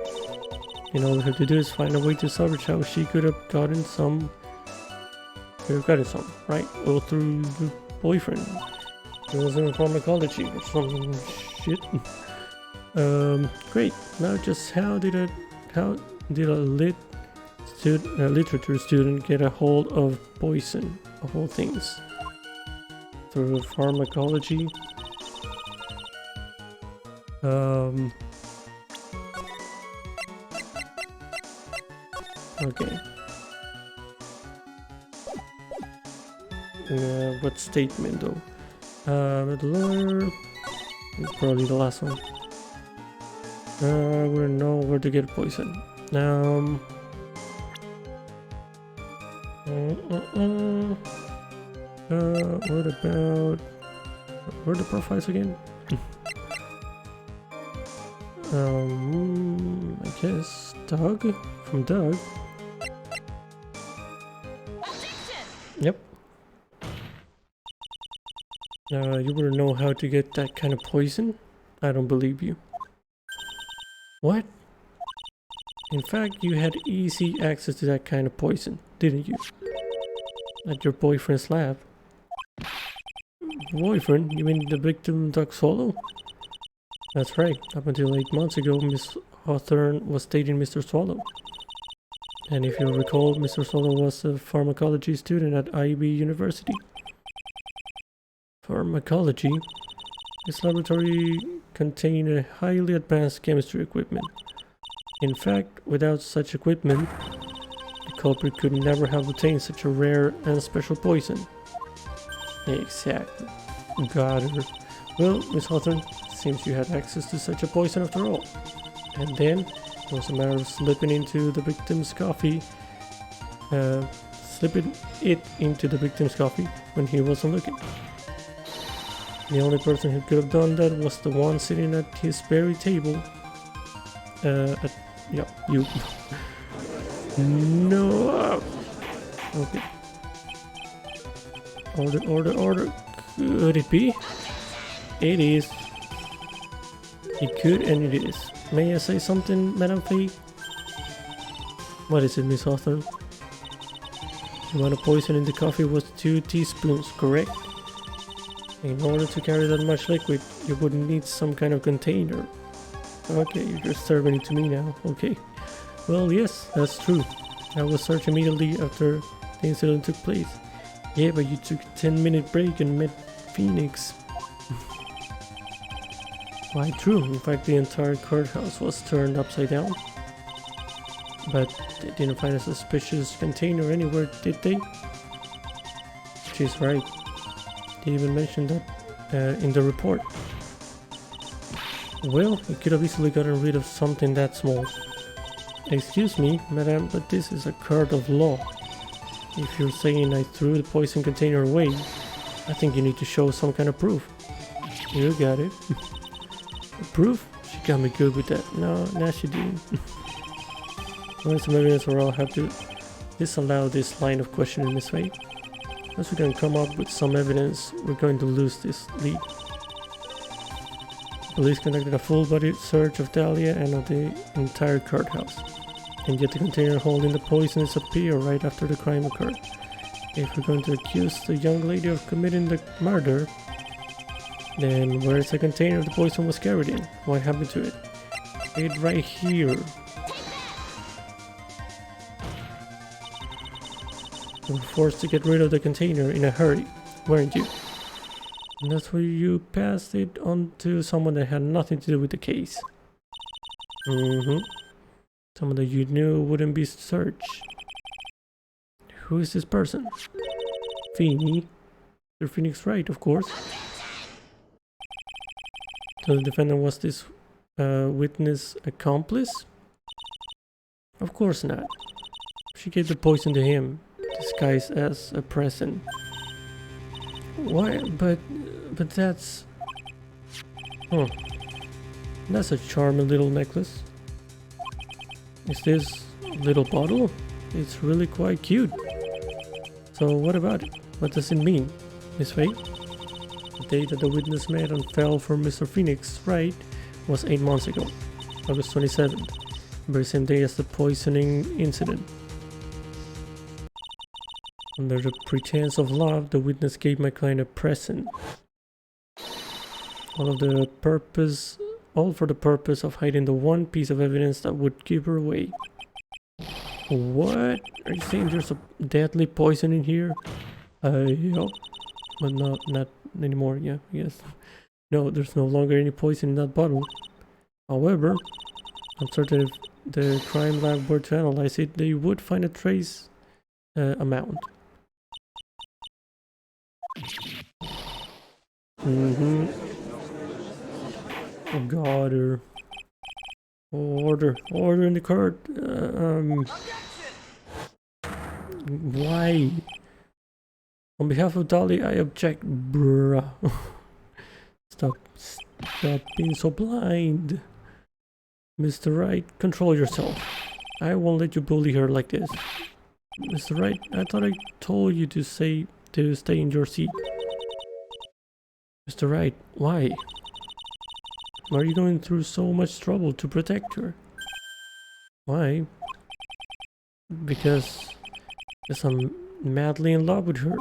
And all we have to do is find a way to salvage how she could have gotten some. Right? Or through the boyfriend. It was in pharmacology or some shit. Great. Now just how did a literature student get a hold of poison, of all things? Through pharmacology? Okay. What statement though? The lawyer, probably the last one. We don't know where to get poison. What about, where are the profiles again? I guess Doug, from Doug. Yep. You wouldn't know how to get that kind of poison? I don't believe you. What? In fact, you had easy access to that kind of poison, didn't you? At your boyfriend's lab. Boyfriend? You mean the victim Doug Swallow? That's right. Up until 8 months ago, Miss Hawthorne was dating Mr. Swallow. And if you recall, Mr. Swallow was a pharmacology student at IB University. Pharmacology? His laboratory contained a highly advanced chemistry equipment. In fact, without such equipment, the culprit could never have obtained such a rare and special poison. Exactly. Got her. Well, Miss Hawthorne, seems you had access to such a poison after all. And then, it was a matter of slipping into the victim's coffee. Slipping it into the victim's coffee when he wasn't looking. The only person who could have done that was the one sitting at his very table. You. No. Okay. Order. Could it be? It is. It could and it is. May I say something, Madame Faye? What is it, Miss Hawthorne? The amount of poison in the coffee was 2 teaspoons, correct? In order to carry that much liquid, you would need some kind of container. Okay, you're just serving it to me now. Okay. Well, yes, that's true. I was searched immediately after the incident took place. Yeah, but you took a 10-minute break and met Phoenix. Why, true. In fact, the entire courthouse was turned upside down. But they didn't find a suspicious container anywhere, did they? She's right. They even mentioned that in the report. Well, you could have easily gotten rid of something that small. Excuse me, madam, but this is a court of law. If you're saying I threw the poison container away, I think you need to show some kind of proof. You got it. Proof? She got me good with that. No, she didn't. Want some evidence or I'll have to disallow this line of questioning, Miss Wright. Unless we can come up with some evidence, we're going to lose this lead. Police conducted a full-body search of Dahlia and of the entire courthouse. And yet the container holding the poison disappeared right after the crime occurred. If we're going to accuse the young lady of committing the murder, then where is the container the poison was carried in? What happened to it? It's right here. You were forced to get rid of the container in a hurry, weren't you? And that's why you passed it on to someone that had nothing to do with the case. Someone that you knew wouldn't be searched. Who is this person? Phoenix. You're Phoenix Wright, of course. So the defendant was this witness accomplice? Of course not. She gave the poison to him, disguised as a present. Why? But that's... That's a charming little necklace. Is this little bottle? It's really quite cute. So what about it? What does it mean, Miss Wright? The day that the witness met and fell for Mr. Phoenix Wright was 8 months ago, August 27th, the very same day as the poisoning incident. Under the pretense of love, the witness gave my client a present. All for the purpose of hiding the one piece of evidence that would give her away. What? Are you saying there's a deadly poison in here? Yup. But not anymore, yeah, yes. No, there's no longer any poison in that bottle. However, I'm certain if the crime lab were to analyze it, they would find a trace amount. Oh God, order in the court. Why? On behalf of Dolly, I object, bruh. Stop being so blind. Mr. Wright, control yourself. I won't let you bully her like this. Mr. Wright, I thought I told you to stay in your seat. Mr. Wright, why? Why are you going through so much trouble to protect her? Why? Because I'm madly in love with her.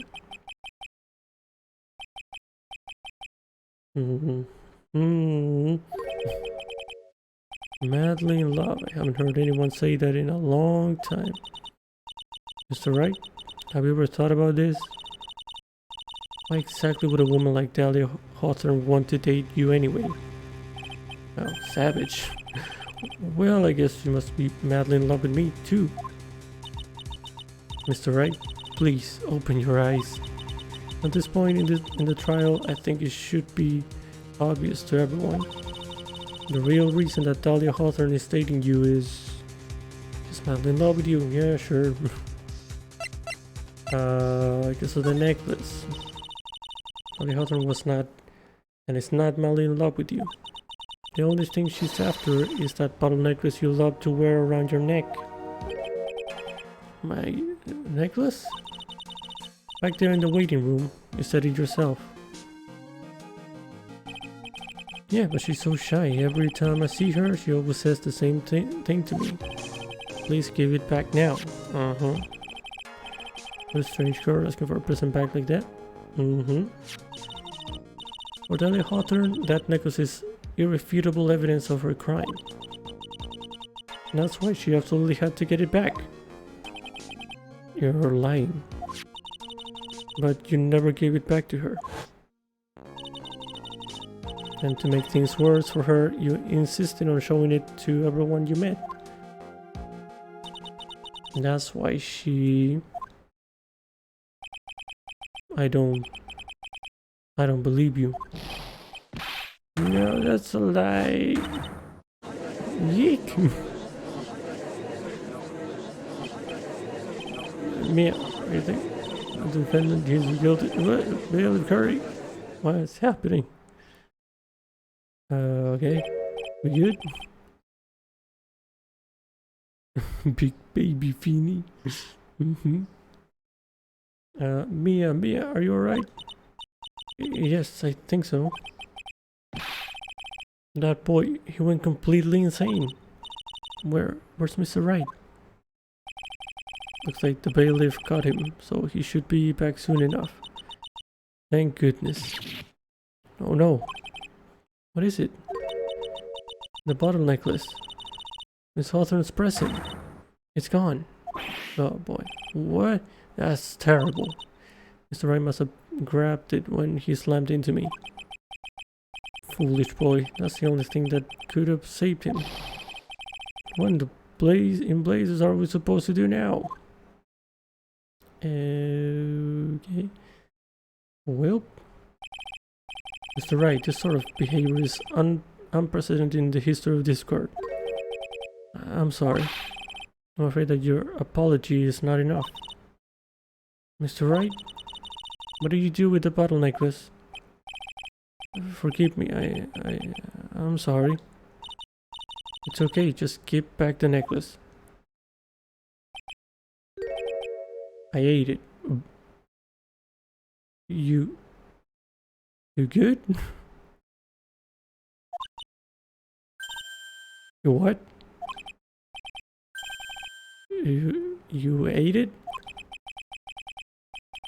Madly in love. I haven't heard anyone say that in a long time. Mr. Wright, have you ever thought about this? Why exactly would a woman like Dahlia Hawthorne want to date you anyway? Oh, savage. Well, I guess you must be madly in love with me too. Mr. Wright, please open your eyes. At this point in the trial, I think it should be obvious to everyone. The real reason that Dahlia Hawthorne is dating you is just madly in love with you. Yeah, sure. I guess of the necklace. Dahlia Hawthorne was not, and is not madly in love with you. The only thing she's after is that bottle necklace you love to wear around your neck. My necklace? Back there in the waiting room, you said it yourself. Yeah, but she's so shy. Every time I see her, she always says the same thing to me. Please give it back now. What a strange girl asking for a present back like that. For Dahlia Hawthorne, that necklace is irrefutable evidence of her crime. That's why she absolutely had to get it back. You're lying. But you never gave it back to her. And to make things worse for her, you insisted on showing it to everyone you met. And that's why she... I don't believe you. No, that's a lie. Yeek. Mia, what do you think? The defendant is guilty. What? Bailiff Curry? What is happening? Okay. We good? Big baby Feeny. Mia, are you alright? Yes, I think so. That boy, he went completely insane. Where's Mr. Wright? Looks like the bailiff caught him, so he should be back soon enough. Thank goodness. Oh no. What is it? The bottle necklace. Miss Hawthorne's present. It's gone. Oh boy. What? That's terrible. Mr. Wright must have grabbed it when he slammed into me. Foolish boy. That's the only thing that could have saved him. What in blazes are we supposed to do now? Okay. Well, Mr. Wright, this sort of behavior is unprecedented in the history of Discord. I'm sorry. I'm afraid that your apology is not enough. Mr. Wright, what did you do with the bottle necklace? Forgive me, I'm sorry. It's okay, just give back the necklace. I ate it. You good? You what? You ate it?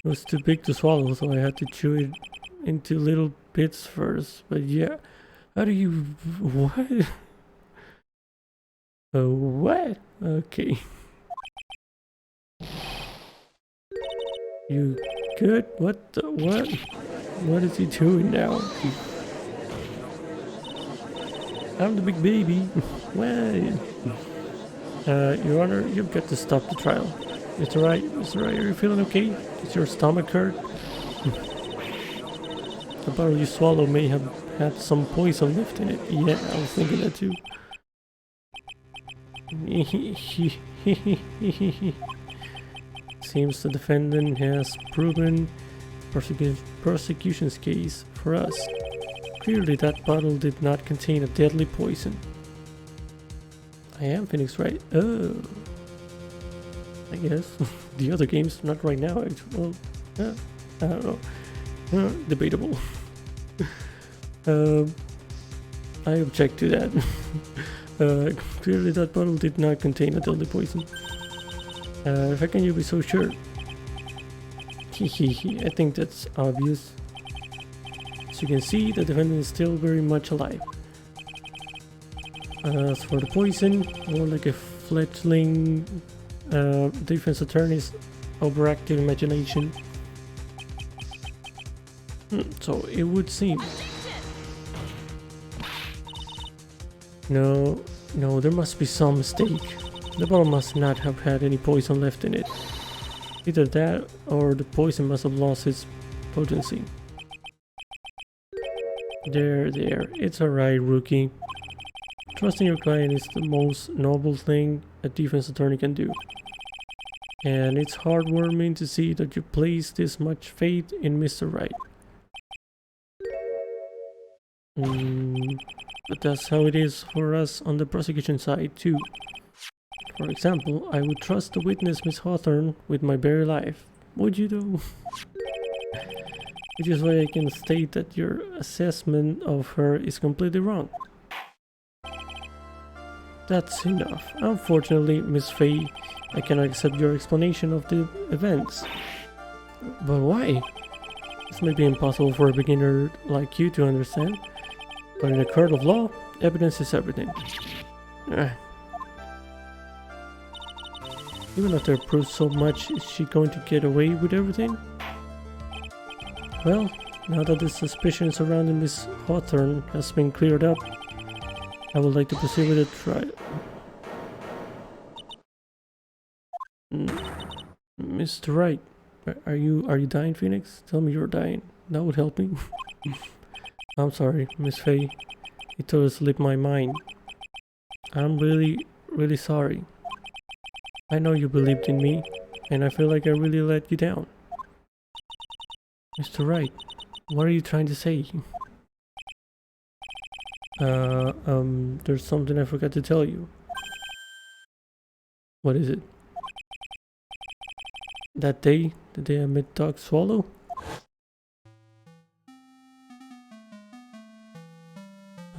It was too big to swallow, so I had to chew it into little bits first. But yeah, how do you... what? What? Okay. You good? What the... what? What is he doing now? I'm the big baby. Why? Your Honor, you've got to stop the trial. Mr. Wright, are you feeling okay? Does your stomach hurt? The bottle you swallowed may have had some poison left in it. Yeah, I was thinking that too. Seems the defendant has proven prosecution's case for us. Clearly that bottle did not contain a deadly poison. I am Phoenix Wright. Oh. I guess. The other games, not right now. Well, I don't know. Debatable. I object to that. Clearly that bottle did not contain a deadly poison. How can you be so sure? I think that's obvious. As you can see, the defendant is still very much alive. As for the poison, more like a fledgling defense attorney's overactive imagination. So it would seem. No, there must be some mistake. The bottle must not have had any poison left in it. Either that or the poison must have lost its potency. There, it's alright, rookie. Trusting your client is the most noble thing a defense attorney can do. And it's heartwarming to see that you place this much faith in Mr. Wright. But that's how it is for us on the prosecution side too. For example, I would trust the witness Miss Hawthorne with my very life. Would you though? Which is why I can state that your assessment of her is completely wrong. That's enough. Unfortunately, Miss Faye, I cannot accept your explanation of the events. But why? This may be impossible for a beginner like you to understand, but in a court of law, evidence is everything. Even after I proved so much, is she going to get away with everything? Well, now that the suspicion surrounding Miss Hawthorne has been cleared up, I would like to proceed with the trial. Mr. Wright, are you dying, Phoenix? Tell me you're dying. That would help me. I'm sorry, Miss Faye. It totally slipped my mind. I'm really sorry. I know you believed in me, and I feel like I really let you down. Mr. Wright, what are you trying to say? There's something I forgot to tell you. What is it? That day, the day I met Doc Swallow?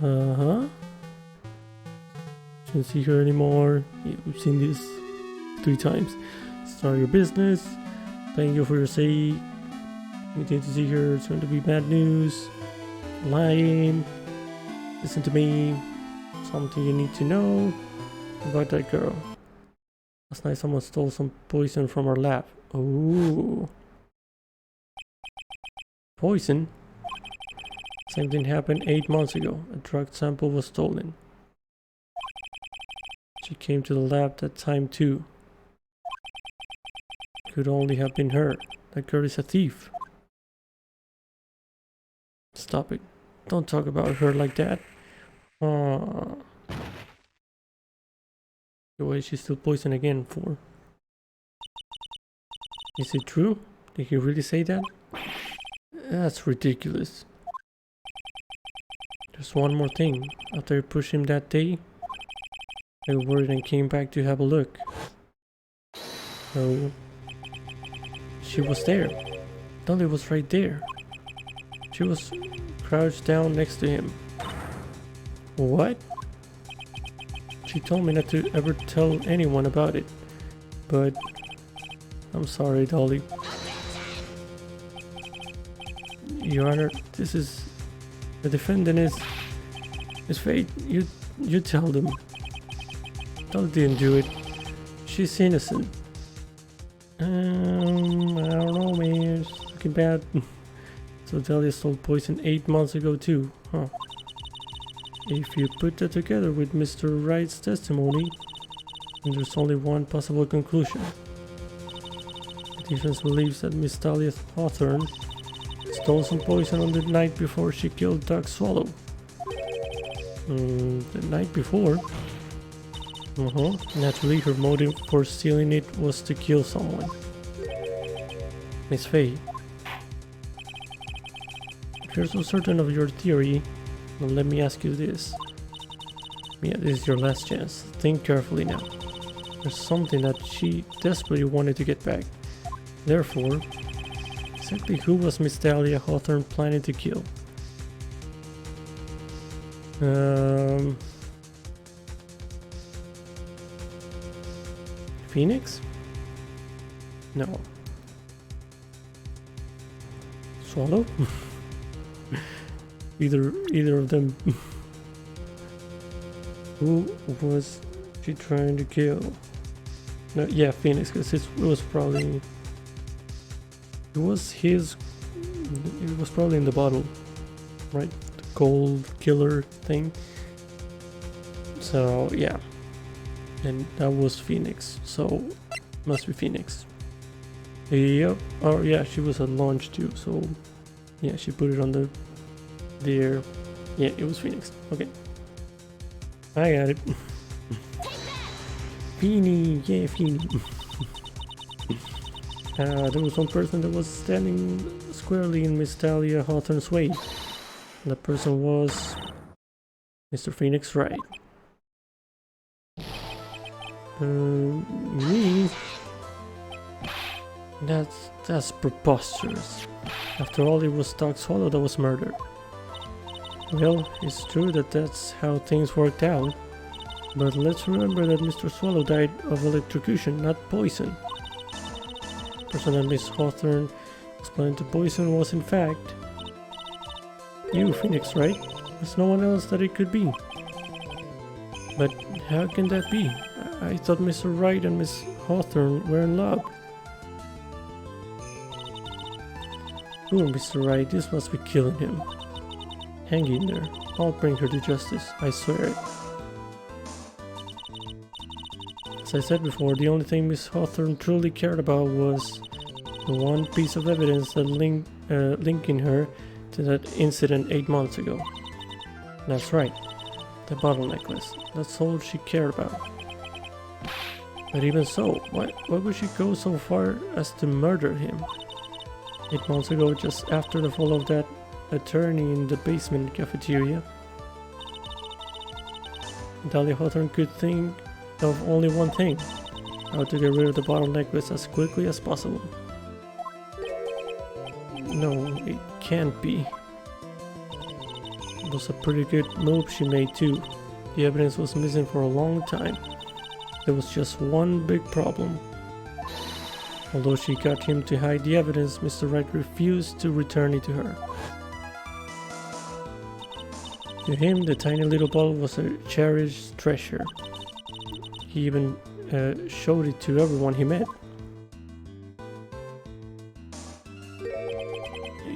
Uh-huh. Shouldn't see her anymore. Yeah, we've seen this 3 times. Start your business. Thank you for your sake. We need to see her. It's going to be bad news. Lying. Listen to me. Something you need to know about that girl. Last night someone stole some poison from our lab. Ooh. Poison? Same thing happened 8 months ago. A drug sample was stolen. She came to the lab that time too. Could only have been her. That girl is a thief. Stop it. Don't talk about her like that. Why is she still poisoned again for? Is it true? Did he really say that? That's ridiculous. There's one more thing. After I pushed him that day, I worried and came back to have a look. Oh, she was there. Dolly was right there. She was crouched down next to him. What? She told me not to ever tell anyone about it. But I'm sorry, Dolly. Your Honor, this is... The defendant is Fate. You tell them. Dolly didn't do it. She's innocent. I don't know, man. It's looking bad. So Dahlia stole poison 8 months ago too, huh? If you put that together with Mr. Wright's testimony, then there's only one possible conclusion. The defense believes that Miss Dahlia Hawthorne stole some poison on the night before she killed Doc Swallow. The night before? Naturally, her motive for stealing it was to kill someone. Miss Faye, if you're so certain of your theory, then let me ask you this. Yeah, this is your last chance. Think carefully now. There's something that she desperately wanted to get back. Therefore, exactly who was Miss Dahlia Hawthorne planning to kill? Phoenix? No. Swallow? Either of them. Who was she trying to kill? No, yeah, Phoenix, because it was probably... It was probably in the bottle, right? The gold killer thing. So, yeah. And that was Phoenix, so must be Phoenix. Yep. Oh yeah, she was at launch too, so yeah, she put it on there. Yeah, it was Phoenix. Okay, I got it. Feeny, yeah, Feeny. There was one person that was standing squarely in Miss Dahlia Hawthorne's way. That person was Mr. Phoenix Wright. Me? That's preposterous. After all, it was Doc Swallow that was murdered. Well, it's true that that's how things worked out. But let's remember that Mr. Swallow died of electrocution, not poison. The person that Miss Hawthorne explained to poison was in fact you, Phoenix, right? There's no one else that it could be. But how can that be? I thought Mr. Wright and Miss Hawthorne were in love. Poor Mr. Wright, this must be killing him. Hang in there. I'll bring her to justice, I swear it. As I said before, the only thing Miss Hawthorne truly cared about was the one piece of evidence that linking her to that incident 8 months ago. That's right, the bottle necklace. That's all she cared about. But even so, why would she go so far as to murder him? 8 months ago, just after the fall of that attorney in the basement cafeteria. Dahlia Hawthorne could think of only one thing: how to get rid of the bottle necklace as quickly as possible. No, it can't be. It was a pretty good move she made too. The evidence was missing for a long time. There was just one big problem. Although she got him to hide the evidence, Mr. Wright refused to return it to her. To him, the tiny little bottle was a cherished treasure. He even showed it to everyone he met.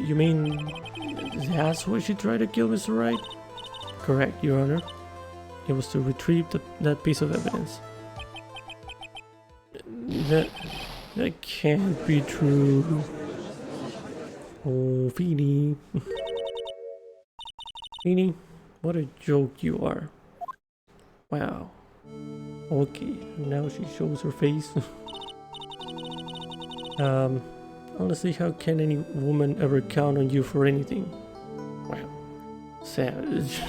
You mean that's why she tried to kill Mr. Wright? Correct, Your Honor. It was to retrieve that piece of evidence. That can't be true. Oh, Feeny. Feeny, what a joke you are. Wow. Okay, now she shows her face. Honestly, how can any woman ever count on you for anything? Wow. Savage.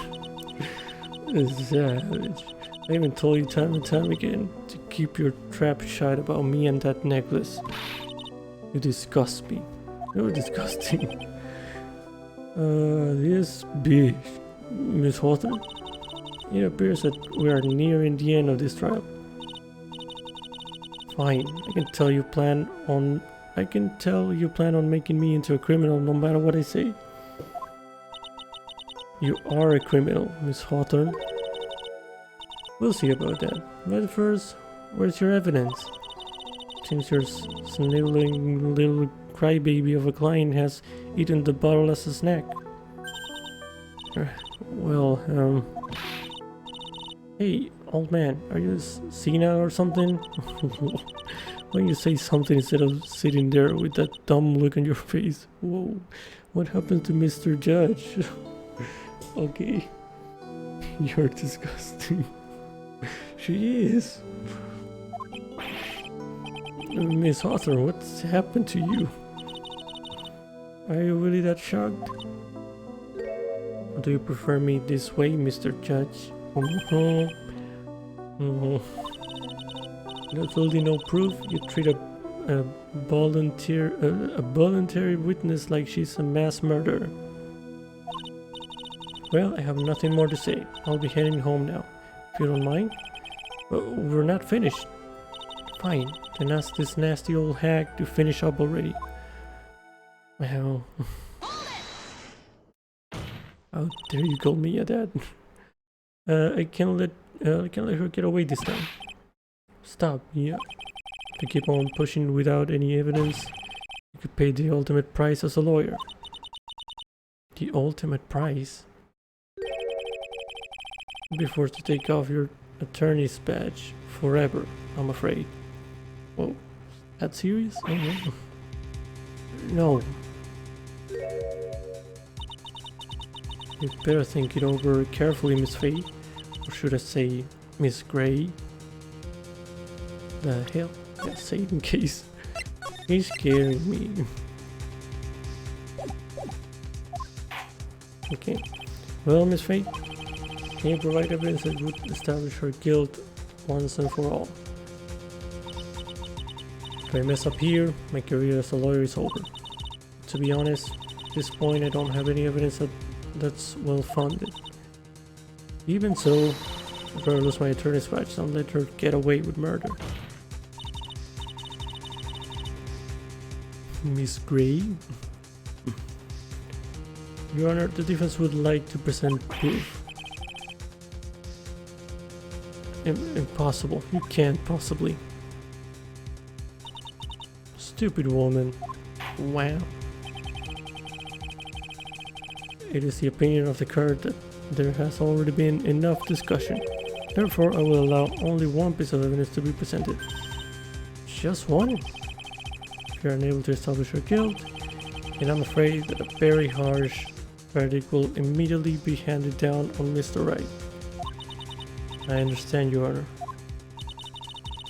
Savage. I even told you time and time again to keep your trap shut about me and that necklace. You disgust me. You're disgusting. This bitch. Miss Hawthorne? It appears that we are nearing the end of this trial. Fine, I can tell you plan on making me into a criminal no matter what I say. You are a criminal, Miss Hawthorne. We'll see about that. But first, where's your evidence? Since your sniveling little crybaby of a client has eaten the bottle as a snack. Well, hey, old man, are you senile or something? Why don't you say something instead of sitting there with that dumb look on your face? Whoa, what happened to Mr. Judge? Okay, you're disgusting. She is. Miss Hawthorne, what's happened to you? Are you really that shocked? Or do you prefer me this way, Mr. Judge? Absolutely no proof. You treat a voluntary witness like she's a mass murderer. Well, I have nothing more to say. I'll be heading home now, if you don't mind. We're not finished. Fine, then ask this nasty old hag to finish up already. Well, how dare you call me a dad? I can't let her get away this time. Stop, yeah. If you keep on pushing without any evidence, you could pay the ultimate price as a lawyer. The ultimate price? You'll be forced to take off your attorney's badge forever, I'm afraid. Whoa, that serious? Oh no. No. You better think it over carefully, Miss Faye. Or should I say, Miss Gray? The hell? Yeah, say it in case. He's scaring me. Okay. Well, Miss Faye, can you provide evidence that would establish her guilt once and for all? If I mess up here, my career as a lawyer is over. To be honest, at this point I don't have any evidence that's well founded. Even so, if I lose my attorney's badge, don't let her get away with murder. Miss Gray? Your Honor, the defense would like to present proof. Impossible. You can't possibly. stupid woman. Wow. It is the opinion of the court that there has already been enough discussion. Therefore, I will allow only one piece of evidence to be presented. Just one? If you are unable to establish her guilt, then I'm afraid that a very harsh verdict will immediately be handed down on Mr. Wright. I understand, Your Honor.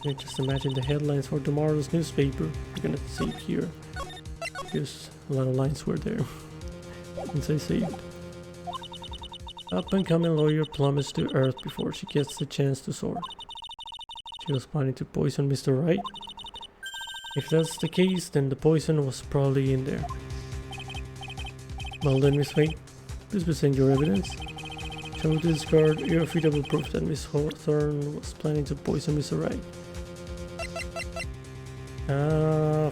You can just imagine the headlines for tomorrow's newspaper. You're gonna see it here. Because a lot of lines were there. Since I saved. Up-and-coming lawyer plummets to earth before she gets the chance to soar. She was planning to poison Mr. Wright. If that's the case, then the poison was probably in there. Well then, Miss Wright, please present your evidence. Show to discard irrefutable proof that Miss Hawthorne was planning to poison Mr. Wright.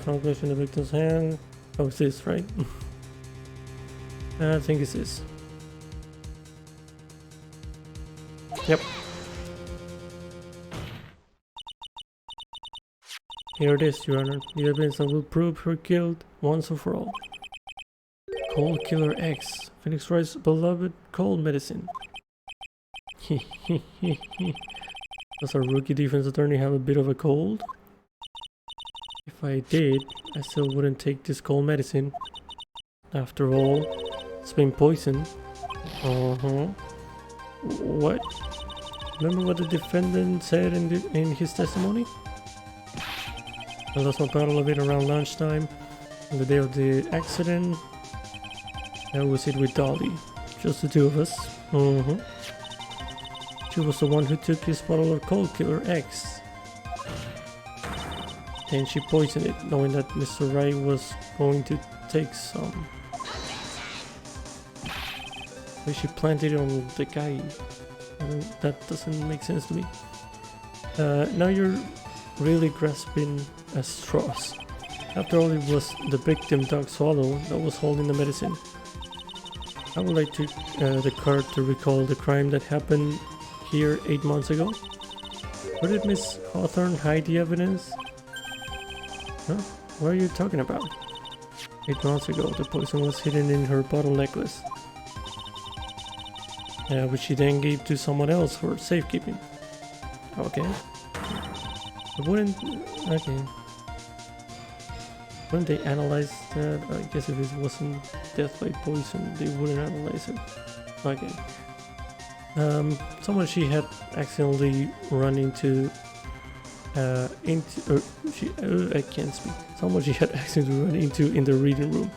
Found clutch in the victim's hand. Oh, it's this, right? I think it's this. Yep. Here it is, Your Honor. The evidence that will prove her guilt once and for all. Cold Killer X. Phoenix Wright's beloved cold medicine. Does our rookie defense attorney have a bit of a cold? If I did, I still wouldn't take this cold medicine. After all, it's been poisoned. What? Remember what the defendant said in his testimony? I lost my bottle of it around lunchtime on the day of the accident. I was it with Dolly. Just the two of us. She was the one who took his bottle of Cold Killer X. And she poisoned it, knowing that Mr. Wright was going to take some. But she planted it on the guy. That doesn't make sense to me. Now you're really grasping at straws. After all, it was the victim, Doc Swallow, that was holding the medicine. I would like to the court to recall the crime that happened here 8 months ago. Where did Miss Hawthorne hide the evidence? Huh? What are you talking about? 8 months ago, the poison was hidden in her bottle necklace. Which she then gave to someone else for safekeeping. Okay. Wouldn't they analyze that? I guess if it wasn't death by poison, they wouldn't analyze it. Okay. Someone she had accidentally run into. I can't speak. Someone she had accidentally run into in the reading room.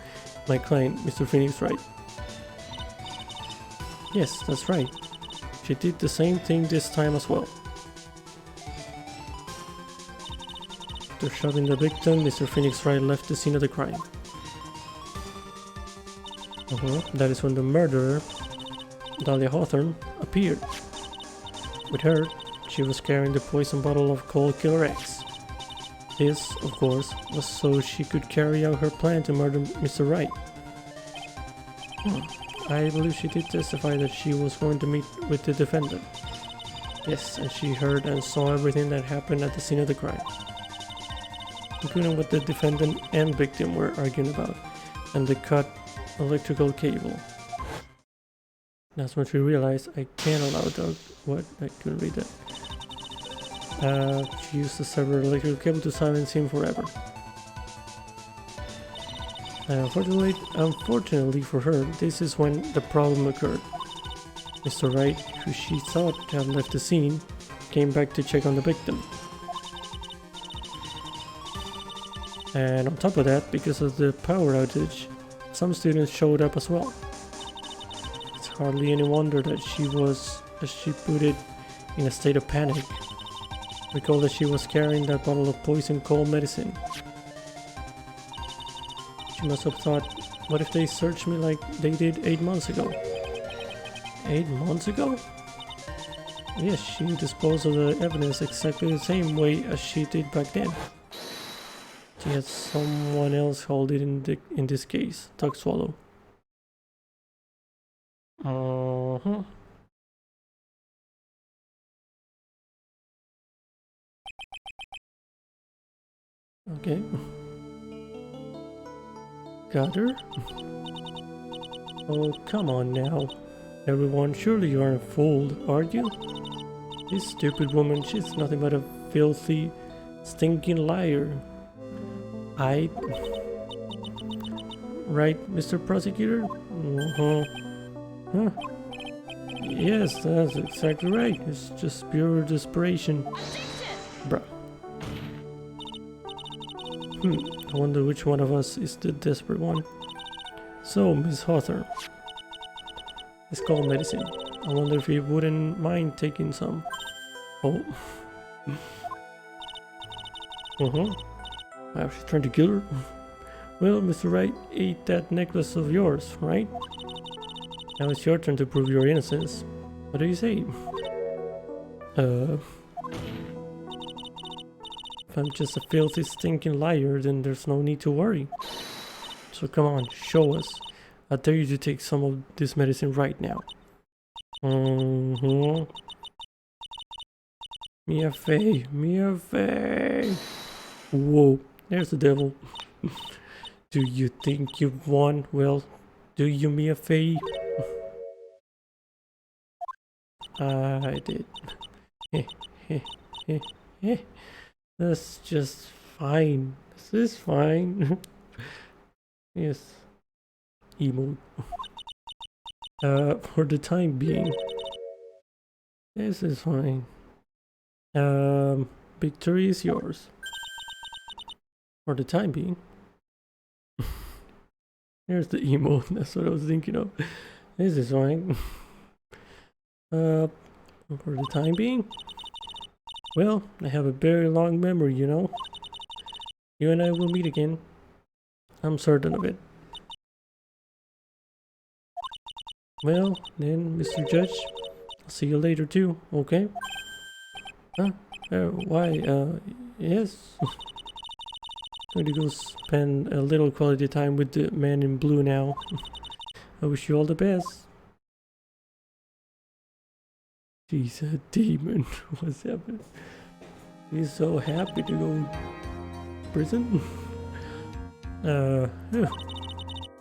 My client, Mr. Phoenix Wright. Yes, that's right. She did the same thing this time as well. After shooting the victim, Mr. Phoenix Wright left the scene of the crime. That is when the murderer, Dahlia Hawthorne, appeared. With her, she was carrying the poison bottle of Cold Killer X. This, of course, was so she could carry out her plan to murder Mr. Wright. I believe she did testify that she was going to meet with the defendant. Yes, and she heard and saw everything that happened at the scene of the crime, including what the defendant and victim were arguing about, and the cut electrical cable. That's when she realized I can't allow that. What? I couldn't read that. She used the severed electrical cable to silence him forever. Unfortunately for her, this is when the problem occurred. Mr. Wright, who she thought had left the scene, came back to check on the victim. And on top of that, because of the power outage, some students showed up as well. It's hardly any wonder that she was, as she put it, in a state of panic. Recall that she was carrying that bottle of poison cold medicine. She must have thought, what if they searched me like they did 8 months ago? 8 months ago? Yes, she disposed of the evidence exactly the same way as she did back then. She had someone else hold it in this case, Doc Swallow. Okay. got her? Oh, come on now. Everyone, surely you aren't fooled, are you? This stupid woman, she's nothing but a filthy, stinking liar. Right, Mr. Prosecutor? Huh? Yes, that's exactly right. It's just pure desperation. Bruh. I wonder which one of us is the desperate one. So, Miss Hawthorne. It's called medicine. I wonder if you wouldn't mind taking some. Oh. Wow, she's trying to kill her. Well, Mr. Wright ate that necklace of yours, right? Now it's your turn to prove your innocence. What do you say? If I'm just a filthy, stinking liar, then there's no need to worry. So come on, show us. I dare you to take some of this medicine right now. Mia Fey, Mia Fey. Whoa, there's the devil. Do you think you've won? Well, do you, Mia Fey? I did. That's just fine. This is fine. Yes. Emote. For the time being. This is fine. Victory is yours. For the time being. There's the emote, that's what I was thinking of. This is fine. For the time being? Well, I have a very long memory, you know. You and I will meet again. I'm certain of it. Well, then, Mr. Judge, I'll see you later too, okay? Huh? Why, yes. Going to go spend a little quality time with the man in blue now. I wish you all the best. She's a demon. What's happening? He's so happy to go to prison. It's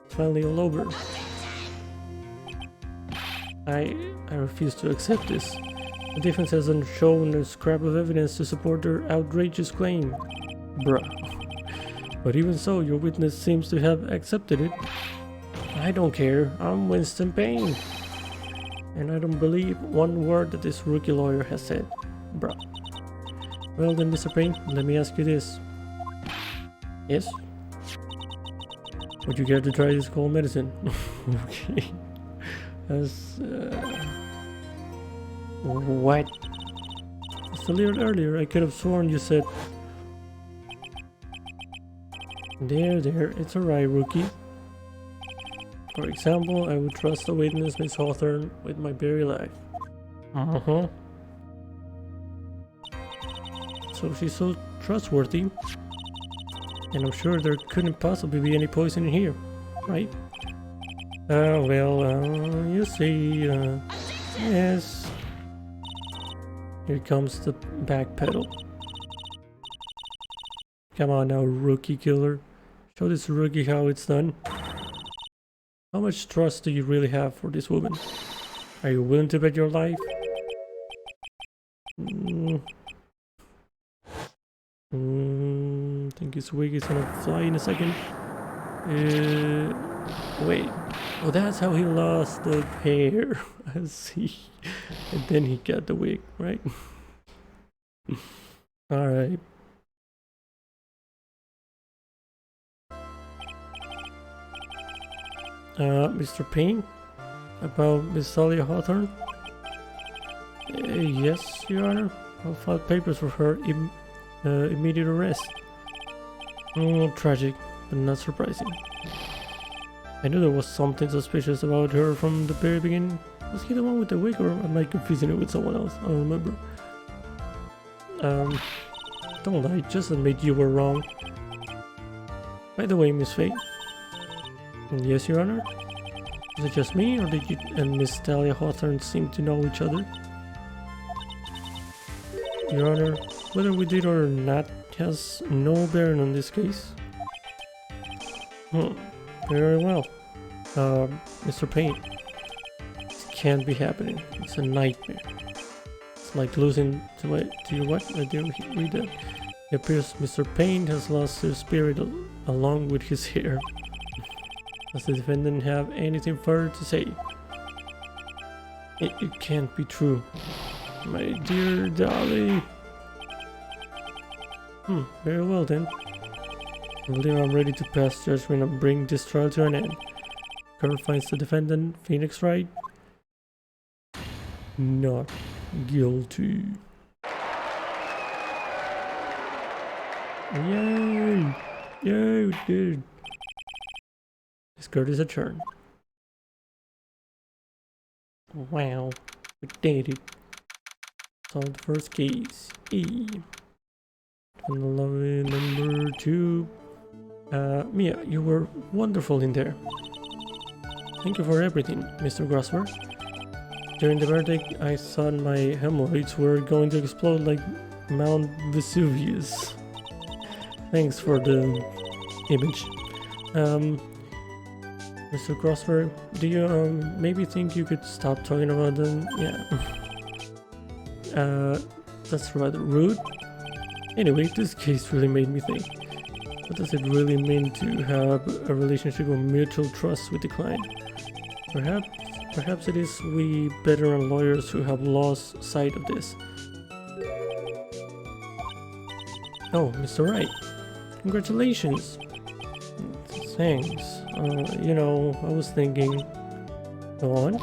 finally all over. I refuse to accept this. The defense hasn't shown a scrap of evidence to support their outrageous claim. Bruh. But even so, your witness seems to have accepted it. I don't care. I'm Winston Payne. And I don't believe one word that this rookie lawyer has said. Bruh. Well then, Mr. Payne, let me ask you this. Yes? Would you care to try this cold medicine? Okay. As, what? Just a little earlier, I could have sworn you said... There, it's alright, rookie. For example, I would trust the witness, Miss Hawthorne, with my very life. So she's so trustworthy. And I'm sure there couldn't possibly be any poison in here, right? You see, yes. Here comes the back pedal. Come on now, rookie killer. Show this rookie how it's done. How much trust do you really have for this woman? Are you willing to bet your life? Think his wig is gonna fly in a second. Wait. Oh, that's how he lost the hair. I see. And then he got the wig, right? Alright. Mr. Payne? About Miss Talia Hawthorne? Yes, Your Honor. I'll file papers for her immediate arrest. Oh, tragic, but not surprising. I knew there was something suspicious about her from the very beginning. Was he the one with the wig, or am I confusing it with someone else? I don't remember. Don't lie, just admit you were wrong. By the way, Miss Faye. Yes, Your Honor? Is it just me, or did you and Miss Talia Hawthorne seem to know each other? Your Honor, whether we did or not has no bearing on this case. Very well. Mr. Payne. This can't be happening. It's a nightmare. It's like losing to your what? I didn't read that. It appears Mr. Payne has lost his spirit along with his hair. Does the defendant have anything further to say? It can't be true. My dear Dolly. Very well then. I believe I'm ready to pass judgment and bring this trial to an end. Court finds the defendant, Phoenix Wright, not guilty. Yay! Yay, we did it. This court is adjourned. Wow, we did it. Solved the first case. E. And lovely number 2. Mia, you were wonderful in there. Thank you for everything, Mr. Grosser. During the verdict, I thought my hemorrhoids were going to explode like Mount Vesuvius. Thanks for the image. Mr. Grosser, do you maybe think you could stop talking about them? Yeah. That's rather rude. Anyway, this case really made me think. What does it really mean to have a relationship of mutual trust with the client? Perhaps it is we veteran lawyers who have lost sight of this. Oh, Mr. Wright. Congratulations. Thanks. You know, I was thinking... Go on.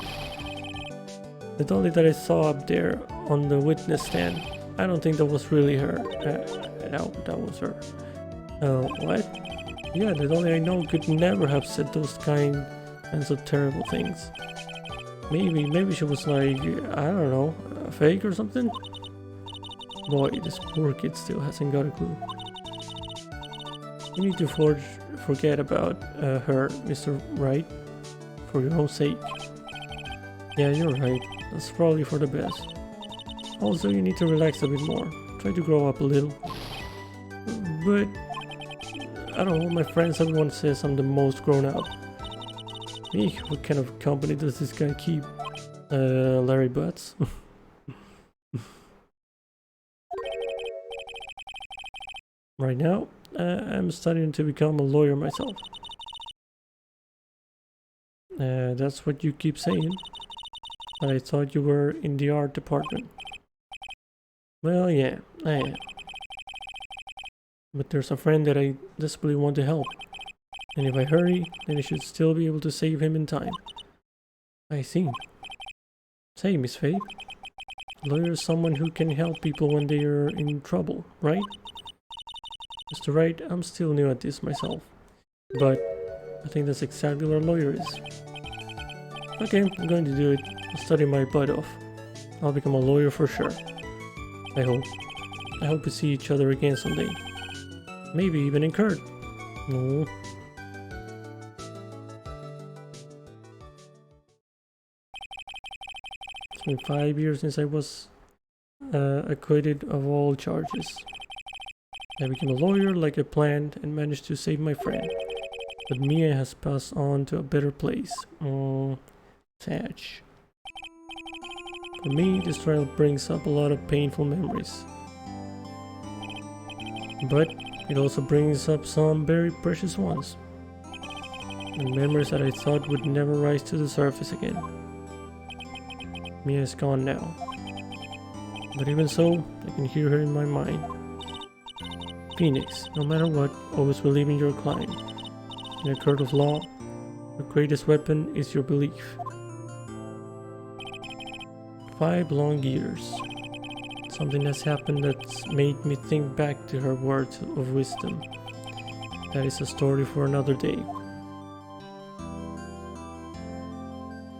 The dolly that I saw up there on the witness stand, I don't think that was really her. No, that was her. What? Yeah, the dolly I know could never have said those kinds of terrible things. Maybe she was like, I don't know, a fake or something? Boy, this poor kid still hasn't got a clue. You need to forget about her, Mr. Wright, for your own sake. Yeah, you're right. That's probably for the best. Also, you need to relax a bit more. Try to grow up a little. But, I don't know, my friends, everyone says I'm the most grown up. Eek, what kind of company does this guy keep? Larry Butts? Right now, I'm studying to become a lawyer myself. That's what you keep saying. But I thought you were in the art department. Well, yeah, I am. But there's a friend that I desperately want to help. And if I hurry, then I should still be able to save him in time. I see. Say, Miss Faye, a lawyer is someone who can help people when they are in trouble, right? Mr. Wright, I'm still new at this myself. But I think that's exactly what a lawyer is. Okay, I'm going to do it. I'll study my butt off. I'll become a lawyer for sure. I hope. I hope we see each other again someday. Maybe even in court. No. It's been 5 years since I was acquitted of all charges. I became a lawyer like I planned and managed to save my friend. But Mia has passed on to a better place. Sad. For me, this trial brings up a lot of painful memories. But it also brings up some very precious ones. And memories that I thought would never rise to the surface again. Mia is gone now. But even so, I can hear her in my mind. Phoenix, no matter what, always believe in your client. In a court of law, your greatest weapon is your belief. 5 long years. Something has happened that's made me think back to her words of wisdom. That is a story for another day.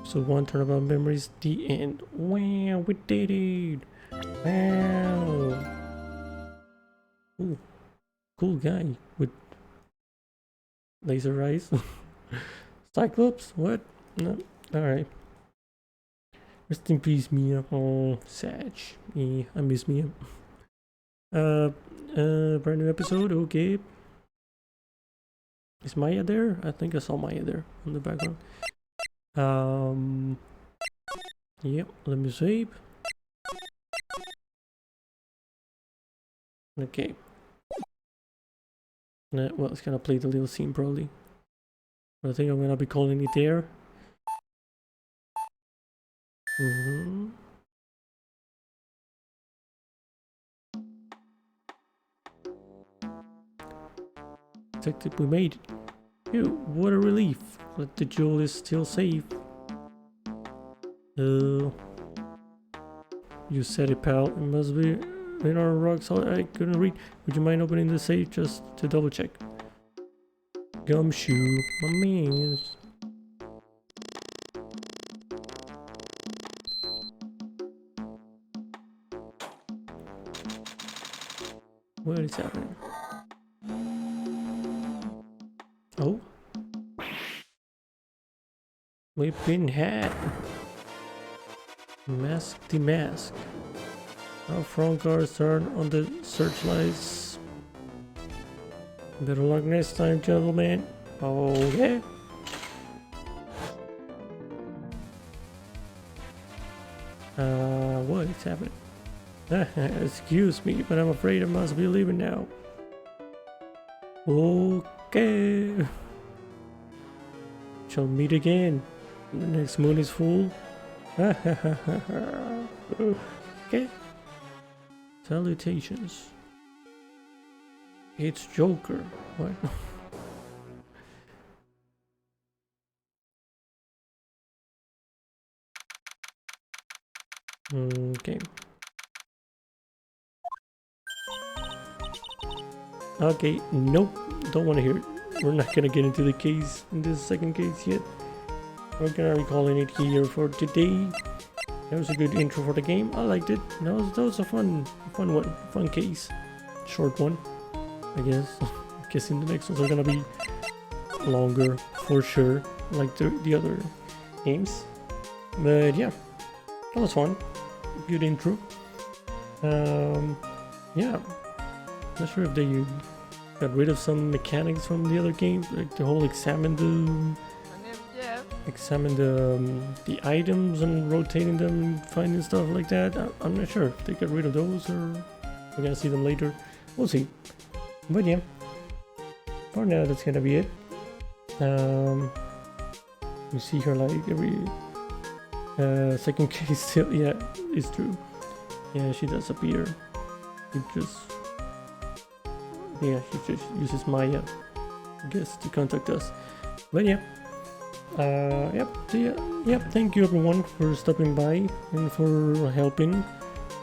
So 1 Turnabout Memories, the end. Wow, we did it! Wow! Ooh, cool guy with laser eyes. Cyclops? What? No, alright. Rest in peace, Mia. Oh, sad. Yeah, I miss Mia. Brand new episode, okay. Is Maya there? I think I saw Maya there in the background. Yep, let me save. Okay. Well, it's gonna play the little scene probably. But I think I'm gonna be calling it there. Detective, we made it. Phew, what a relief. But the jewel is still safe. You said it, pal. It must be in our rocks. I couldn't read. Would you mind opening the safe just to double check? Gumshoe, my man. What is happening? Oh, we've hat. Mask the mask. Our front guards turn on the searchlights. Better luck next time, gentlemen. Oh yeah. What is happening? Excuse me, but I'm afraid I must be leaving now. Okay. Shall meet again. The next moon is full. Okay. Salutations. It's Joker. What? Okay. Okay, nope. Don't want to hear it. We're not gonna get into the case in this second case yet. We're gonna be calling it here for today. That was a good intro for the game. I liked it. That was a fun one, fun case. Short one, I guess. Guessing the next ones are gonna be longer for sure, like the other games. But yeah, that was fun. Good intro. Yeah. Not sure if they got rid of some mechanics from the other games, like the whole examine the items and rotating them and finding stuff like that. I'm not sure if they got rid of those or we're gonna see them later. We'll see. But yeah, for now that's gonna be it. You see her like every second case still. Yeah, it's true. Yeah, she does appear. Yeah, she just uses Maya, I guess, to contact us. But yeah, yep. So yep. Thank you everyone for stopping by and for helping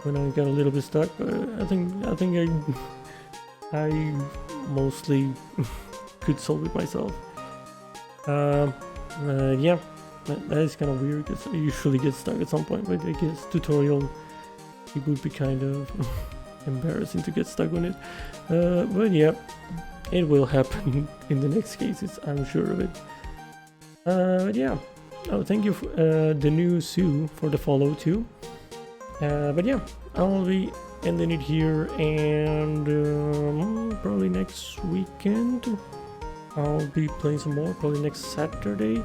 when I got a little bit stuck. I think I mostly could solve it myself. Yeah, that is kind of weird because I usually get stuck at some point. But I guess tutorial it would be kind of embarrassing to get stuck on it. But yeah, it will happen in the next cases, I'm sure of it. But yeah, oh, thank you the new Sue for the follow too. But yeah, I'll be ending it here, and probably next weekend I'll be playing some more, probably next Saturday.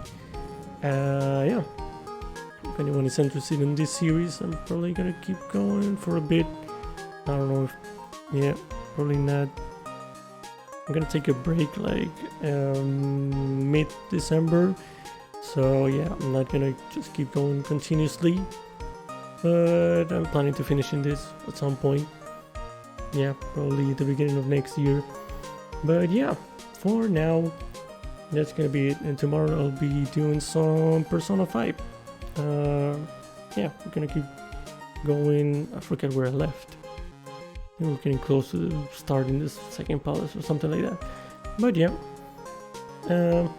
Yeah, if anyone is interested in this series, I'm probably gonna keep going for a bit. I don't know if, yeah, probably not. I'm gonna take a break like mid-December, so yeah, I'm not gonna just keep going continuously, but I'm planning to finish in this at some point. Yeah, probably at the beginning of next year. But yeah, for now, that's gonna be it, and tomorrow I'll be doing some Persona 5. Yeah, we're gonna keep going. I forget where I left. I think we're getting close to starting this second palace or something like that. But yeah,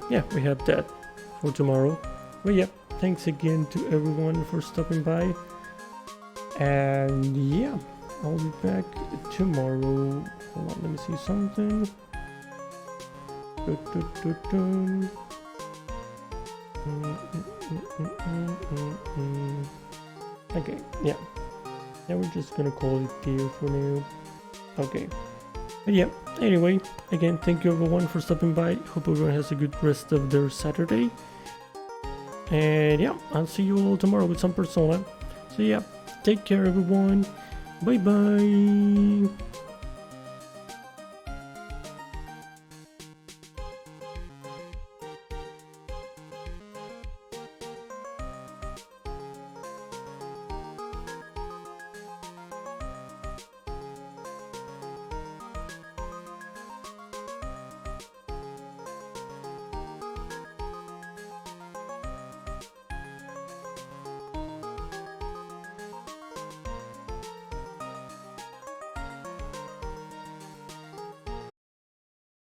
yeah, we have that for tomorrow. But yeah, thanks again to everyone for stopping by. And yeah, I'll be back tomorrow. Hold on, let me see something. Okay, yeah. Now we're just gonna call it there for now. Okay. But yeah, anyway, again, thank you everyone for stopping by. Hope everyone has a good rest of their Saturday. And yeah, I'll see you all tomorrow with some Persona. So yeah, take care everyone. Bye bye.